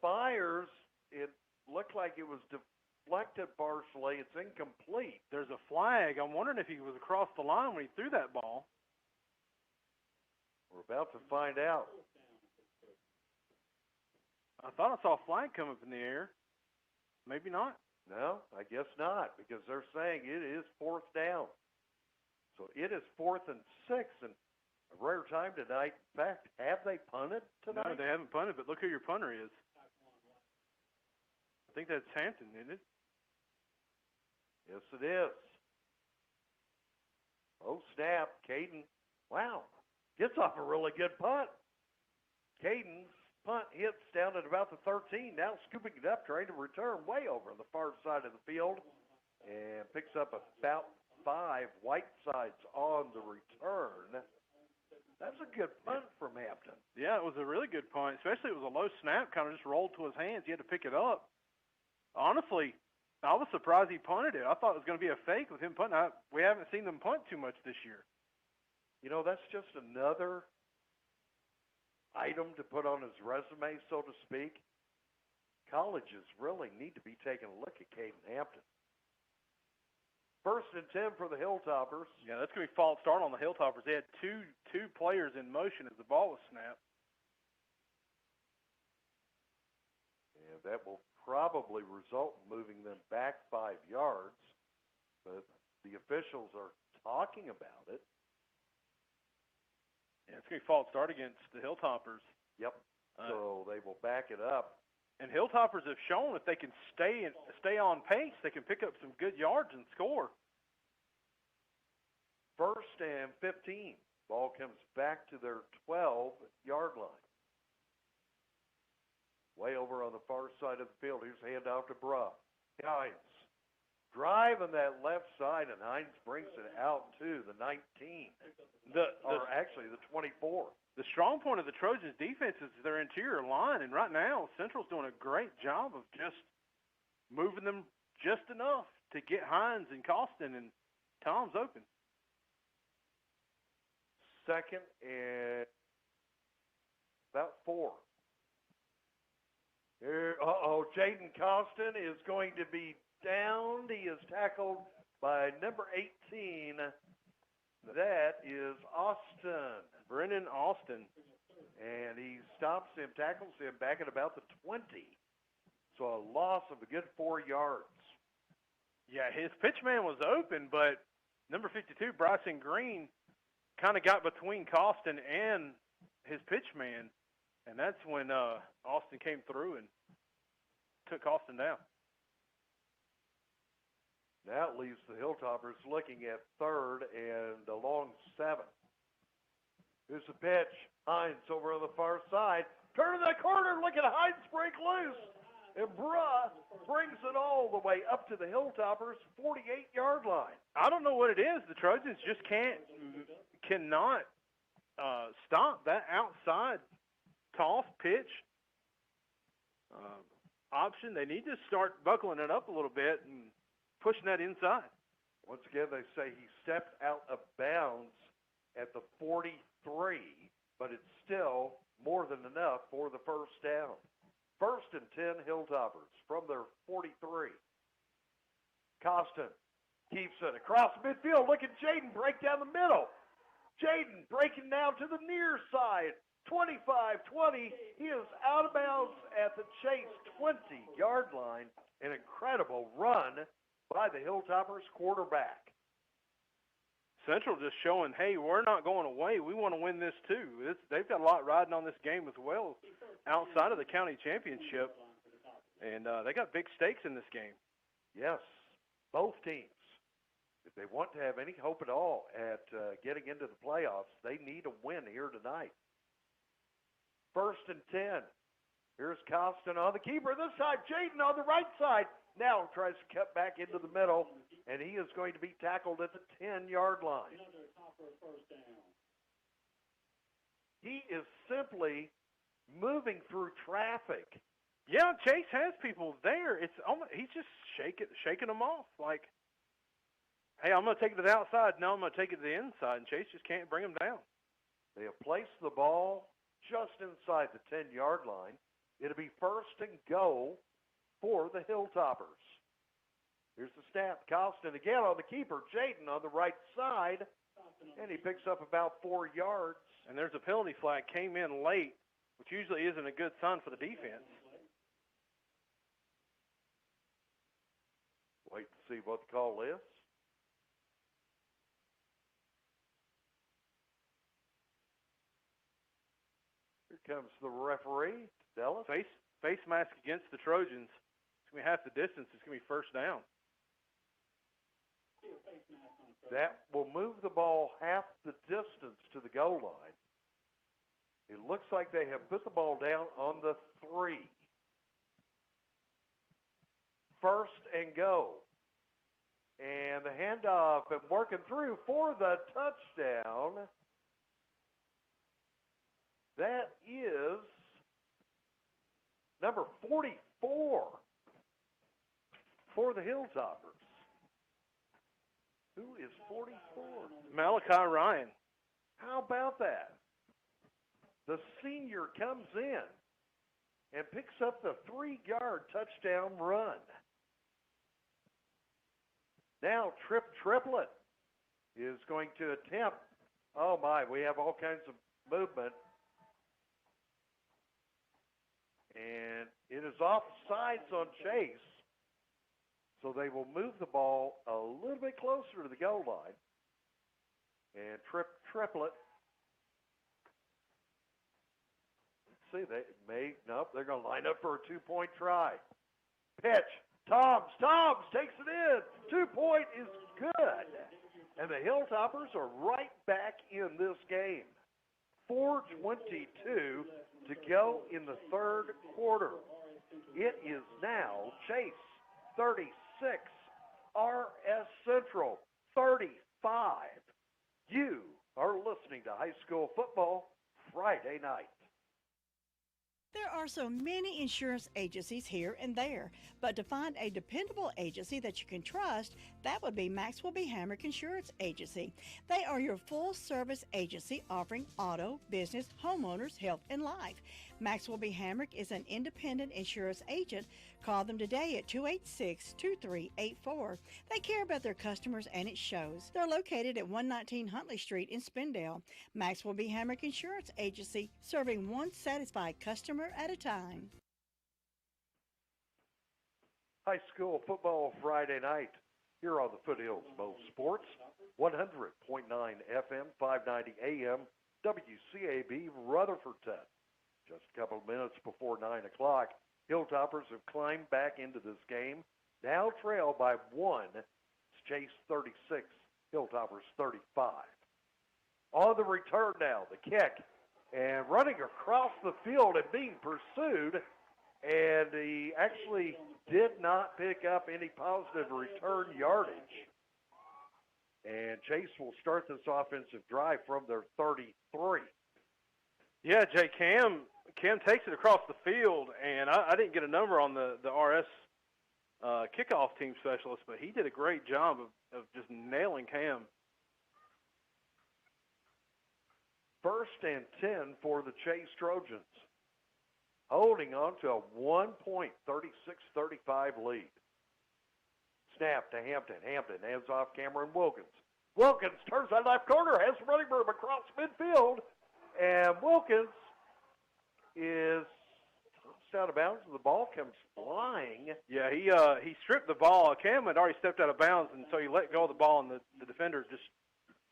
S3: fires. It looked like it was deflected partially. It's incomplete.
S8: There's a flag. I'm wondering if he was across the line when he threw that ball.
S3: We're about to find out.
S8: I thought I saw a flag come up in the air. Maybe not.
S3: No, I guess not, because they're saying it is 4th down. So it is 4th and 6, and a rare time tonight. In fact, have they punted tonight?
S8: No, they haven't punted, but look who your punter is. I think that's Hampton, isn't it?
S3: Yes, it is. Oh, snap. Caden, wow, gets off a really good punt. Caden's punt hits down at about the 13. Now scooping it up, trying to return way over on the far side of the field, and picks up about 5. Whiteside's on the return. That's a good punt from Hampton.
S8: Yeah, it was a really good punt, especially it was a low snap, kind of just rolled to his hands. He had to pick it up. Honestly, I was surprised he punted it. I thought it was going to be a fake with him punting. We haven't seen them punt too much this year.
S3: You know, that's just another item to put on his resume, so to speak. Colleges really need to be taking a look at Caden Hampton. 1st and 10 for the Hilltoppers.
S8: Yeah, that's going to be false start on the Hilltoppers. They had two players in motion as the ball was snapped.
S3: And that will probably result in moving them back 5 yards. But the officials are talking about it.
S8: Yeah, it's going to be false start against the Hilltoppers.
S3: Yep. So they will back it up.
S8: And Hilltoppers have shown if they can stay on pace, they can pick up some good yards and score.
S3: 1st and 15. Ball comes back to their 12-yard line. Way over on the far side of the field. Here's a handoff to Bruh. Hines driving that left side, and Hines brings it out to the 19. Actually the 24.
S8: The strong point of the Trojans' defense is their interior line, and right now Central's doing a great job of just moving them just enough to get Hines and Costin, and Tom's open.
S3: Second and about 4. Jaden Costin is going to be downed. He is tackled by number 18. That is Austin.
S8: Brennan Austin.
S3: And he stops him, tackles him back at about the 20. So a loss of a good 4 yards.
S8: Yeah, his pitch man was open, but number 52, Bryson Green, kind of got between Costin and his pitch man, and that's when Austin came through and took Costin down.
S3: Now it leaves the Hilltoppers looking at 3rd and a long 7. Here's the pitch. Hines over on the far side. Turning the corner, look at Hines break loose. And Bruh brings it all the way up to the Hilltoppers' 48-yard line.
S8: I don't know what it is. The Trojans just cannot stop that outside toss pitch option. They need to start buckling it up a little bit and pushing that inside.
S3: Once again, they say he stepped out of bounds at the 43, but it's still more than enough for the first down. 1st and 10 Hilltoppers from their 43. Costin keeps it across midfield. Look at Jaden break down the middle. Jaden breaking now to the near side. 25-20. He is out of bounds at the Chase 20-yard line. An incredible run by the Hilltoppers quarterback.
S8: Central just showing, hey, we're not going away. We want to win this too. They've got a lot riding on this game as well outside of the county championship, and they got big stakes in this game.
S3: Yes, both teams. If they want to have any hope at all at getting into the playoffs, they need a win here tonight. 1st and 10. Here's Costin on the keeper. This time, Jaden on the right side. Now tries to cut back into the middle, and he is going to be tackled at the 10-yard line. He is simply moving through traffic.
S8: Yeah, Chase has people there. It's almost, he's just shaking them off. Like, hey, I'm going to take it to the outside. No, I'm going to take it to the inside, and Chase just can't bring him down.
S3: They have placed the ball just inside the 10-yard line. It'll be 1st and goal for the Hilltoppers. Here's the snap. Costin again on the keeper. Jaden on the right side. And he picks up about 4 yards.
S8: And there's a penalty flag came in late, which usually isn't a good sign for the defense.
S3: Wait to see what the call is. Here comes the referee. Dallas.
S8: Face mask against the Trojans. It's going to be half the distance. It's going to be 1st down.
S3: That will move the ball half the distance to the goal line. It looks like they have put the ball down on the 3. 1st and go. And the handoff and working through for the touchdown. That is number 44 for the Hilltoppers. Who is 44?
S8: Malachi Ryan.
S3: How about that? The senior comes in and picks up the 3-yard touchdown run. Now Triplett is going to attempt. Oh my, we have all kinds of movement. And it is off sides on Chase. So they will move the ball a little bit closer to the goal line. And Triplett. Let's see, they're going to line up for a 2-point try. Pitch. Toms takes it in. 2-point is good. And the Hilltoppers are right back in this game. 4:22 to go in the 3rd quarter. It is now Chase 36, RS Central 35. You are listening to High School Football Friday night.
S6: There are so many insurance agencies here and there, but to find a dependable agency that you can trust, that would be Maxwell B. Hamrick Insurance Agency. They are your full-service agency offering auto, business, homeowners, health, and life. Maxwell B. Hamrick is an independent insurance agent. Call them today at 286-2384. They care about their customers, and it shows. They're located at 119 Huntley Street in Spindale. Maxwell B. Hamrick Insurance Agency, serving one satisfied customer at a time.
S3: High School Football Friday night here on the Foothills Most Sports, 100.9 FM, 590 AM, WCAB Rutherfordton. Just a couple of minutes before 9 o'clock, Hilltoppers have climbed back into this game, now trail by 1. It's Chase 36, Hilltoppers 35. On the return now, the kick, and running across the field and being pursued, and he actually did not pick up any positive return yardage. And Chase will start this offensive drive from their 33.
S8: Yeah, Jay, Cam takes it across the field, and I didn't get a number on the RS kickoff team specialist, but he did a great job of just nailing Cam.
S3: 1st and 10 for the Chase Trojans, holding on to a 1.36-35 lead. Snap to Hampton. Hampton hands off Cameron Wilkins. Wilkins turns that left corner, has running room across midfield, and Wilkins is out of bounds, and the ball comes flying.
S8: Yeah, he stripped the ball. Cam had already stepped out of bounds, and so he let go of the ball, and the defender just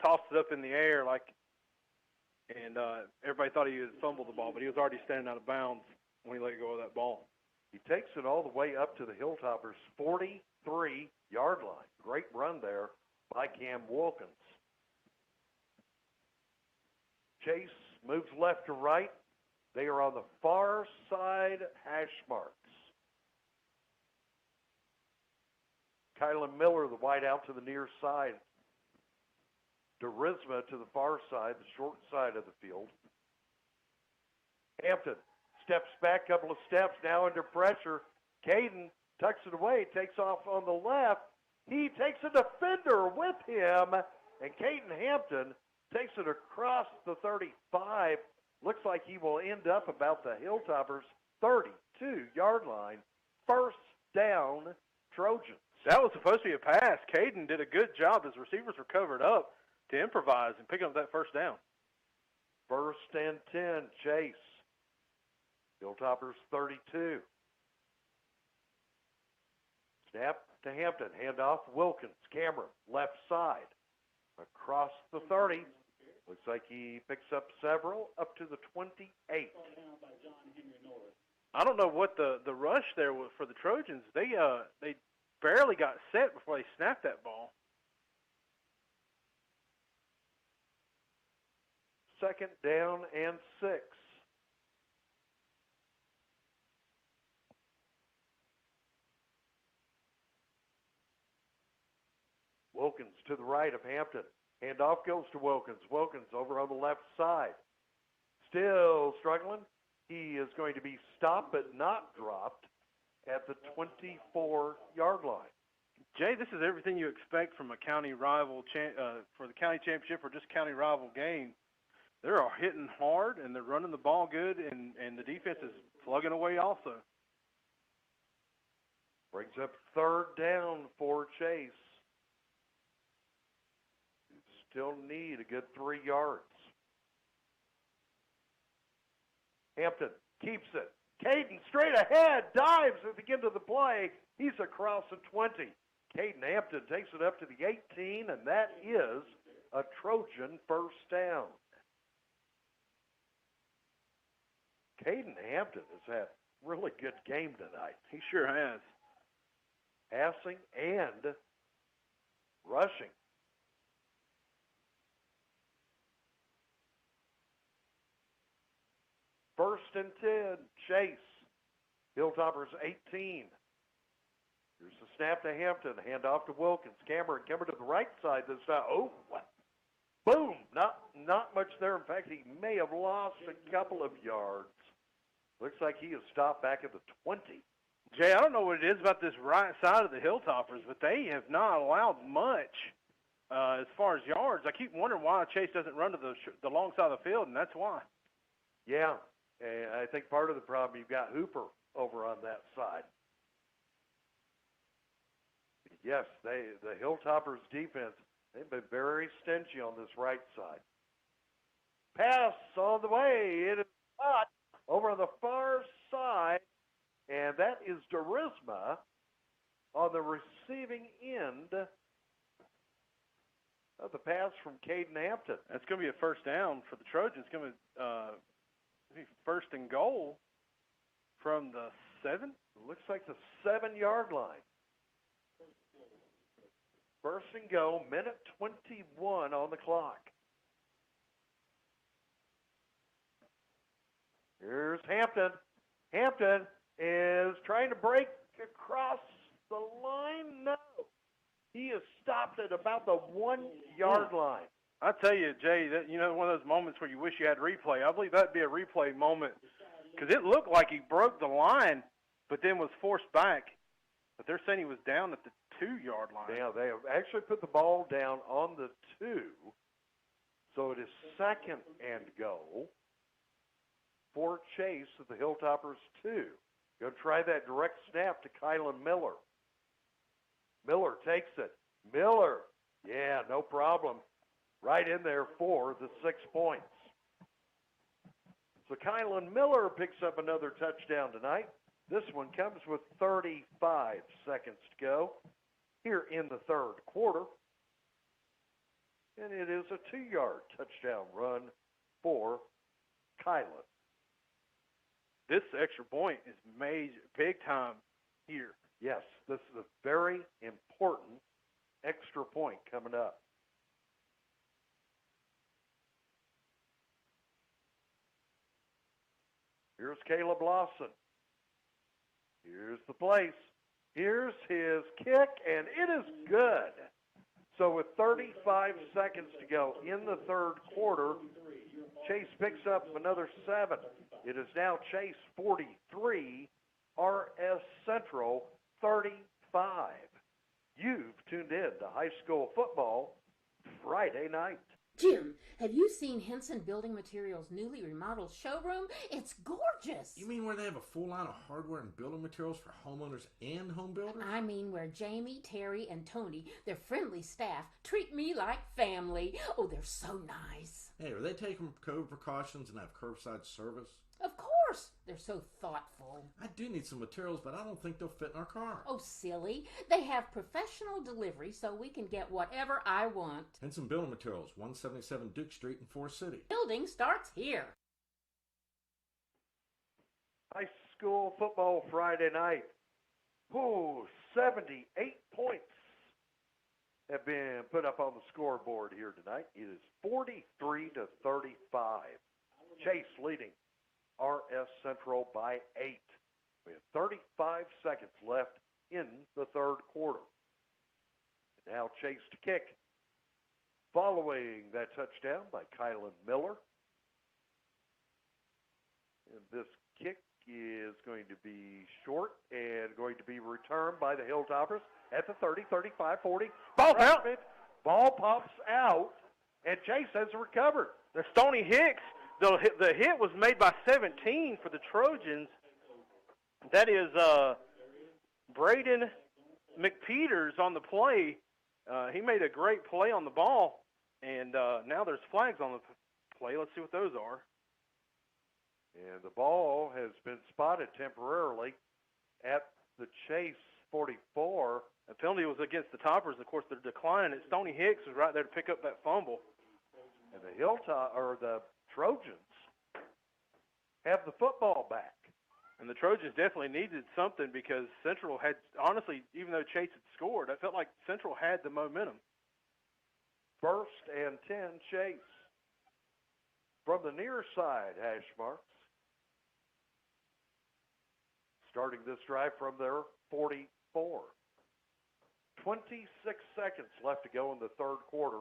S8: tossed it up in the air and everybody thought he had fumbled the ball, but he was already standing out of bounds when he let go of that ball.
S3: He takes it all the way up to the Hilltoppers' 43-yard line. Great run there by Cam Wilkins. Chase moves left to right. They are on the far side hash marks. Kylan Miller, the wide out to the near side. Derisma to the far side, the short side of the field. Hampton steps back, couple of steps, now under pressure. Caden tucks it away, takes off on the left. He takes a defender with him, and Caden Hampton takes it across the 35. Looks like he will end up about the Hilltoppers' 32-yard line. 1st down, Trojans.
S8: That was supposed to be a pass. Caden did a good job. His receivers were covered up to improvise and pick up that 1st down.
S3: 1st and 10, Chase. Hilltoppers 32. Snap to Hampton. Handoff, Wilkins. Cameron, left side. Across the 30. Looks like he picks up several, up to the 28.
S8: I don't know what the rush there was for the Trojans. They barely got set before they snapped that ball.
S3: 2nd down and 6. Wilkins to the right of Hampton. Handoff goes to Wilkins. Wilkins over on the left side. Still struggling. He is going to be stopped but not dropped at the 24-yard line.
S8: Jay, this is everything you expect from a county rival for the county championship or just county rival game. They're hitting hard, and they're running the ball good, and the defense is plugging away also.
S3: Brings up 3rd down for Chase. Still need a good 3 yards. Hampton keeps it. Caden straight ahead, dives at the end of the play. He's across the 20. Caden Hampton takes it up to the 18, and that is a Trojan 1st down. Caden Hampton has had a really good game tonight.
S8: He sure has.
S3: Passing and rushing. First and 10, Chase. Hilltoppers 18. Here's the snap to Hampton. Hand off to Wilkins. Cameron coming to the right side this time. Oh, boom. Not much there. In fact, he may have lost a couple of yards. Looks like he is stopped back at the 20.
S8: Jay, I don't know what it is about this right side of the Hilltoppers, but they have not allowed much as far as yards. I keep wondering why Chase doesn't run to the long side of the field, and that's why.
S3: Yeah, and I think part of the problem, you've got Hooper over on that side. Yes, the Hilltoppers defense, they've been very stingy on this right side. Pass on the way. It is caught over on the far side, and that is Derisma on the receiving end of the pass from Caden Hampton.
S8: That's going to be a first down for the Trojans. It's going to be first and goal from the 7?
S3: Looks like the 7-yard line. First and go, minute 21 on the clock. Here's Hampton. Hampton is trying to break across the line. No. He is stopped at about the 1-yard line.
S8: I tell you, Jay, that one of those moments where you wish you had replay. I believe that'd be a replay moment because it looked like he broke the line, but then was forced back. But they're saying he was down at the 2-yard line.
S3: Yeah, they have actually put the ball down on the 2, so it is second and goal for Chase at the Hilltoppers 2. Go try that direct snap to Kylan Miller. Miller takes it. Miller, yeah, no problem. Right in there for the 6 points. So Kylan Miller picks up another touchdown tonight. This one comes with 35 seconds to go here in the third quarter. And it is a 2-yard touchdown run for Kylan.
S8: This extra point is major, big time here.
S3: Yes, this is a very important extra point coming up. Here's Caleb Lawson. Here's the place. Here's his kick, and it is good. So with 35 seconds to go in the third quarter, Chase picks up another 7. It is now Chase 43, RS Central 35. You've tuned in to high school football Friday night.
S11: Jim, have you seen Henson Building Materials' newly remodeled showroom? It's gorgeous.
S12: You mean where they have a full line of hardware and building materials for homeowners and home builders?
S11: I mean where Jamie, Terry, and Tony, their friendly staff, treat me like family. Oh, they're so nice.
S12: Hey, are they taking COVID precautions and have curbside service?
S11: Of course. They're so thoughtful.
S12: I do need some materials, but I don't think they'll fit in our car.
S11: Oh, silly. They have professional delivery so we can get whatever I want.
S12: Henson Building Materials, 177 Duke Street in Forest City.
S11: Building starts here.
S3: High school football Friday night. 78 points have been put up on the scoreboard here tonight. It is 43-35. Chase leading RS Central by 8. We have 35 seconds left in the third quarter. And now Chase to kick. Following that touchdown by Kylan Miller. And this kick is going to be short and going to be returned by the Hilltoppers at the 30, 35, 40.
S8: Ball out.
S3: Ball pops out, and Chase has recovered.
S8: There's Stoney Hicks. The hit was made by 17 for the Trojans. That is Braden McPeters on the play. He made a great play on the ball, and now there's flags on the play. Let's see what those are.
S3: And the ball has been spotted temporarily at the Chase 44.
S8: The penalty was against the Toppers. Of course, they're declining it. Stoney Hicks was right there to pick up that fumble.
S3: And the Trojans have the football back.
S8: And the Trojans definitely needed something because Central had, honestly, even though Chase had scored, I felt like Central had the momentum.
S3: First and 10, Chase. From the near side, hash marks. Starting this drive from their 44. 26 seconds left to go in the third quarter.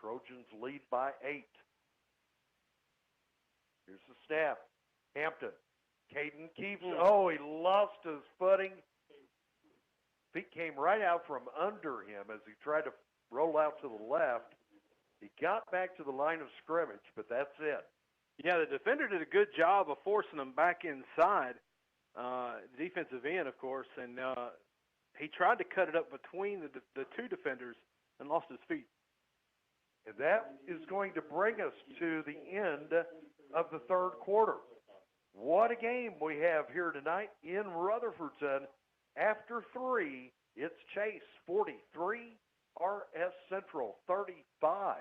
S3: Trojans lead by 8. Here's the snap. Hampton. Caden keeps. Oh, he lost his footing. Feet came right out from under him as he tried to roll out to the left. He got back to the line of scrimmage, but that's it.
S8: Yeah, the defender did a good job of forcing him back inside, the defensive end, of course, and he tried to cut it up between the two defenders and lost his feet.
S3: And that is going to bring us to the end of the third quarter. What a game we have here tonight in Rutherfordton. After 3, it's Chase 43, RS Central 35.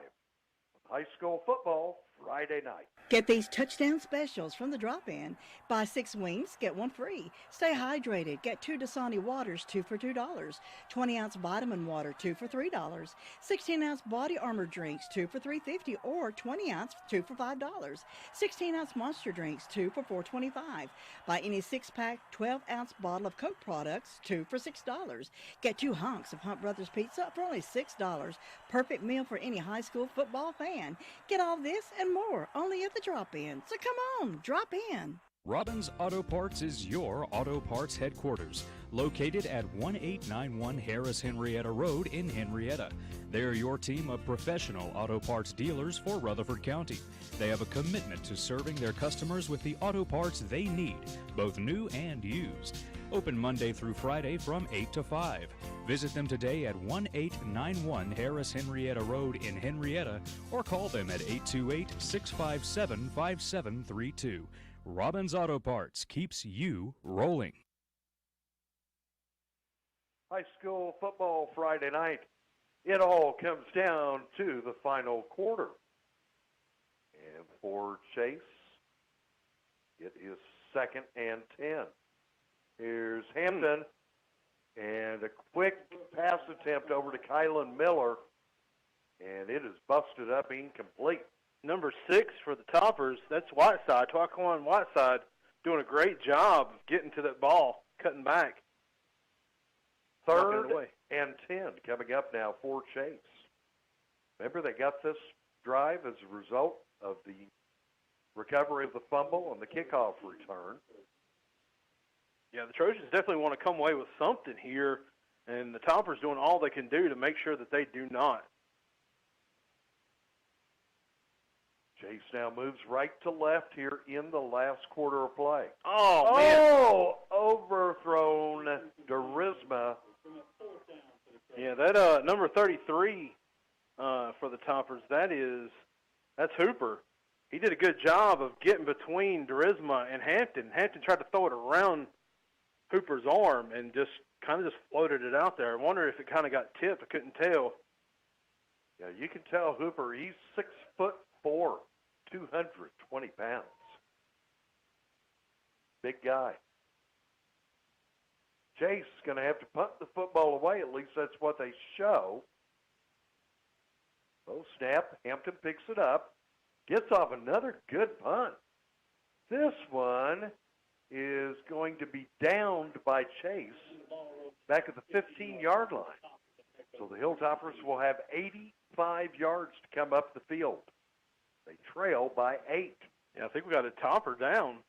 S3: High school football Friday night.
S6: Get these touchdown specials from the drop-in. Buy 6 wings, get 1 free. Stay hydrated. Get 2 Dasani waters, 2 for $2. 20-ounce vitamin water, 2 for $3. 16-ounce body armor drinks, 2 for $3.50, or 20-ounce, 2 for $5. 16-ounce monster drinks, 2 for $4.25. Buy any 6-pack, 12-ounce bottle of Coke products, 2 for $6. Get 2 hunks of Hunt Brothers Pizza for only $6. Perfect meal for any high school football fan. Get all this and more only at the drop-in. So come on, drop in.
S14: Robbins Auto Parts is your auto parts headquarters, located at 1891 Harris Henrietta Road in Henrietta. They're your team of professional auto parts dealers for Rutherford County. They have a commitment to serving their customers with the auto parts they need, both new and used. Open Monday through Friday from 8 to 5. Visit them today at 1891 Harris Henrietta Road in Henrietta or call them at 828-657-5732. Robbins Auto Parts keeps you rolling.
S3: High school football Friday night. It all comes down to the final quarter. And for Chase, it is 2nd and 10. Here's Hampton, and a quick pass attempt over to Kylan Miller, and it is busted up incomplete.
S8: Number 6 for the Toppers, that's Whiteside, Taquan Whiteside, doing a great job of getting to that ball, cutting back.
S3: 3rd and 10 coming up now for Chase. Remember, they got this drive as a result of the recovery of the fumble and the kickoff return.
S8: Yeah, the Trojans definitely want to come away with something here, and the Toppers doing all they can do to make sure that they do not.
S3: Chase now moves right to left here in the last quarter of play.
S8: Oh, man.
S3: Overthrown Charisma.
S8: Yeah, that number 33 for the Toppers, that's Hooper. He did a good job of getting between Charisma and Hampton. Hampton tried to throw it around Hooper's arm and just kind of floated it out there. I wonder if it kind of got tipped. I couldn't tell.
S3: Yeah, you can tell Hooper, he's 6'4", 220 pounds. Big guy. Chase is going to have to punt the football away. At least that's what they show. So snap. Hampton picks it up. Gets off another good punt. This one is going to be downed by Chase back at the 15-yard line. So the Hilltoppers will have 85 yards to come up the field. They trail by 8.
S8: Yeah, I think we got a Topper down.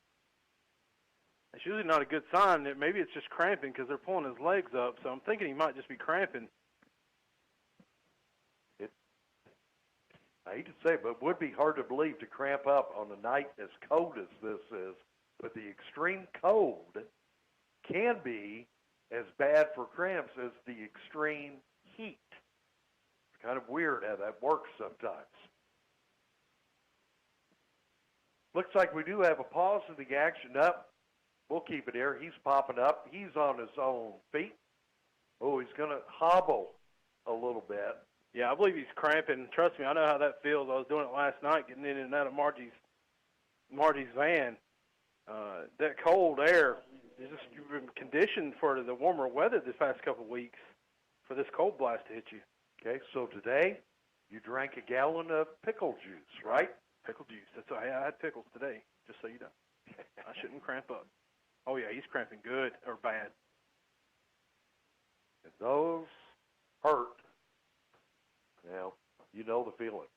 S8: It's usually not a good sign. Maybe it's just cramping because they're pulling his legs up, so I'm thinking he might just be cramping.
S3: I hate to say it, but it would be hard to believe to cramp up on a night as cold as this is. But the extreme cold can be as bad for cramps as the extreme heat. It's kind of weird how that works sometimes. Looks like we do have a pause in the action up. We'll keep it here. He's popping up. He's on his own feet. Oh, he's going to hobble a little bit.
S8: Yeah, I believe he's cramping. Trust me, I know how that feels. I was doing it last night, getting in and out of Margie's van. That cold air, you've been conditioned for the warmer weather this past couple of weeks for this cold blast to hit you.
S3: Okay, so today you drank a gallon of pickle juice, right?
S8: Pickle juice. That's why I had pickles today, just so you know. I shouldn't cramp up. Oh, yeah, he's cramping good or bad.
S3: And those hurt. Now, you know the feeling.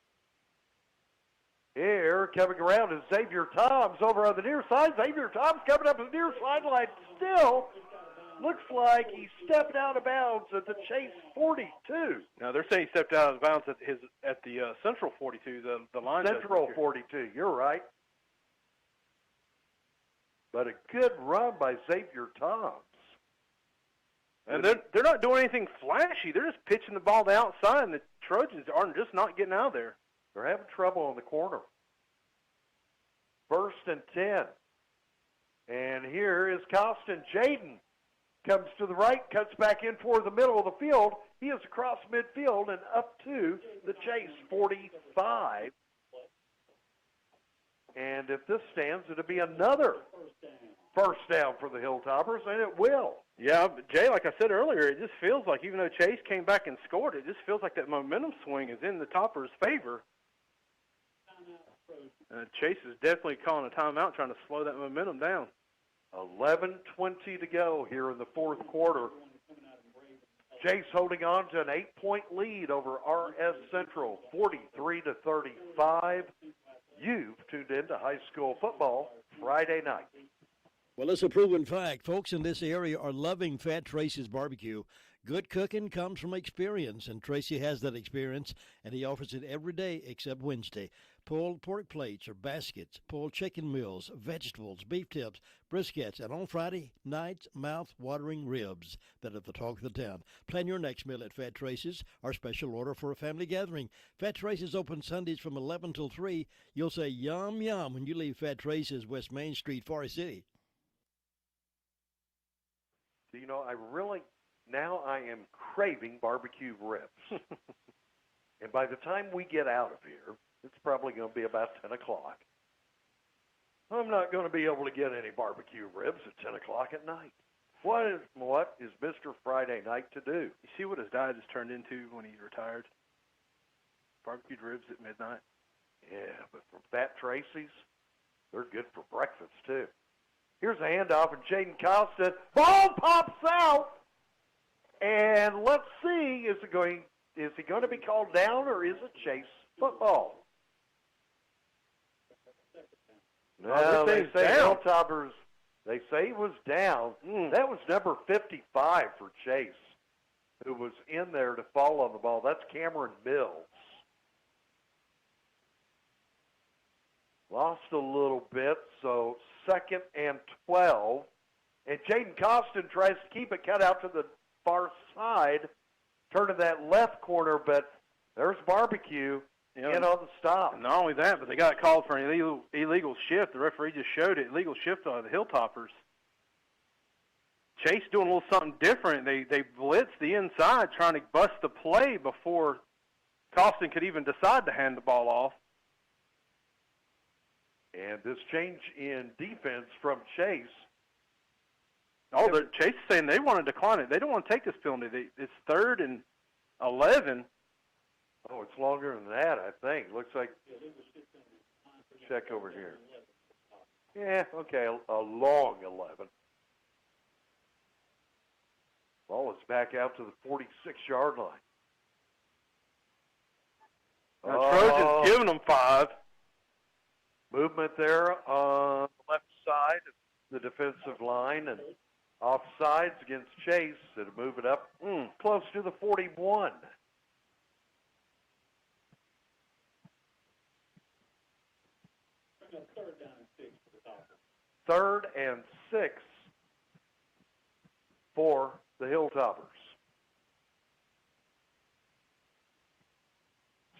S3: Here, coming around is Xavier Toms over on the near side. Xavier Toms coming up to the near sideline still. Looks like he stepped out of bounds at the Chase 42.
S8: Now they're saying he stepped out of bounds at the Central 42. The line
S3: Central 42. You're right. But a good run by Xavier Toms.
S8: And they're not doing anything flashy. They're just pitching the ball to the outside, and the Trojans are just not getting out there.
S3: They're having trouble on the corner. 1st and 10. And here is Costin. Jaden comes to the right, cuts back in toward the middle of the field. He is across midfield and up to the Chase 45. And if this stands, it'll be another first down for the Hilltoppers, and it will.
S8: Yeah, but Jay, like I said earlier, it just feels like even though Chase came back and scored, it just feels like that momentum swing is in the Toppers' favor. Chase is definitely calling a timeout, trying to slow that momentum down.
S3: 11:20 to go here in the fourth quarter. Chase holding on to an 8-point lead over RS Central, 43-35. You've tuned into high school football Friday night.
S2: Well, it's a proven fact. Folks in this area are loving Fat Tracy's barbecue. Good cooking comes from experience, and Tracy has that experience, and he offers it every day except Wednesday. Pulled pork plates or baskets, pulled chicken meals, vegetables, beef tips, briskets, and on Friday nights, mouth-watering ribs that are the talk of the town. Plan your next meal at Fat Tracy's, our special order for a family gathering. Fat Tracy's open Sundays from 11 till 3. You'll say yum, yum when you leave Fat Tracy's, West Main Street, Forest City.
S3: So, now I am craving barbecue ribs. And by the time we get out of here, it's probably going to be about 10 o'clock. I'm not going to be able to get any barbecue ribs at 10 o'clock at night. What is Mr. Friday night to do?
S8: You see what his diet has turned into when he retired? Barbecued ribs at midnight.
S3: Yeah, but from Fat Tracy's, they're good for breakfast, too. Here's a handoff, and Jaden Costin. Ball pops out! And let's see, is he going to be called down, or is it Chase football? No, they say Hilltoppers, they say he was down. That was number 55 for Chase, who was in there to fall on the ball. That's Cameron Mills. Lost a little bit, so 2nd and 12. And Jaden Costin tries to keep it cut out to the far side, turn to that left corner, but there's barbecue in on the stop.
S8: And not only that, but they got called for an illegal shift. The referee just showed it, illegal shift on the Hilltoppers. Chase doing a little something different. They blitzed the inside, trying to bust the play before Costin could even decide to hand the ball off.
S3: And this change in defense from Chase.
S8: Oh, Chase is saying they want to decline it. They don't want to take this penalty. It's 3rd and 11.
S3: Oh, it's longer than that, I think. Looks like. Check over here. Yeah, okay, a long 11. Ball is back out to the 46-yard line.
S8: Now, Trojans giving them 5.
S3: Movement there on the left side of the defensive line, and offsides against Chase. It'll move it up close to the 41. Third and 6 for the Hilltoppers.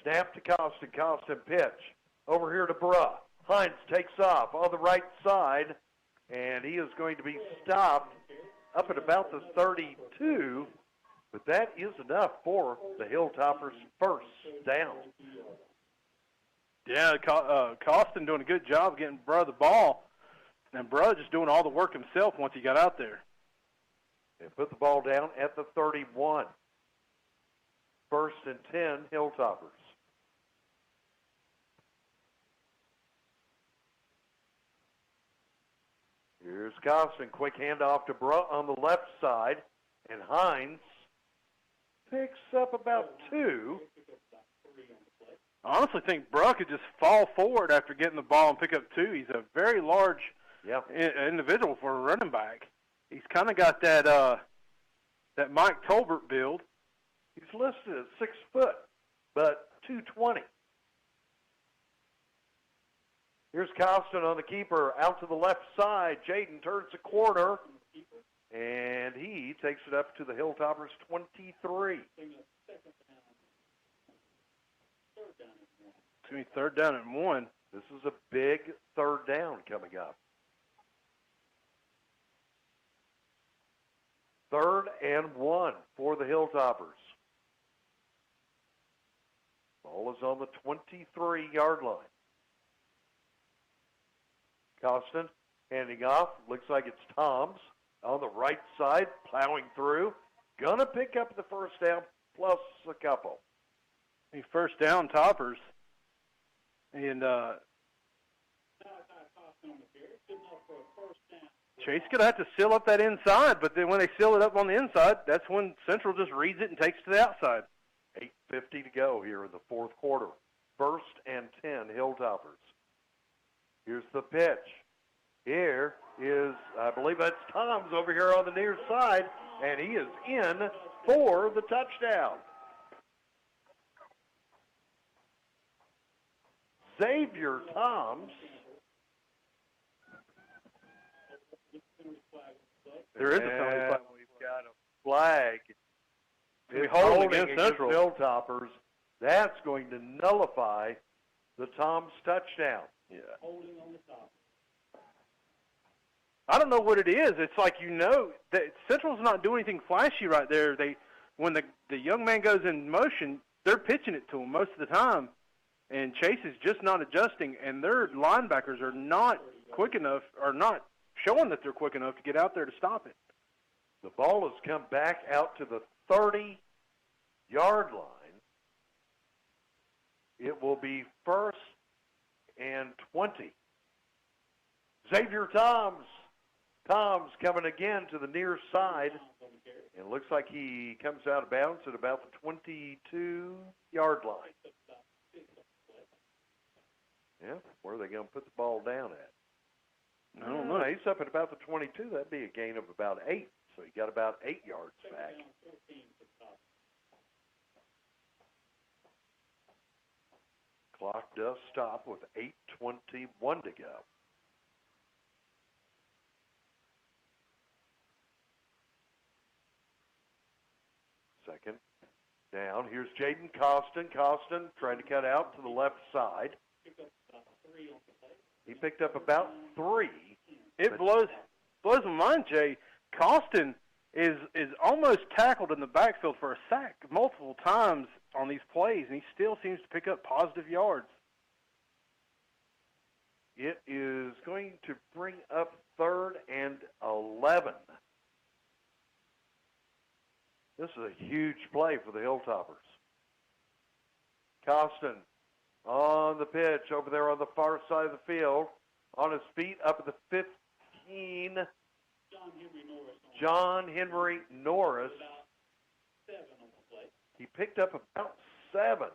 S3: Snap to Costin. Costin pitch. Over here to Bruh. Hines takes off on the right side, and he is going to be stopped up at about the 32, but that is enough for the Hilltoppers' first down.
S8: Yeah, Costin doing a good job of getting Bruh the ball, and Bruh just doing all the work himself once he got out there.
S3: And put the ball down at the 31. 1st and 10, Hilltoppers. Here's Costin. Quick handoff to Bruh on the left side. And Hines picks up about 2.
S8: I honestly think Bruck could just fall forward after getting the ball and pick up 2. He's a very large individual for a running back. He's kind of got that Mike Tolbert build.
S3: He's listed at 6 foot, but 220. Here's Costin on the keeper, out to the left side. Jaden turns the corner, and he takes it up to the Hilltoppers 23.
S8: It's going to be 3rd down and 1.
S3: This is a big 3rd down coming up. 3rd and 1 for the Hilltoppers. Ball is on the 23-yard line. Costin handing off. Looks like it's Toms on the right side, plowing through. Gonna pick up the 1st down plus a couple.
S8: The 1st down Toppers. And Chase going to have to seal up that inside, but then when they seal it up on the inside, that's when Central just reads it and takes it to the outside.
S3: 8:50 to go here in the 4th quarter. 1st and 10, Hilltoppers. Here's the pitch. Here is, I believe that's Toms over here on the near side, and he is in for the touchdown. Xavier Toms.
S8: There is a penalty flag.
S3: We've got a flag.
S8: It's holding against Central.
S3: Hilltoppers. That's going to nullify the Toms touchdown.
S8: Yeah. I don't know what it is. It's like, that Central's not doing anything flashy right there. When the young man goes in motion, they're pitching it to him most of the time, and Chase is just not adjusting, and their linebackers are not quick enough, or not showing that they're quick enough to get out there to stop it.
S3: The ball has come back out to the 30-yard line. It will be 1st and 20. Xavier Toms. Toms coming again to the near side. And it looks like he comes out of bounds at about the 22-yard line. Yeah, where are they going to put the ball down at?
S8: I don't know.
S3: He's up at about the 22. That'd be a gain of about 8. So he got about 8 yards back. Clock does stop with 8:21 to go. Second down. Here's Jaden Costin. Costin trying to cut out to the left side. He picked up about 3.
S8: It blows my mind, Jay. Costin is almost tackled in the backfield for a sack multiple times on these plays, and he still seems to pick up positive yards.
S3: It is going to bring up 3rd and 11. This is a huge play for the Hilltoppers. Costin on the pitch over there on the far side of the field. On his feet up at the 15. John Henry Norris. He picked up about 7.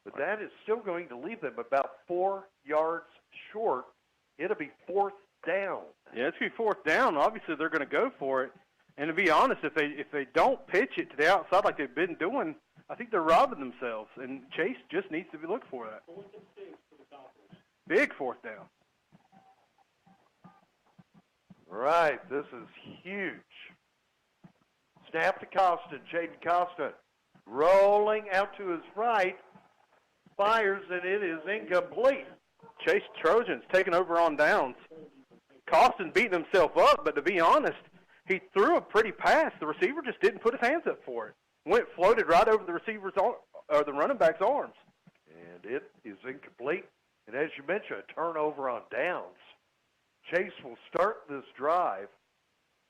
S3: But that is still going to leave them about 4 yards short. It'll be 4th down.
S8: Yeah, it's going to be 4th down. Obviously, they're going to go for it. And to be honest, if they don't pitch it to the outside like they've been doing, I think they're robbing themselves. And Chase just needs to be looking for that. Big 4th down.
S3: Right, this is huge. Snap to Costin, Jaden Costin. Rolling out to his right. Fires, and it is incomplete.
S8: Chase Trojans taking over on downs. Costin beating himself up, but to be honest, he threw a pretty pass. The receiver just didn't put his hands up for it. Floated right over the receiver's or the running back's arms.
S3: And it is incomplete. And as you mentioned, a turnover on downs. Chase will start this drive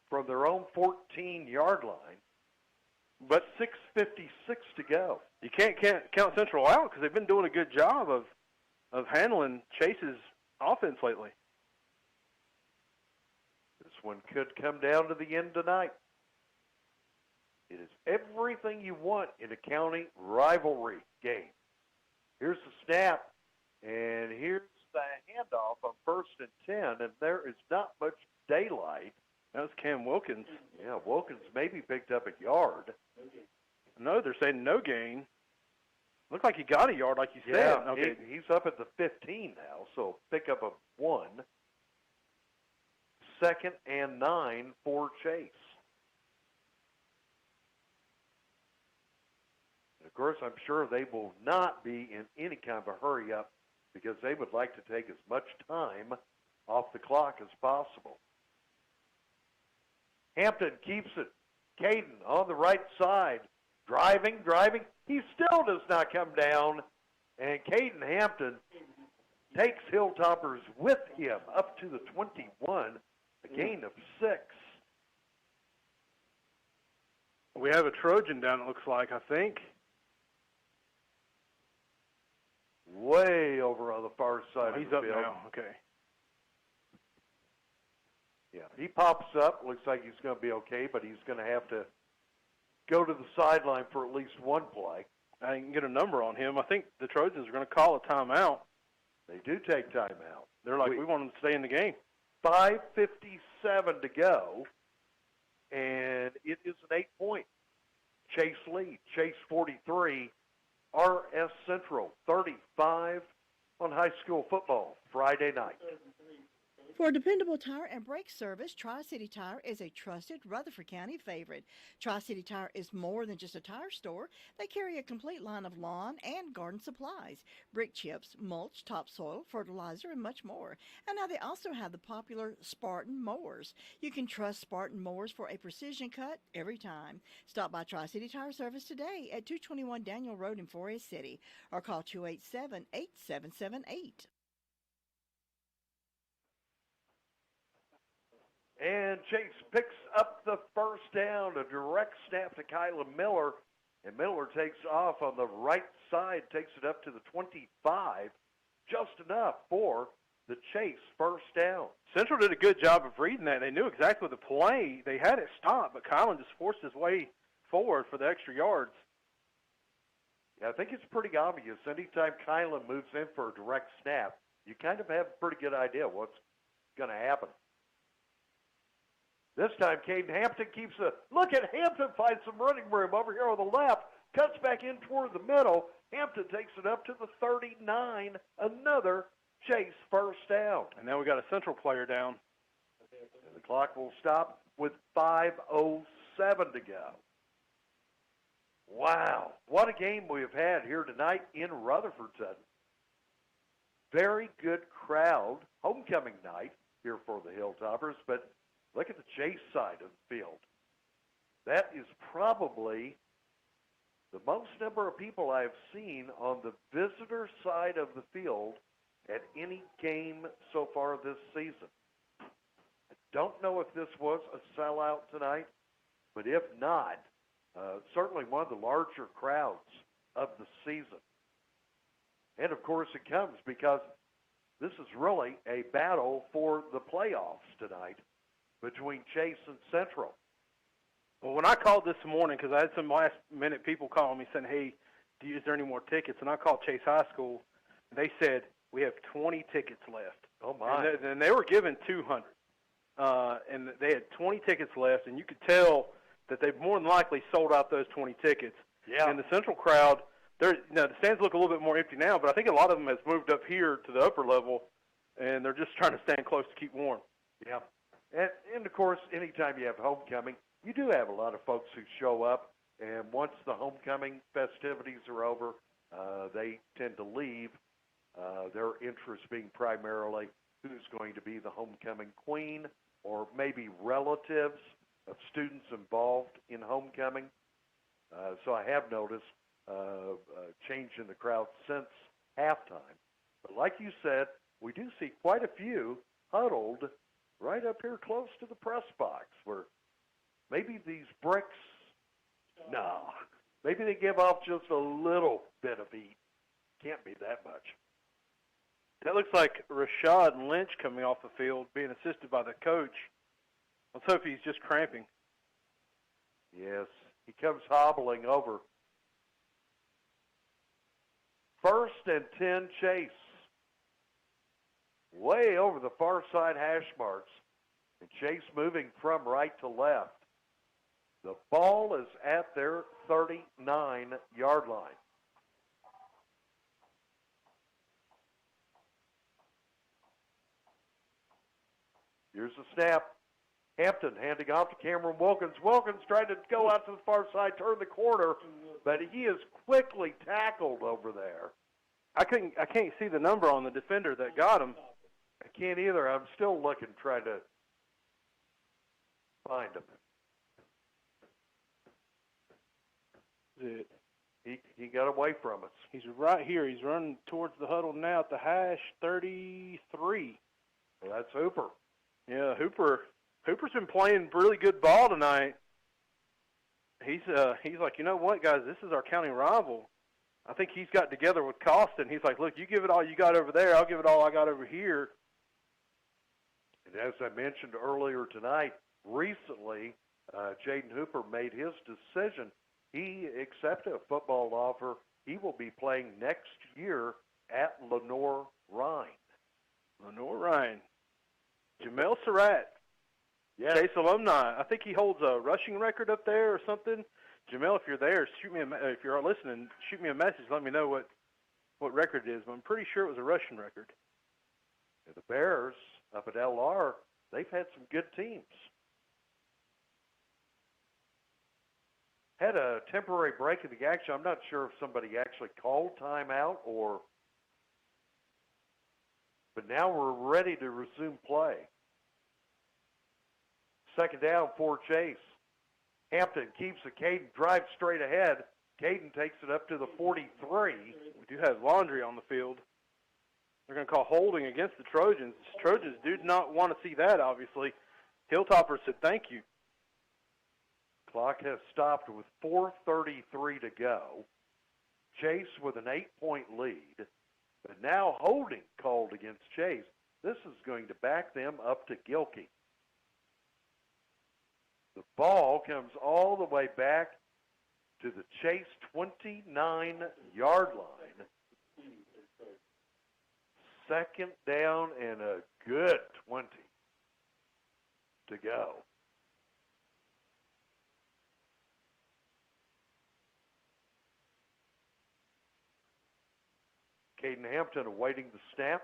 S3: from their own 14-yard line, but 6:56 to go.
S8: You can't count Central out because they've been doing a good job of handling Chase's offense lately.
S3: This one could come down to the end tonight. It is everything you want in a county rivalry game. Here's the snap, and here's the handoff on 1st and 10, and there is not much daylight.
S8: That was Cam Wilkins.
S3: Yeah, Wilkins maybe picked up a yard.
S8: No, they're saying no gain. Looked like he got a yard, like you said.
S3: Yeah,
S8: Okay.
S3: he's up at the 15 now, so pick up a 1. 2nd and 9 for Chase. And of course, I'm sure they will not be in any kind of a hurry up because they would like to take as much time off the clock as possible. Hampton keeps it. Caden on the right side. Driving. He still does not come down. And Caden Hampton takes Hilltoppers with him up to the 21, a gain of 6.
S8: We have a Trojan down, it looks like, I think.
S3: Way over on the far side of the
S8: He's up
S3: field.
S8: now, okay.
S3: Yeah, he pops up. Looks like he's going to be okay, but he's going to have to go to the sideline for at least one play.
S8: I can get a number on him. I think the Trojans are going to call a timeout.
S3: They do take timeout.
S8: They're like, we want them to stay in the game.
S3: 5:57 to go, and it is an 8-point Chase lead. Chase 43, RS Central 35 on high school football Friday night.
S6: For dependable tire and brake service, Tri-City Tire is a trusted Rutherford County favorite. Tri-City Tire is more than just a tire store. They carry a complete line of lawn and garden supplies, brick chips, mulch, topsoil, fertilizer, and much more. And now they also have the popular Spartan mowers. You can trust Spartan mowers for a precision cut every time. Stop by Tri-City Tire Service today at 221 Daniel Road in Forest City or call 287-8778.
S3: And Chase picks up the first down, a direct snap to Kyla Miller, and Miller takes off on the right side, takes it up to the 25, just enough for the Chase first down.
S8: Central did a good job of reading that. They knew exactly the play. They had it stopped, but Kylan just forced his way forward for the extra yards.
S3: Yeah, I think it's pretty obvious. Anytime Kylan moves in for a direct snap, you kind of have a pretty good idea what's going to happen. This time, Caden Hampton keeps a look at Hampton, finds some running room over here on the left, cuts back in toward the middle. Hampton takes it up to the 39, another Chase first down.
S8: And now we got a Central player down.
S3: And the clock will stop with 5:07 to go. Wow, what a game we've had here tonight in Rutherfordton. Very good crowd, homecoming night here for the Hilltoppers, but look at the Chase side of the field. That is probably the most number of people I have seen on the visitor side of the field at any game so far this season. I don't know if this was a sellout tonight, but if not, certainly one of the larger crowds of the season. And, of course, it comes because this is really a battle for the playoffs tonight between Chase and Central.
S8: Well, when I called this morning, because I had some last-minute people calling me saying, hey, is there any more tickets? And I called Chase High School, and they said, we have 20 tickets left.
S3: Oh, my.
S8: And they were given 200. And they had 20 tickets left, and you could tell that they've more than likely sold out those 20 tickets.
S3: Yeah.
S8: And the Central crowd, the stands look a little bit more empty now, but I think a lot of them has moved up here to the upper level, and they're just trying to stand close to keep warm.
S3: Yeah. And, of course, anytime you have homecoming, you do have a lot of folks who show up, and once the homecoming festivities are over, they tend to leave, their interest being primarily who's going to be the homecoming queen or maybe relatives of students involved in homecoming. So I have noticed a change in the crowd since halftime. But like you said, we do see quite a few huddled right up here close to the press box where maybe these bricks, maybe they give off just a little bit of heat. Can't be that much.
S8: That looks like Rashad Lynch coming off the field, being assisted by the coach. Let's hope he's just cramping.
S3: Yes, He comes hobbling over. 1st and 10, Chase. Way over the far side hash marks. And Chase moving from right to left. The ball is at their 39-yard line. Here's the snap. Hampton handing off to Cameron Wilkins. Wilkins tried to go out to the far side, turn the corner, but he is quickly tackled over there.
S8: I can't see the number on the defender that got him.
S3: I can't either. I'm still looking, trying to find him. He got away from us.
S8: He's right here. He's running towards the huddle now at the hash 33.
S3: Well, that's Hooper.
S8: Yeah, Hooper's been playing really good ball tonight. He's like, you know what, guys, this is our county rival. I think he's got together with Costin. He's like, look, you give it all you got over there, I'll give it all I got over here.
S3: And as I mentioned earlier tonight, recently, Jaden Hooper made his decision. He accepted a football offer. He will be playing next year at Lenore-Rhine.
S8: Lenore-Rhine. Jamel Surratt.
S3: Yeah.
S8: Chase alumni. I think he holds a rushing record up there or something. Jamel, if you're there, if you're listening, shoot me a message. Let me know what record it is. But I'm pretty sure it was a rushing record.
S3: And the Bears up at LR, they've had some good teams. Had a temporary break in the action. I'm not sure if somebody actually called timeout but now we're ready to resume play. 2nd down for Chase. Hampton keeps it. Caden drives straight ahead. Caden takes it up to the 43.
S8: We do have laundry on the field. They're going to call holding against the Trojans. The Trojans do not want to see that, obviously. Hilltoppers said thank you.
S3: Clock has stopped with 4:33 to go. Chase with an 8-point lead. But now holding called against Chase. This is going to back them up to Gilkey. The ball comes all the way back to the Chase 29-yard line. 2nd down and a good 20 to go. Caden Hampton awaiting the snap.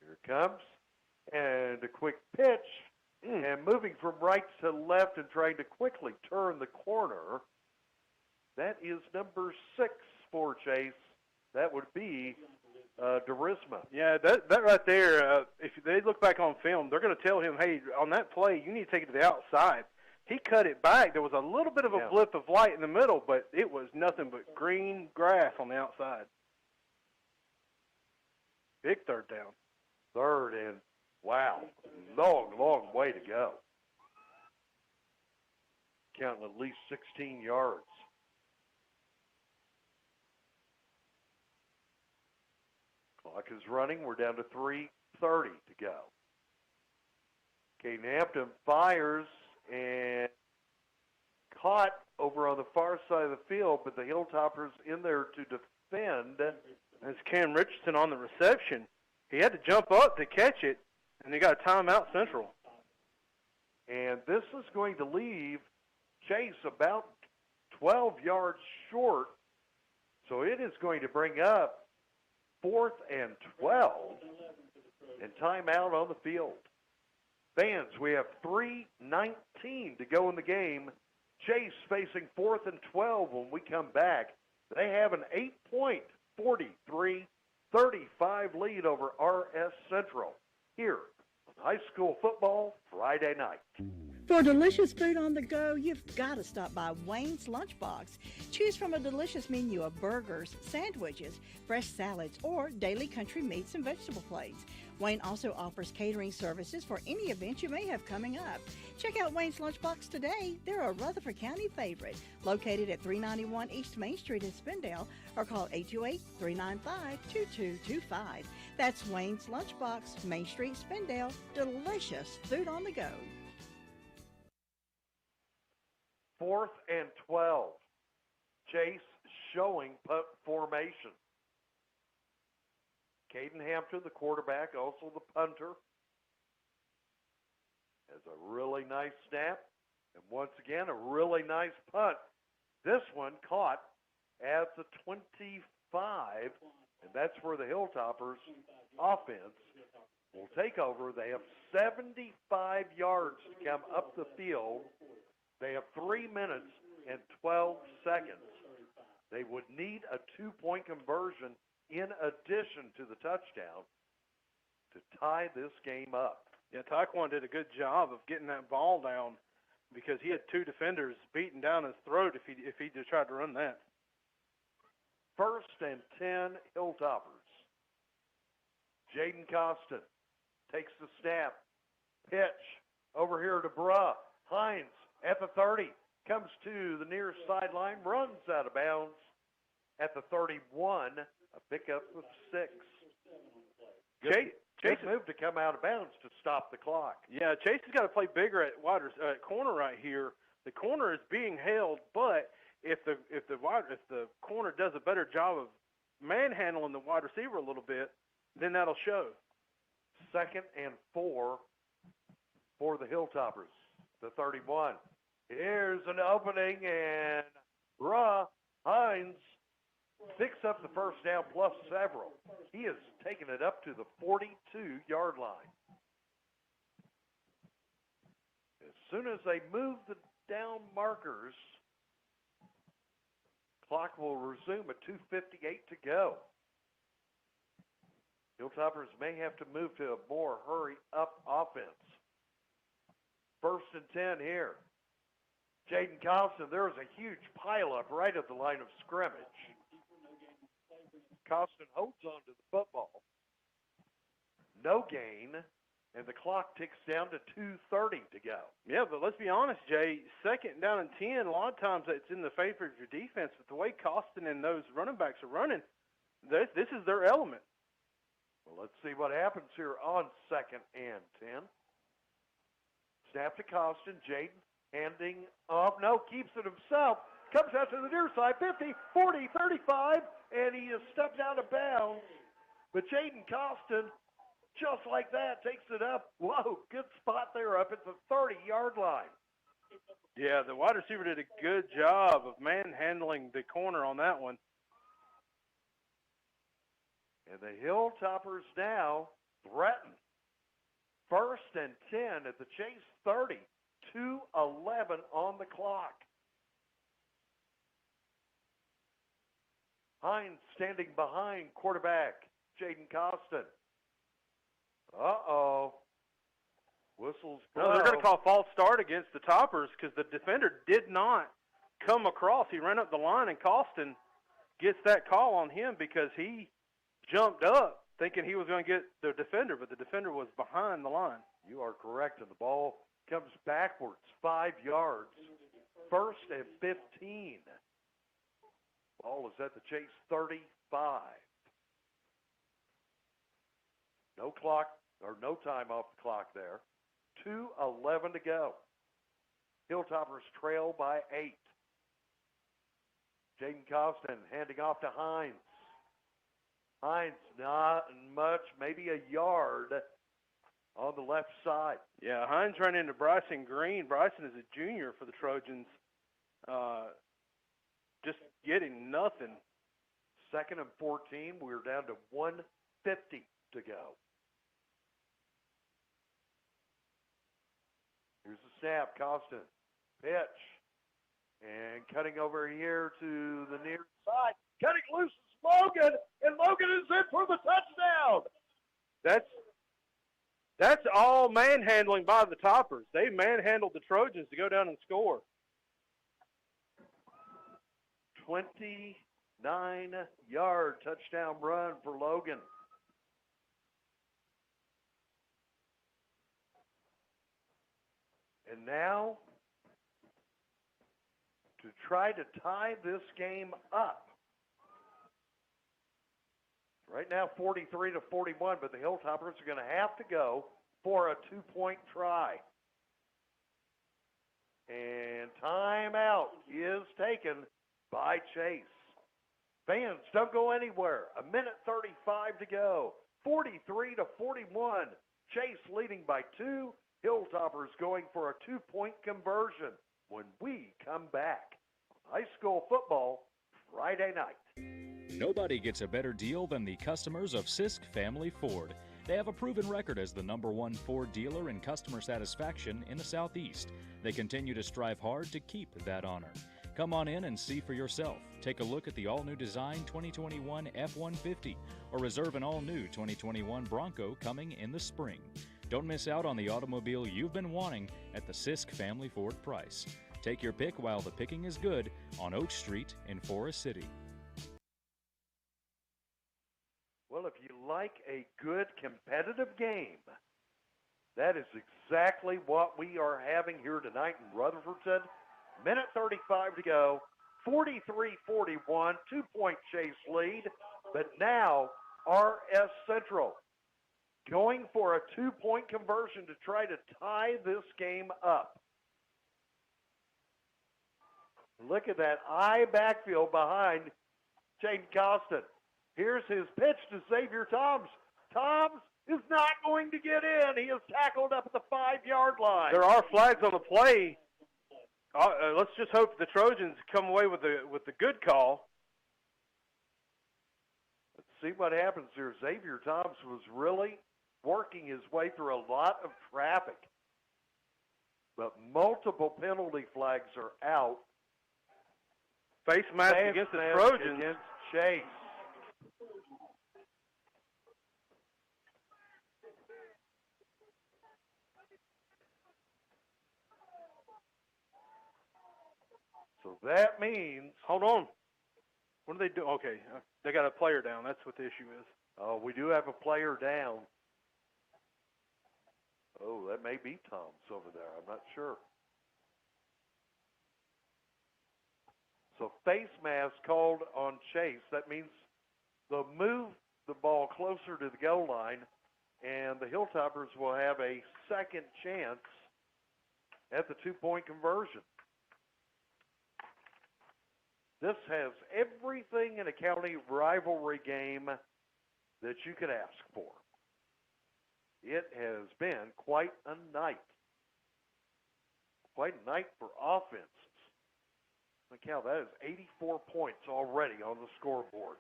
S3: Here it comes. And a quick pitch. And moving from right to left and trying to quickly turn the corner. That is number 6 for Chase. That would be Derisma.
S8: Yeah, that right there, if they look back on film, they're going to tell him, hey, on that play, you need to take it to the outside. He cut it back. There was a little bit of a blip of light in the middle, but it was nothing but green grass on the outside. Big 3rd down.
S3: 3rd and, wow, long way to go. Counting at least 16 yards. Clock is running. We're down to 3:30 to go. Caden Hampton fires and caught over on the far side of the field, but the Hilltoppers in there to defend.
S8: That's Cam Richardson on the reception. He had to jump up to catch it, and they got a timeout Central.
S3: And this is going to leave Chase about 12 yards short, so it is going to bring up 4th and 12 and timeout on the field. Fans, we have 3:19 to go in the game. Chase facing 4th and 12 when we come back. They have an 8-point, 43-35 lead over RS Central here on High School Football Friday night.
S6: For delicious food on the go, you've got to stop by Wayne's Lunchbox. Choose from a delicious menu of burgers, sandwiches, fresh salads, or daily country meats and vegetable plates. Wayne also offers catering services for any event you may have coming up. Check out Wayne's Lunchbox today. They're a Rutherford County favorite, located at 391 East Main Street in Spindale, or call 828-395-2225. That's Wayne's Lunchbox, Main Street, Spindale. Delicious food on the go.
S3: 4th and 12. Chase showing punt formation. Caden Hampton, the quarterback, also the punter, has a really nice snap. And once again, a really nice punt. This one caught at the 25, and that's where the Hilltoppers offense will take over. They have 75 yards to come up the field. They have 3 minutes and 12 seconds. They would need a 2-point conversion in addition to the touchdown to tie this game up.
S8: Yeah, Taekwon did a good job of getting that ball down because he had 2 defenders beating down his throat if he just tried to run that.
S3: 1st and 10, Hilltoppers. Jaden Costin takes the snap. Pitch over here to Bruh. Hines at the 30. Comes to the near sideline. Runs out of bounds at the 31. A pickup of 6. Chase moved to come out of bounds to stop the clock.
S8: Yeah, Chase has got to play bigger at corner right here. The corner is being held, but if the corner does a better job of manhandling the wide receiver a little bit, then that'll show.
S3: 2nd and 4 for the Hilltoppers. The 31. Here's an opening, and Hines picks up the first down plus several. He has taken it up to the 42-yard line. As soon as they move the down markers, clock will resume at 2:58 to go. Hilltoppers may have to move to a more hurry-up offense. 1st and 10 here. Jaden Costin, there is a huge pileup right at the line of scrimmage. Costin holds on to the football. No gain, and the clock ticks down to 2:30 to go.
S8: Yeah, but let's be honest, Jay. 2nd down and 10, a lot of times it's in the favor of your defense, but the way Costin and those running backs are running, this is their element.
S3: Well, let's see what happens here on 2nd and 10. Snap to Costin. Jaden handing off. No, keeps it himself. Comes out to the near side. 50, 40, 35, and he is stepped out of bounds. But Jaden Costin, just like that, takes it up. Whoa, good spot there up at the 30-yard line.
S8: Yeah, the wide receiver did a good job of manhandling the corner on that one.
S3: And the Hilltoppers now threaten. 1st and 10 at the Chase 30. 2:11 on the clock. Hines standing behind quarterback Jaden Costin. Uh-oh. Whistles blow.
S8: No, they're going to call false start against the Toppers because the defender did not come across. He ran up the line, and Costin gets that call on him because he jumped up thinking he was going to get the defender, but the defender was behind the line.
S3: You are correct, and the ball comes backwards 5 yards. 1st and 15. Ball is at the Chase 35. No clock, or no time off the clock there. 2:11 to go. Hilltoppers trail by 8. Jaden Costin handing off to Hines. Hines, not much, maybe a yard on the left side.
S8: Yeah, Hines ran into Bryson Green. Bryson is a junior for the Trojans. Just getting nothing.
S3: 2nd and 14. We're down to 1:50 to go. Here's the snap. Costin. Pitch. And cutting over here to the near side. Cutting loose is Logan. And Logan is in for the touchdown.
S8: That's all manhandling by the Toppers. They manhandled the Trojans to go down and score.
S3: 29-yard touchdown run for Logan. And now, to try to tie this game up. Right now, 43-41, but the Hilltoppers are going to have to go for a 2-point try. And timeout is taken by Chase. Fans, don't go anywhere. 1:35 to go. 43-41. Chase leading by 2. Hilltoppers going for a 2-point conversion when we come back. High school football Friday night.
S14: Nobody gets a better deal than the customers of Sisk Family Ford. They have a proven record as the #1 Ford dealer in customer satisfaction in the Southeast. They continue to strive hard to keep that honor. Come on in and see for yourself. Take a look at the all-new design 2021 F-150 or reserve an all-new 2021 Bronco coming in the spring. Don't miss out on the automobile you've been wanting at the Sisk Family Ford price. Take your pick while the picking is good on Oak Street in Forest City.
S3: Well, if you like a good competitive game, that is exactly what we are having here tonight in Rutherfordton. 1:35 to go, 43-41, 2-point Chase lead. But now RS Central going for a 2-point conversion to try to tie this game up. Look at that eye backfield behind Jaden Costin. Here's his pitch to Xavier Toms. Toms is not going to get in. He is tackled up at the 5-yard line.
S8: There are flags on the play. Let's just hope the Trojans come away with the good call.
S3: Let's see what happens here. Xavier Toms was really working his way through a lot of traffic. But multiple penalty flags are out.
S8: Face mask against the Trojans.
S3: Against Chase. So that means...
S8: Hold on. What do they do? Okay, they got a player down. That's what the issue is.
S3: Oh, we do have a player down. Oh, that may be Tom's over there. I'm not sure. So face mask called on Chase. That means they'll move the ball closer to the goal line, and the Hilltoppers will have a second chance at the 2-point conversion. This has everything in a county rivalry game that you could ask for. It has been quite a night. Quite a night for offenses. Look how that is 84 points already on the scoreboard.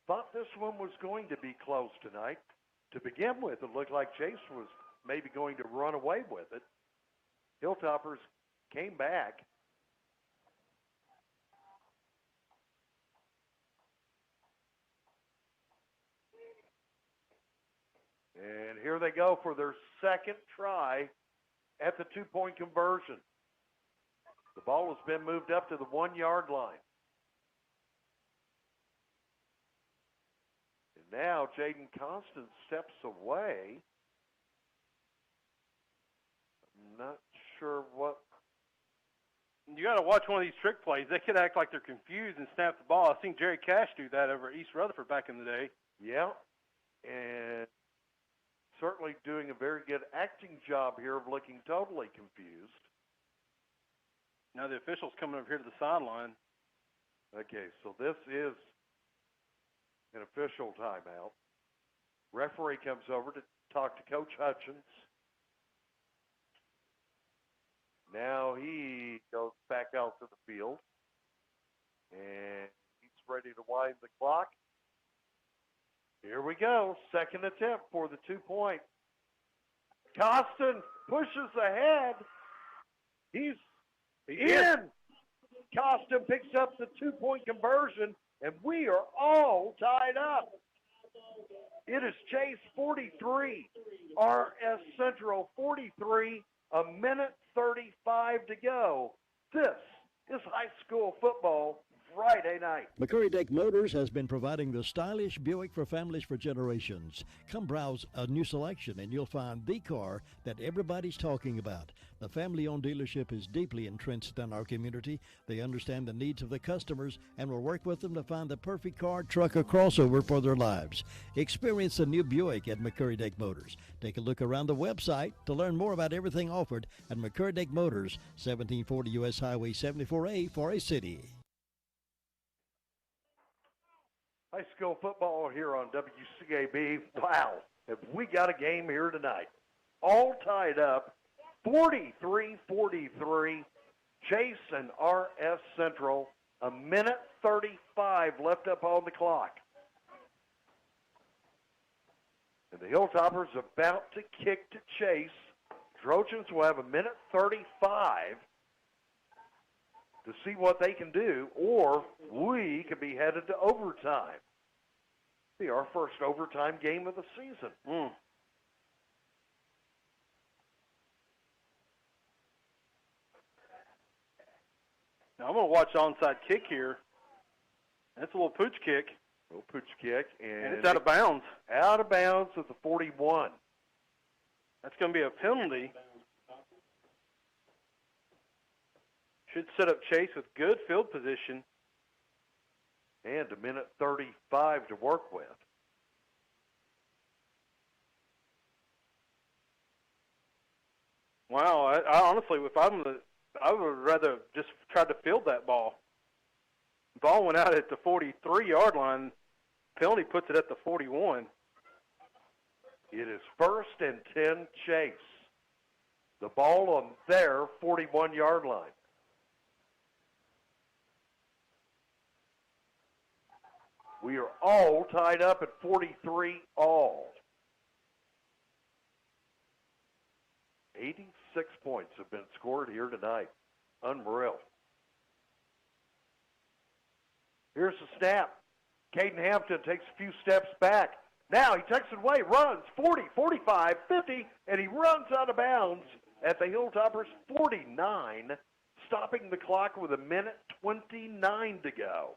S3: Thought this one was going to be close tonight. To begin with, it looked like Chase was maybe going to run away with it. Hilltoppers came back. And here they go for their second try at the 2-point conversion. The ball has been moved up to the 1-yard line. And now Jaden Constant steps away. I'm not sure what.
S8: You got to watch one of these trick plays. They could act like they're confused and snap the ball. I've seen Jerry Cash do that over at East Rutherford back in the day.
S3: Yeah, and certainly doing a very good acting job here of looking totally confused.
S8: Now the official's coming over here to the sideline.
S3: Okay, so this is an official timeout. Referee comes over to talk to Coach Hutchins. Now he goes back out to the field, and he's ready to wind the clock. Here we go, second attempt for the 2-point. Costin pushes ahead. He's in. Costin picks up the 2-point conversion, and we are all tied up. It is Chase 43, RS Central 43, 1:35 to go. This is high school football Friday Friday night.
S2: McCurry-Dake Motors has been providing the stylish Buick for families for generations. Come browse a new selection and you'll find the car that everybody's talking about. The family-owned dealership is deeply entrenched in our community. They understand the needs of the customers and will work with them to find the perfect car, truck, or crossover for their lives. Experience the new Buick at McCurry-Dake Motors. Take a look around the website to learn more about everything offered at McCurry-Dake Motors, 1740 U.S. Highway 74A, Forest City.
S3: High school football here on WCAB. Wow, have we got a game here tonight. All tied up, 43-43. Chase and RS Central, a minute 35 left up on the clock. And the Hilltoppers about to kick to Chase. Trojans will have a minute 35 to see what they can do, or we could be headed to overtime. Be our first overtime game of the season.
S8: Now I'm going to watch onside kick here. That's a little pooch kick.
S3: Little pooch kick.
S8: And it's out of bounds.
S3: Out of bounds at the 41.
S8: That's going to be a penalty. Should set up Chase with good field position.
S3: And a minute 35 to work with.
S8: Wow, I honestly, I would rather just try to field that ball. Ball went out at the 43-yard line. Penalty puts it at the 41.
S3: It is 1st and 10 Chase. The ball on their 41-yard line. We are all tied up at 43 all. 86 points have been scored here tonight. Unreal. Here's the snap. Caden Hampton takes a few steps back. Now he takes it away, runs 40, 45, 50, and he runs out of bounds at the Hilltoppers 49, stopping the clock with a minute 29 to go.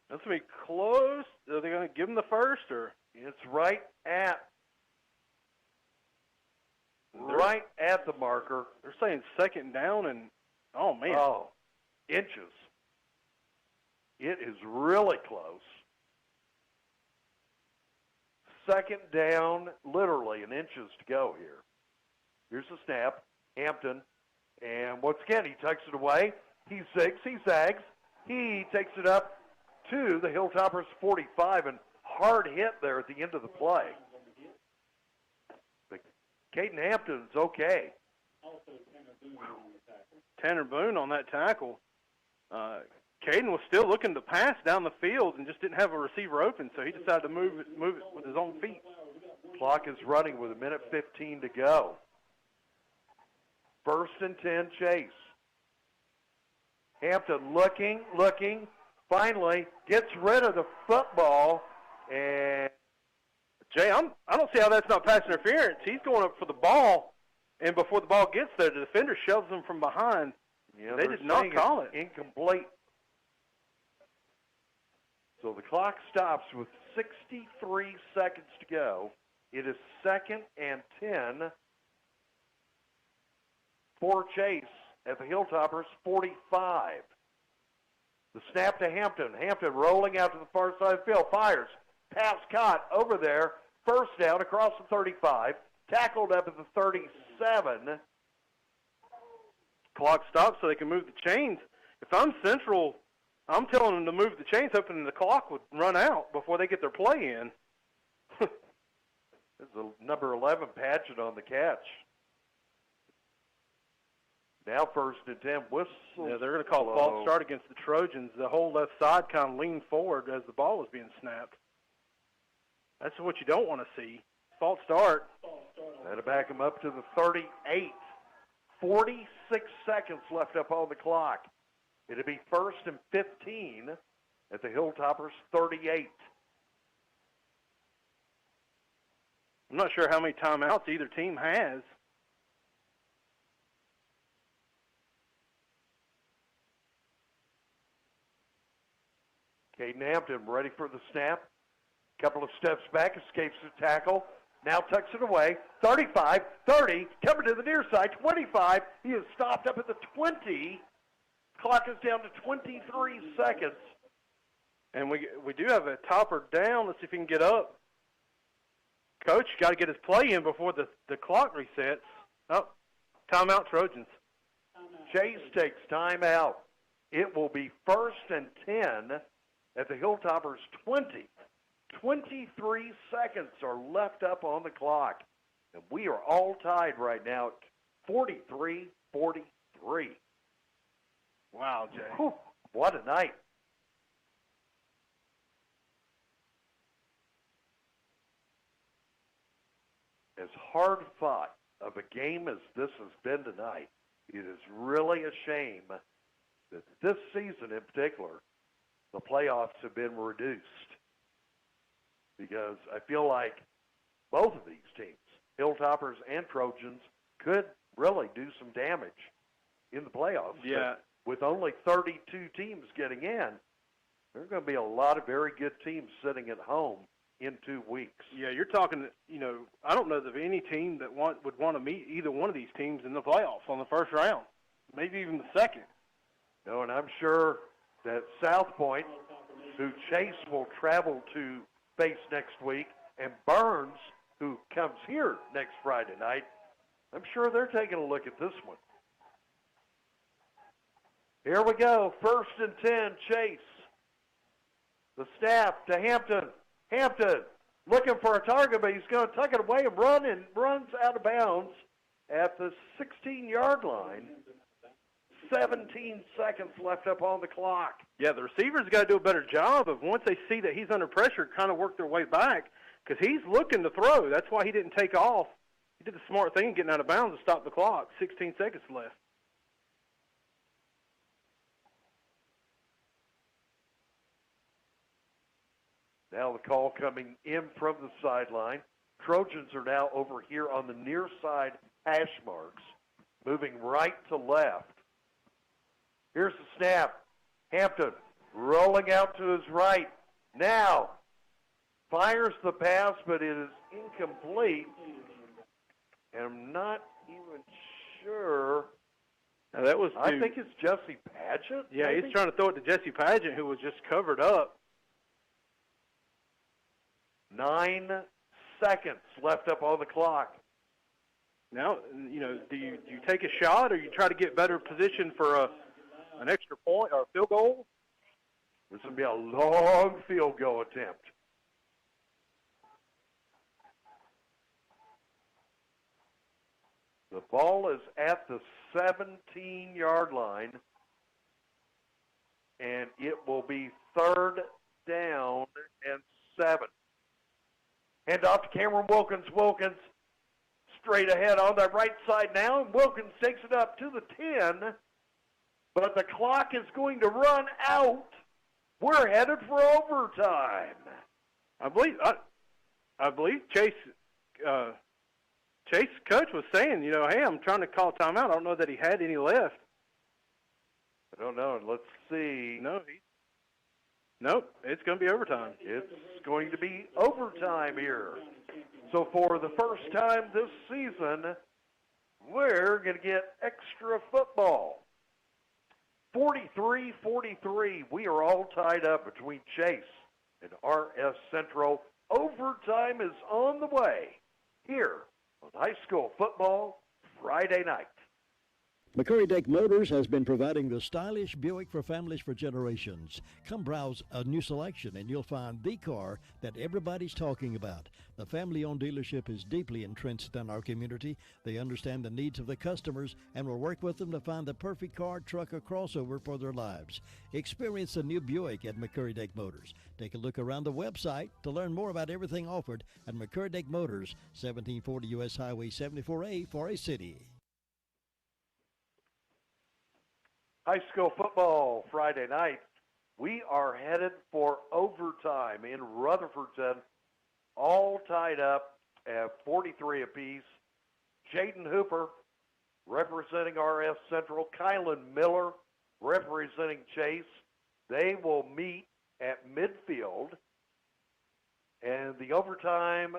S8: That's going to be close. Are they going to give him the first? Or
S3: it's right at the marker.
S8: They're saying second down and, oh, man.
S3: Oh, inches. It is really close. Second down, literally in inches to go here. Here's the snap. Hampton. And once again, he takes it away. He zigs, he zags. He takes it up to the Hilltoppers 45, and hard hit there at the end of the play. But Caden Hampton's okay.
S8: Tanner Boone on that tackle. Caden was still looking to pass down the field and just didn't have a receiver open, so he decided to move it with his own feet.
S3: Clock is running with a minute 15 to go. 1st and 10 Chase. Hampton looking, finally gets rid of the football, and
S8: Jay, I don't see how that's not pass interference. He's going up for the ball, and before the ball gets there, the defender shoves him from behind.
S3: Yeah,
S8: they did not call it.
S3: Incomplete. So the clock stops with 63 seconds to go. It is 2nd and 10 for Chase at the Hilltoppers 45. The snap to Hampton. Hampton rolling out to the far side of the field. Fires. Pass caught over there. First down across the 35. Tackled up at the 37.
S8: Clock stops so they can move the chains. If I'm Central, I'm telling them to move the chains up and the clock would run out before they get their play in.
S3: There's a number 11 Patchett on the catch. Now 1st and 10, whistle.
S8: Yeah, they're going to call a false start against the Trojans. The whole left side kind of leaned forward as the ball was being snapped. That's what you don't want to see. False start.
S3: That'll back them up to the 38. 46 seconds left up on the clock. It'll be 1st and 15 at the Hilltoppers 38.
S8: I'm not sure how many timeouts either team has.
S3: Caden Hampton ready for the snap. Couple of steps back, escapes the tackle. Now tucks it away. 35, 30, coming to the near side, 25. He is stopped up at the 20. Clock is down to 23 seconds.
S8: And we do have a topper down. Let's see if he can get up. Coach, got to get his play in before the clock resets. Oh, timeout Trojans.
S3: Chase takes timeout. It will be 1st and 10 at the Hilltoppers 20. 23 seconds are left up on the clock. And we are all tied right now at 43-43.
S8: Wow, Jay.
S3: Whew, what a night. As hard fought of a game as this has been tonight, it is really a shame that this season in particular, the playoffs have been reduced. Because I feel like both of these teams, Hilltoppers and Trojans, could really do some damage in the playoffs.
S8: Yeah.
S3: But with only 32 teams getting in, there are going to be a lot of very good teams sitting at home in 2 weeks.
S8: Yeah, you're talking, I don't know of any team that would want to meet either one of these teams in the playoffs on the first round, maybe even the second.
S3: No, and I'm sure that South Point, who Chase will travel to face next week, and Burns, who comes here next Friday night, I'm sure they're taking a look at this one. Here we go, 1st and 10, Chase. The snap to Hampton. Hampton looking for a target, but he's going to tuck it away and runs out of bounds at the 16-yard line. 17 seconds left up on the clock.
S8: Yeah, the receivers got to do a better job of, once they see that he's under pressure, kind of work their way back, because he's looking to throw. That's why he didn't take off. He did the smart thing, getting out of bounds to stop the clock. 16 seconds left.
S3: Now the call coming in from the sideline. Trojans are now over here on the near side hash marks, moving right to left. Here's the snap. Hampton rolling out to his right. Now fires the pass, but it is incomplete. And I'm not even sure.
S8: Now that was
S3: I think it's Jesse Padgett.
S8: Yeah,
S3: maybe?
S8: he's trying to throw it to Jesse Padgett, who was just covered up.
S3: 9 seconds left up on the clock.
S8: Now, do you take a shot, or you try to get better position for an extra point or a field goal?
S3: This would be a long field goal attempt. The ball is at the 17-yard line, and it will be 3rd down and 7. Hand off to Cameron Wilkins. Wilkins straight ahead on the right side now, and Wilkins takes it up to the 10, but the clock is going to run out. We're headed for overtime.
S8: I believe Chase coach was saying, hey, I'm trying to call timeout. I don't know that he had any left.
S3: I don't know. Let's see.
S8: Nope, it's going to be overtime.
S3: It's going to be overtime here. So for the first time this season, we're going to get extra football. 43-43. We are all tied up between Chase and RS Central. Overtime is on the way here on High School Football Friday night.
S2: McCurry-Dake Motors has been providing the stylish Buick for families for generations. Come browse a new selection and you'll find the car that everybody's talking about. The family-owned dealership is deeply entrenched in our community. They understand the needs of the customers and will work with them to find the perfect car, truck, or crossover for their lives. Experience the new Buick at McCurry-Dake Motors. Take a look around the website to learn more about everything offered at McCurry-Dake Motors, 1740 U.S. Highway 74A, Forest City.
S3: High School Football Friday night. We are headed for overtime in Rutherfordton, all tied up at 43 apiece. Jaden Hooper representing RS Central. Kylan Miller representing Chase. They will meet at midfield. And the overtime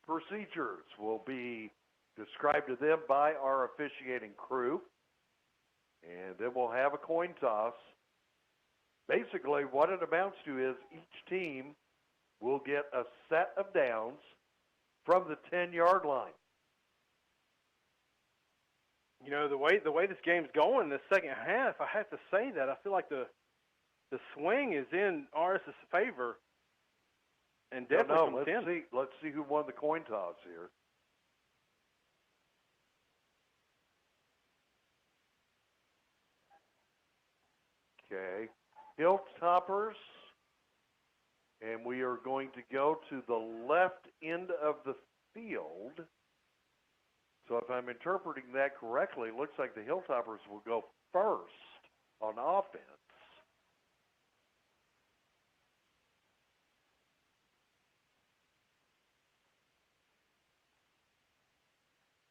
S3: procedures will be described to them by our officiating crew. And then we'll have a coin toss. Basically, what it amounts to is each team will get a set of downs from the 10-yard line.
S8: You know, the way this game's going, this second half, I have to say that I feel like the swing is in RS's favor, and definitely from 10.
S3: Let's see who won the coin toss here. Okay, Hilltoppers, and we are going to go to the left end of the field. So if I'm interpreting that correctly, it looks like the Hilltoppers will go first on offense.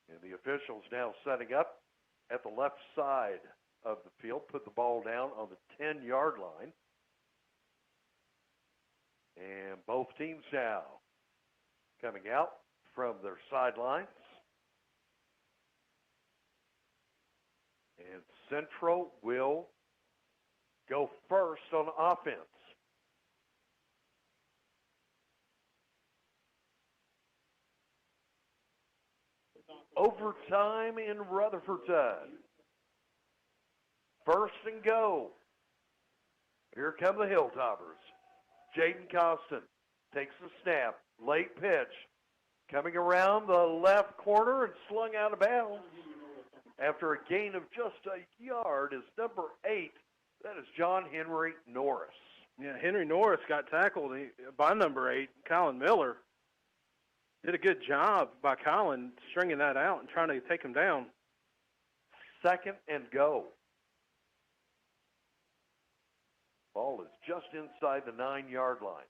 S3: And the officials now setting up at the left side of the field, put the ball down on the 10-yard line. And both teams now coming out from their sidelines. And Central will go first on offense. Overtime in Rutherfordton. First and go. Here come the Hilltoppers. Jaden Costin takes the snap. Late pitch. Coming around the left corner and slung out of bounds. After a gain of just a yard is number 8. That is John Henry Norris.
S8: Yeah, Henry Norris got tackled by number 8, Colin Miller. Did a good job by Colin stringing that out and trying to take him down.
S3: Second and go. Ball is just inside the 9-yard line.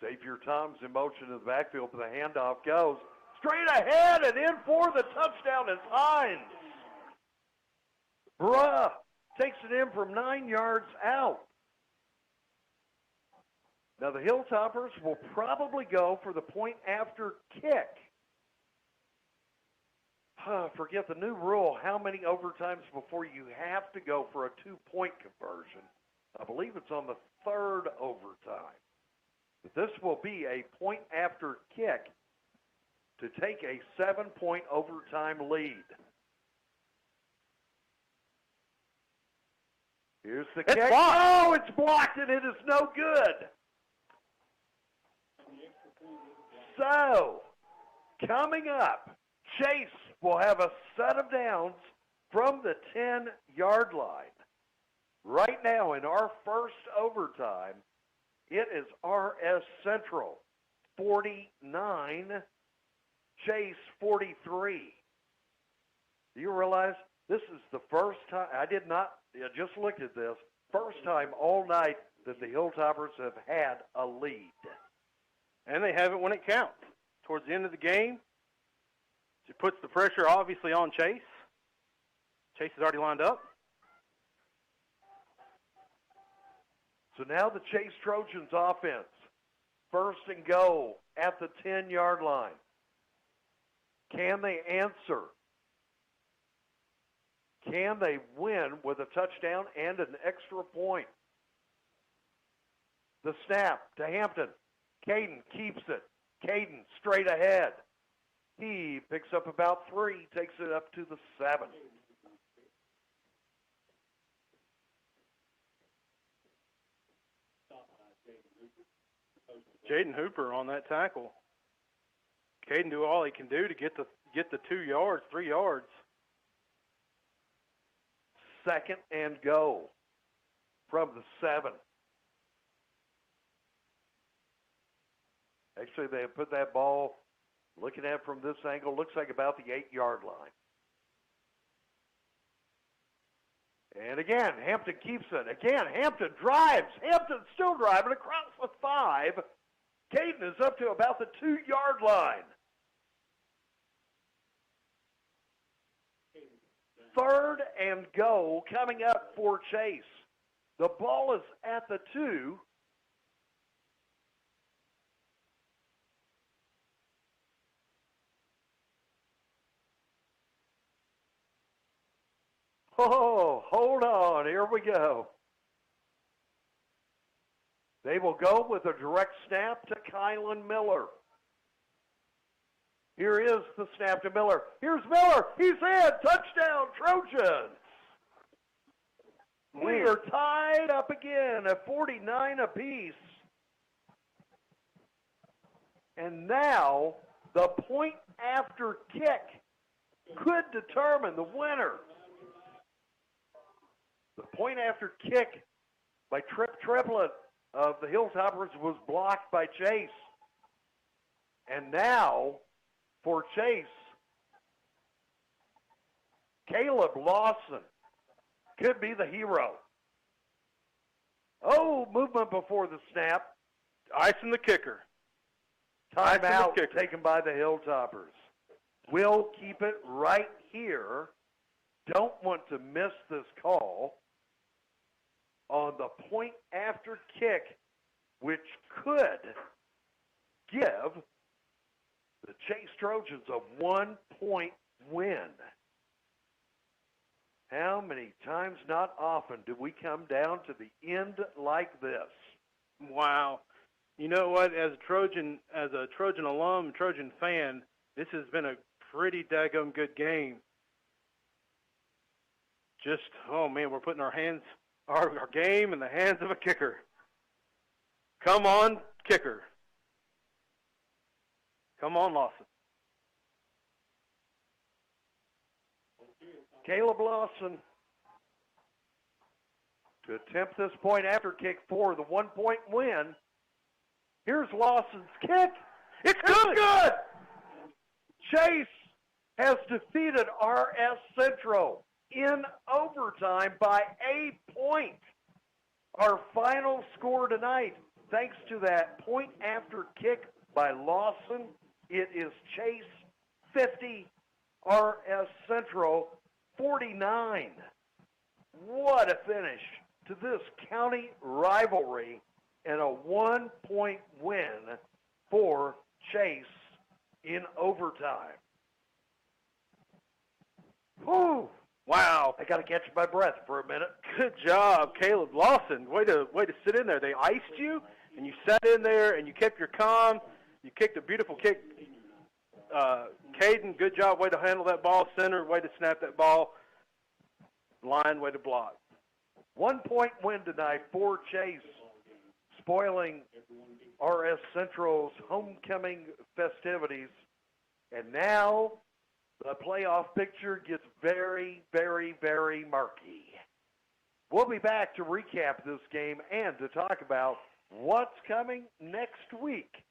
S3: Xavier Tom's in motion in the backfield, but the handoff goes straight ahead, and in for the touchdown is Hines. Bruh takes it in from 9 yards out. Now the Hilltoppers will probably go for the point after kick. Forget the new rule, how many overtimes before you have to go for a 2-point conversion. I believe it's on the 3rd overtime. But this will be a point after kick to take a 7-point overtime lead. Here's the kick. Oh, it's blocked and it is no good. So, coming up, Chase will have a set of downs from the 10-yard line. Right now in our first overtime, it is RS Central 49, Chase 43. Do you realize this is the first time, I just looked at this, first time all night that the Hilltoppers have had a lead.
S8: And they have it when it counts. Towards the end of the game, it puts the pressure obviously on Chase. Chase is already lined up.
S3: So now the Chase Trojans offense, first and go at the 10-yard line. Can they answer? Can they win with a touchdown and an extra point? The snap to Hampton. Caden keeps it. Caden straight ahead. He picks up about 3, takes it up to the 7.
S8: Jaden Hooper on that tackle. Caden do all he can do to get the 2 yards, 3 yards.
S3: Second and go from the 7. Actually, they have put that ball, looking at it from this angle, looks like about the 8-yard line. And again, Hampton keeps it. Again, Hampton drives. Hampton's still driving across the 5. Caden is up to about the 2-yard line. 3rd and goal coming up for Chase. The ball is at the 2. Oh, hold on. Here we go. They will go with a direct snap to Kylan Miller. Here is the snap to Miller. Here's Miller. He's in. Touchdown, Trojans. We are tied up again at 49 apiece. And now the point after kick could determine the winner. The point after kick by Trip Triplett of the Hilltoppers was blocked by Chase. And now, for Chase, Caleb Lawson could be the hero. Oh, movement before the snap.
S8: Icing the kicker.
S3: Timeout taken by the Hilltoppers. We'll keep it right here. Don't want to miss this call on the point after kick, which could give the Chase Trojans a 1-point win. How many times, not often, do we come down to the end like this?
S8: Wow. You know what? As a Trojan alum, Trojan fan, this has been a pretty daggum good game. Just, oh man, we're putting our game in the hands of a kicker. Come on, kicker. Come on, Lawson.
S3: Caleb Lawson to attempt this point after kick for the 1-point win. Here's Lawson's kick. It's good. Chase has defeated RS Central in overtime by a point. Our final score tonight, thanks to that point after kick by Lawson, it is Chase 50, RS Central 49. What a finish to this county rivalry and a 1-point win for Chase in overtime. Whew. Wow. I got to catch my breath for a minute.
S8: Good job, Caleb Lawson. Way to sit in there. They iced you, and you sat in there, and you kept your calm. You kicked a beautiful kick. Caden, good job. Way to handle that ball. Center, way to snap that ball. Line, way to block.
S3: 1-point win tonight for Chase, spoiling RS Central's homecoming festivities. And now the playoff picture gets very, very, very murky. We'll be back to recap this game and to talk about what's coming next week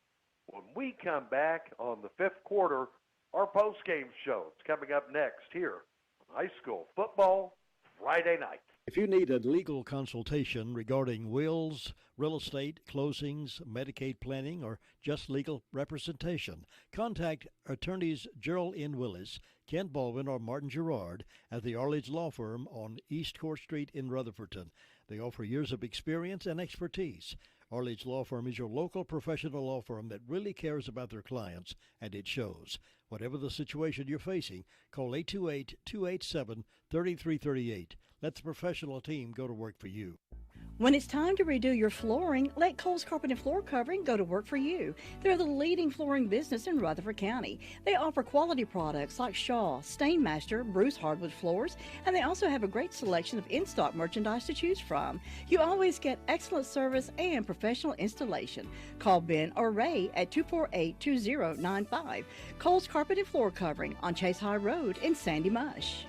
S3: when we come back on the 5th quarter, our post-game show. It's coming up next here on High School Football Friday night.
S2: If you need a legal consultation regarding wills, real estate, closings, Medicaid planning, or just legal representation, contact attorneys Gerald N. Willis, Kent Baldwin, or Martin Gerard at the Arledge Law Firm on East Court Street in Rutherfordton. They offer years of experience and expertise. Arledge Law Firm is your local professional law firm that really cares about their clients, and it shows. Whatever the situation you're facing, call 828-287-3338. Let the professional team go to work for you.
S6: When it's time to redo your flooring, let Cole's Carpet and Floor Covering go to work for you. They're the leading flooring business in Rutherford County. They offer quality products like Shaw, Stainmaster, Bruce hardwood floors, and they also have a great selection of in-stock merchandise to choose from. You always get excellent service and professional installation. Call Ben or Ray at 248-2095. Cole's Carpet and Floor Covering on Chase High Road in Sandy Mush.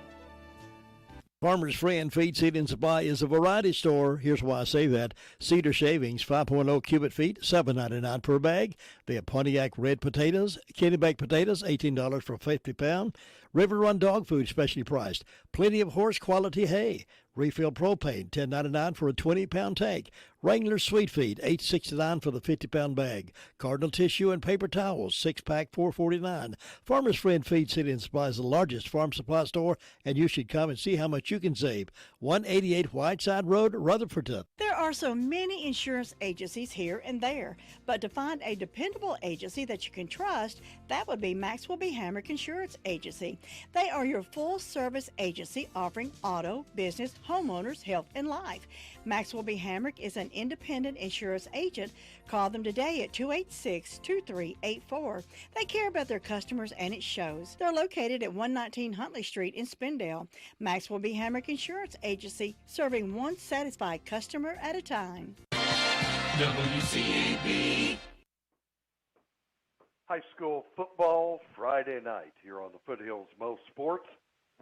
S2: Farmer's Friend Feed, Seed, and Supply is a variety store. Here's why I say that. Cedar shavings, 5.0 cubic feet, $7.99 per bag. They have Pontiac red potatoes, Kennebec potatoes, $18 for a 50 pound. River Run dog food, specially priced. Plenty of horse quality hay. Refill propane, $10.99 for a 20-pound tank. Wrangler Sweet Feed, $8.69 for the 50-pound bag. Cardinal Tissue and Paper Towels, 6-pack, $4.49. Farmer's Friend Feed City and Supply is the largest farm supply store, and you should come and see how much you can save. 188 Whiteside Road, Rutherford.
S6: There are so many insurance agencies here and there, but to find a dependable agency that you can trust, that would be Maxwell B. Hamrick Insurance Agency. They are your full-service agency offering auto, business, homeowners, health, and life. Maxwell B. Hamrick is an independent insurance agent. Call them today at 286-2384. They care about their customers, and it shows. They're located at 119 Huntley Street in Spindale. Maxwell B. Hamrick Insurance Agency, serving one satisfied customer at a time.
S16: WCAB.
S3: High school football Friday night here on the Foothills Most Sports,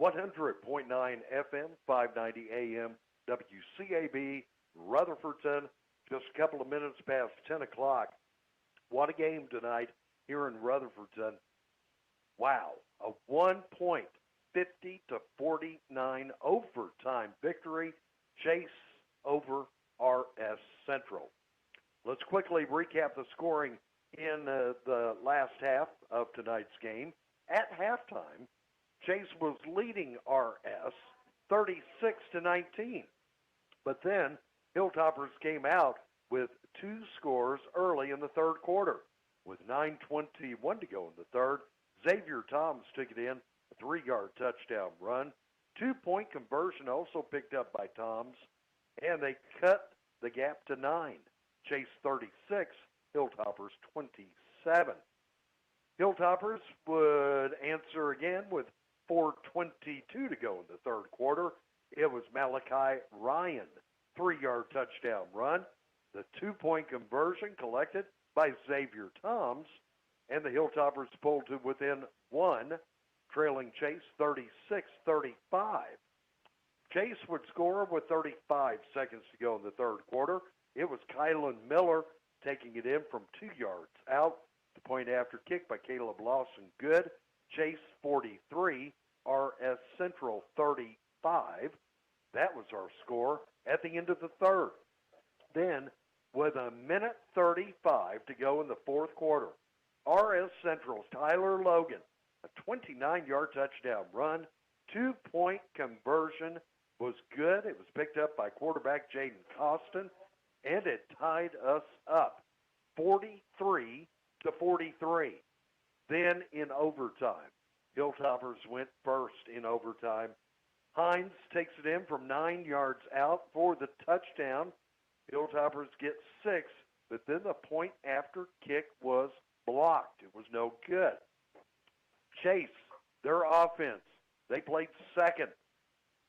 S3: 100.9 FM, 590 AM, WCAB, Rutherfordton. Just a couple of minutes past 10 o'clock. What a game tonight here in Rutherfordton. Wow, a 1-point, 50-49 overtime victory. Chase over RS Central. Let's quickly recap the scoring in the last half of tonight's game. At halftime, Chase was leading RS 36-19. But then Hilltoppers came out with two scores early in the third quarter. With 9:21 to go in the third, Xavier Toms took it in, a 3-yard touchdown run. 2-point conversion also picked up by Toms, and they cut the gap to 9. Chase 36, Hilltoppers 27. Hilltoppers would answer again with 4:22 to go in the third quarter. It was Malachi Ryan, 3-yard touchdown run. The 2-point conversion collected by Xavier Toms, and the Hilltoppers pulled to within 1, trailing Chase 36-35. Chase would score with 35 seconds to go in the third quarter. It was Kylan Miller taking it in from 2 yards out. The point after kick by Caleb Lawson, good. Chase 43, RS Central 35. That was our score at the end of the third. Then, with 1:35 to go in the fourth quarter, RS Central's Tyler Logan, a 29-yard touchdown run. 2-point conversion was good. It was picked up by quarterback Jaden Costin, and it tied us up 43-43. Then in overtime, Hilltoppers went first in overtime. Hines takes it in from 9 yards out for the touchdown. Hilltoppers get 6, but then the point after kick was blocked. It was no good. Chase, their offense, they played second.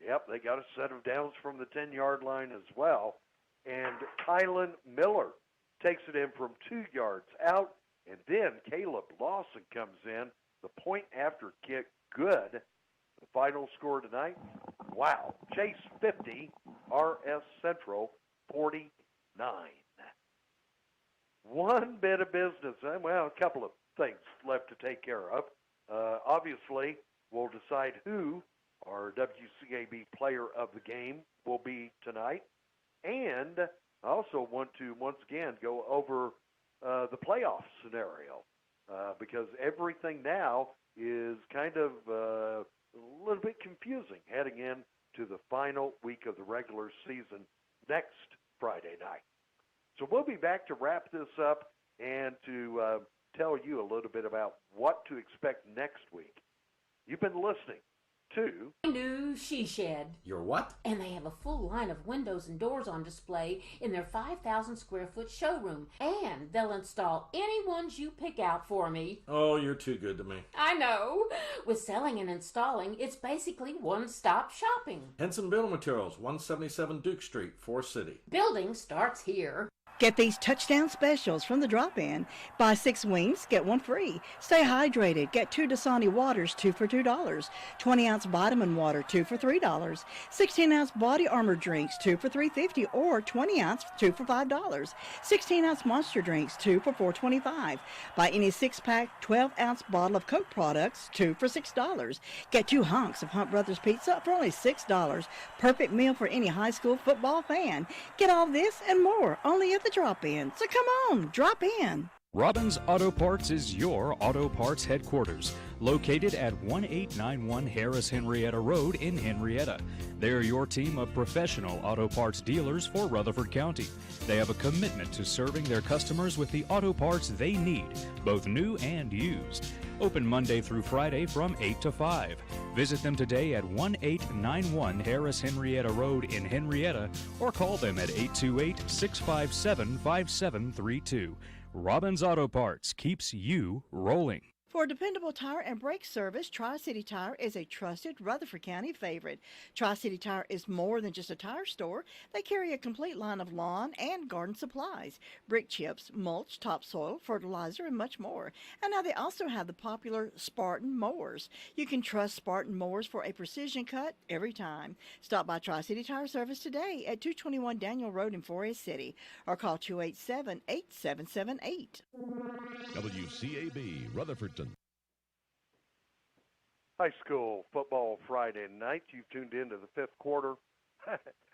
S3: Yep, they got a set of downs from the 10-yard line as well. And Kylan Miller takes it in from 2 yards out, and then Caleb Lawson comes in. The point after kick, good. The final score tonight, wow, Chase 50, RS Central 49. One bit of business, well, a couple of things left to take care of. Obviously, we'll decide who our WCAB player of the game will be tonight. And I also want to once again go over the playoff scenario because everything now is kind of a little bit confusing heading into the final week of the regular season next Friday night. So we'll be back to wrap this up and to tell you a little bit about what to expect next week. You've been listening to
S11: New She Shed.
S12: Your what?
S11: And they have a full line of windows and doors on display in their 5,000 square foot showroom. And they'll install any ones you pick out for me.
S12: Oh, you're too good to me.
S11: I know. With selling and installing, it's basically one-stop shopping.
S12: Henson Building Materials, 177 Duke Street, Forest City.
S11: Building starts here.
S6: Get these touchdown specials from the drop-in. Buy 6 wings, get 1 free. Stay hydrated. Get 2 Dasani waters, 2 for $2. 20-ounce vitamin water, 2 for $3. 16-ounce body armor drinks, 2 for $3.50, or 20-ounce, 2 for $5. 16-ounce monster drinks, 2 for $4.25. Buy any 6-pack, 12-ounce bottle of Coke products, 2 for $6. Get 2 hunks of Hunt Brothers pizza for only $6. Perfect meal for any high school football fan. Get all this and more only at the drop-in. So come on, drop in.
S14: Robbins Auto Parts is your auto parts headquarters, located at 1891 Harris Henrietta Road in Henrietta. They're your team of professional auto parts dealers for Rutherford County. They have a commitment to serving their customers with the auto parts they need, both new and used. Open Monday through Friday from 8 to 5. Visit them today at 1891 Harris Henrietta Road in Henrietta, or call them at 828-657-5732. Robbins Auto Parts keeps you rolling.
S6: For dependable tire and brake service, Tri-City Tire is a trusted Rutherford County favorite. Tri-City Tire is more than just a tire store. They carry a complete line of lawn and garden supplies, brick chips, mulch, topsoil, fertilizer, and much more. And now they also have the popular Spartan mowers. You can trust Spartan mowers for a precision cut every time. Stop by Tri-City Tire Service today at 221 Daniel Road in Forest City, or call 287-8778.
S17: WCAB Rutherford.
S3: High school football Friday night. You've tuned into the 5th quarter.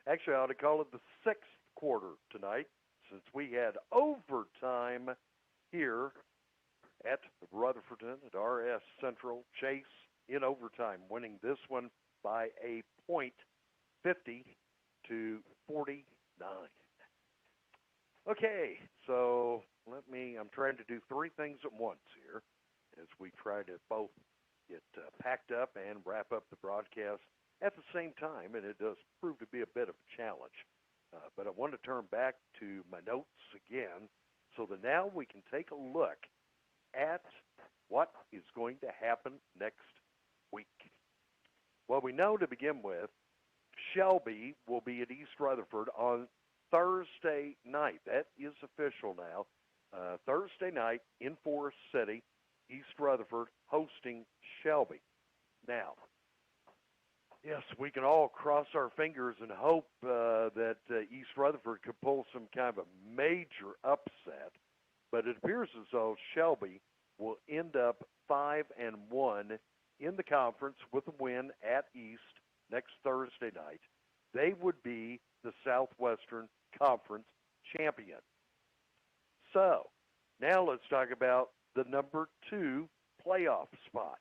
S3: Actually, I ought to call it the 6th quarter tonight, since we had overtime here at Rutherfordton at RS Central. Chase in overtime, winning this one by a point, 50-49. Okay, so I'm trying to do 3 things at once here as we try to both get packed up and wrap up the broadcast at the same time, and it does prove to be a bit of a challenge. But I want to turn back to my notes again so that now we can take a look at what is going to happen next week. Well, we know to begin with, Shelby will be at East Rutherford on Thursday night. That is official now. Thursday night in Forest City, East Rutherford hosting Shelby. Now, yes, we can all cross our fingers and hope that East Rutherford could pull some kind of a major upset, but it appears as though Shelby will end up 5-1 in the conference with a win at East next Thursday night. They would be the Southwestern Conference champion. So, now let's talk about the number 2 playoff spot.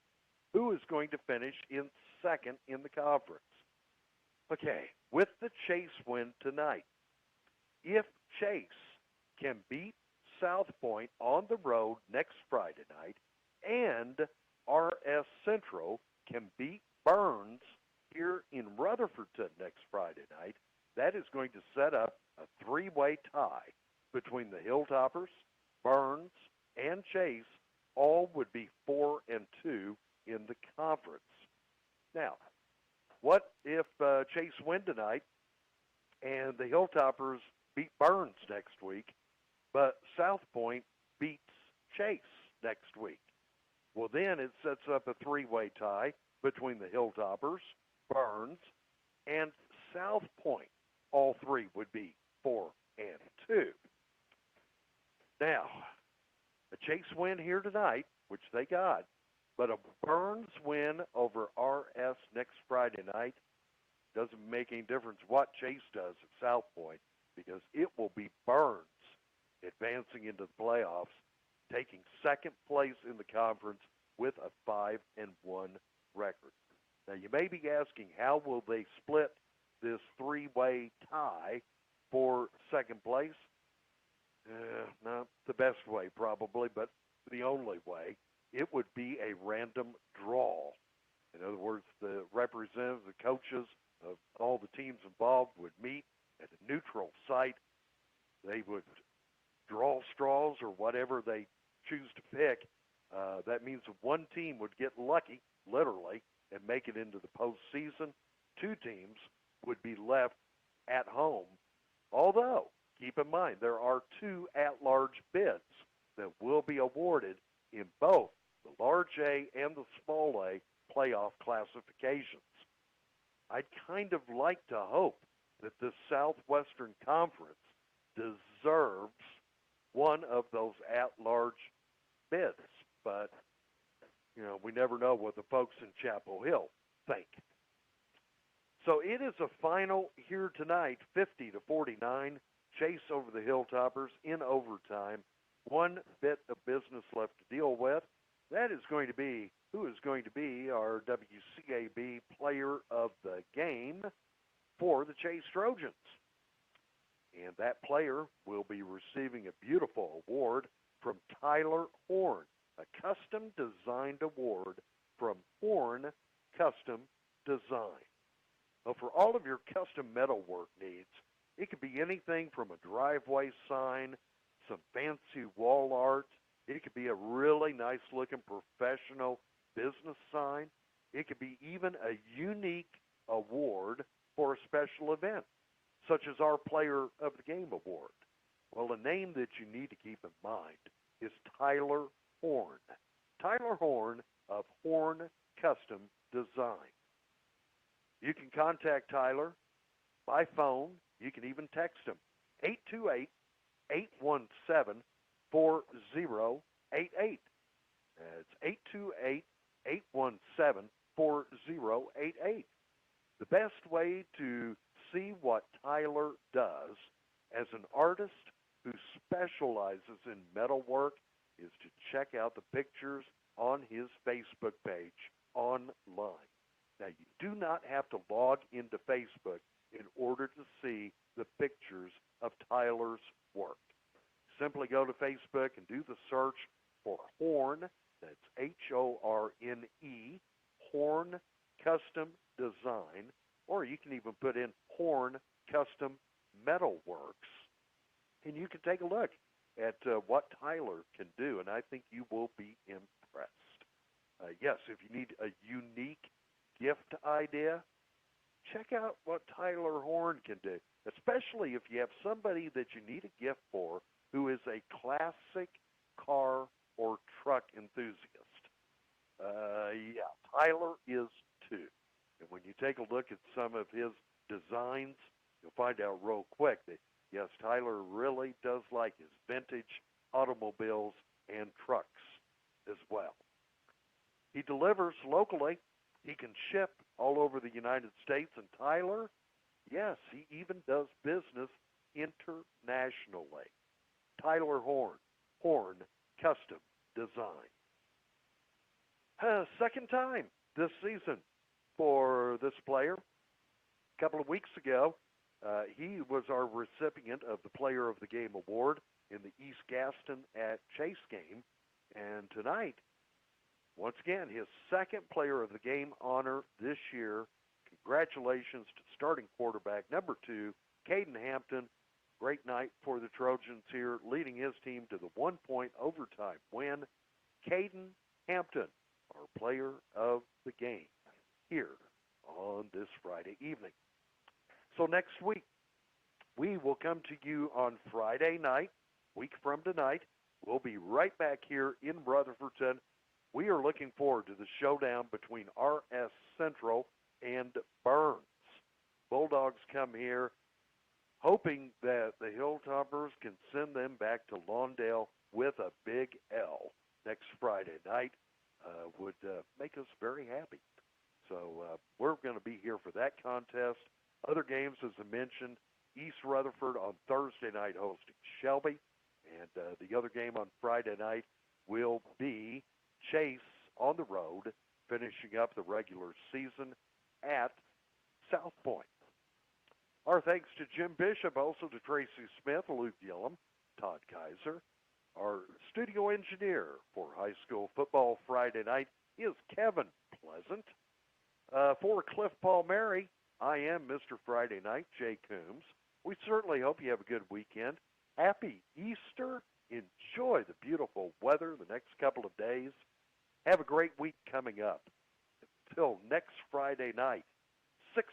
S3: Who is going to finish in second in the conference? Okay, with the Chase win tonight, if Chase can beat South Point on the road next Friday night and RS Central can beat Burns here in Rutherfordton next Friday night, that is going to set up a 3-way tie between the Hilltoppers, Burns, and Chase. All would be 4-2 in the conference. Now, what if Chase win tonight and the Hilltoppers beat Burns next week, but South Point beats Chase next week? Well, then it sets up a 3-way tie between the Hilltoppers, Burns, and South Point. All 3 would be 4-2. Now, a Chase win here tonight, which they got, but a Burns win over RS next Friday night doesn't make any difference what Chase does at South Point, because it will be Burns advancing into the playoffs, taking second place in the conference with a 5-1 record. Now, you may be asking, how will they split this 3-way tie for second place? Not the best way, probably, but the only way. It would be a random draw. In other words, the representatives, the coaches of all the teams involved would meet at a neutral site. They would draw straws or whatever they choose to pick. That means one team would get lucky, literally, and make it into the postseason. 2 teams would be left at home. Although, Keep in mind, there are 2 at-large bids that will be awarded in both the large A and the small A playoff classifications. I'd kind of like to hope that this Southwestern Conference deserves one of those at-large bids, but we never know what the folks in Chapel Hill think. So it is a final here tonight, 50-49, Chase over the Hilltoppers in overtime. One bit of business left to deal with. That is going to be who is going to be our WCAB player of the game for the Chase Trojans. And that player will be receiving a beautiful award from Tyler Horn, a custom-designed award from Horn Custom Design. Well, for all of your custom metalwork needs, it could be anything from a driveway sign, some fancy wall art. It could be a really nice-looking professional business sign. It could be even a unique award for a special event, such as our Player of the Game Award. Well, a name that you need to keep in mind is Tyler Horn. Tyler Horn of Horn Custom Design. You can contact Tyler by phone. You can even text him, 828-817-4088. That's 828-817-4088. The best way to see what Tyler does as an artist who specializes in metalwork is to check out the pictures on his Facebook page online. Now, you do not have to log into Facebook in order to see the pictures of Tyler's work. Simply go to Facebook and do the search for Horn, that's H-O-R-N-E, Horn Custom Design, or you can even put in Horn Custom Metalworks, and you can take a look at what Tyler can do, and I think you will be impressed. Yes, if you need a unique gift idea, check out what Tyler Horn can do, especially if you have somebody that you need a gift for who is a classic car or truck enthusiast. Yeah, Tyler is too. And when you take a look at some of his designs, you'll find out real quick that, yes, Tyler really does like his vintage automobiles and trucks as well. He delivers locally. He can ship all over the United States. And Tyler, yes, he even does business internationally. Tyler Horn, Horn Custom Design. Second time this season for this player. A couple of weeks ago, he was our recipient of the Player of the Game Award in the East Gaston at Chase game. And tonight, once again, his second Player of the Game honor this year. Congratulations to starting quarterback number 2, Caden Hampton. Great night for the Trojans here, leading his team to the one-point overtime win. Caden Hampton, our Player of the Game, here on this Friday evening. So next week, we will come to you on Friday night, week from tonight. We'll be right back here in Rutherfordton. We are looking forward to the showdown between RS Central and Burns. Bulldogs come here hoping that the Hilltoppers can send them back to Lawndale with a big L next Friday night. Would make us very happy. So we're going to be here for that contest. Other games, as I mentioned, East Rutherford on Thursday night hosting Shelby. And the other game on Friday night will be Chase on the road, finishing up the regular season at South Point. Our thanks to Jim Bishop, also to Tracy Smith, Luke Gillum, Todd Kaiser. Our studio engineer for high school football Friday night is Kevin Pleasant. For Cliff Palmieri, I am Mr. Friday Night, Jay Coombs. We certainly hope you have a good weekend. Happy Easter. Enjoy the beautiful weather the next couple of days. Have a great week coming up. Until next Friday night, 6:30.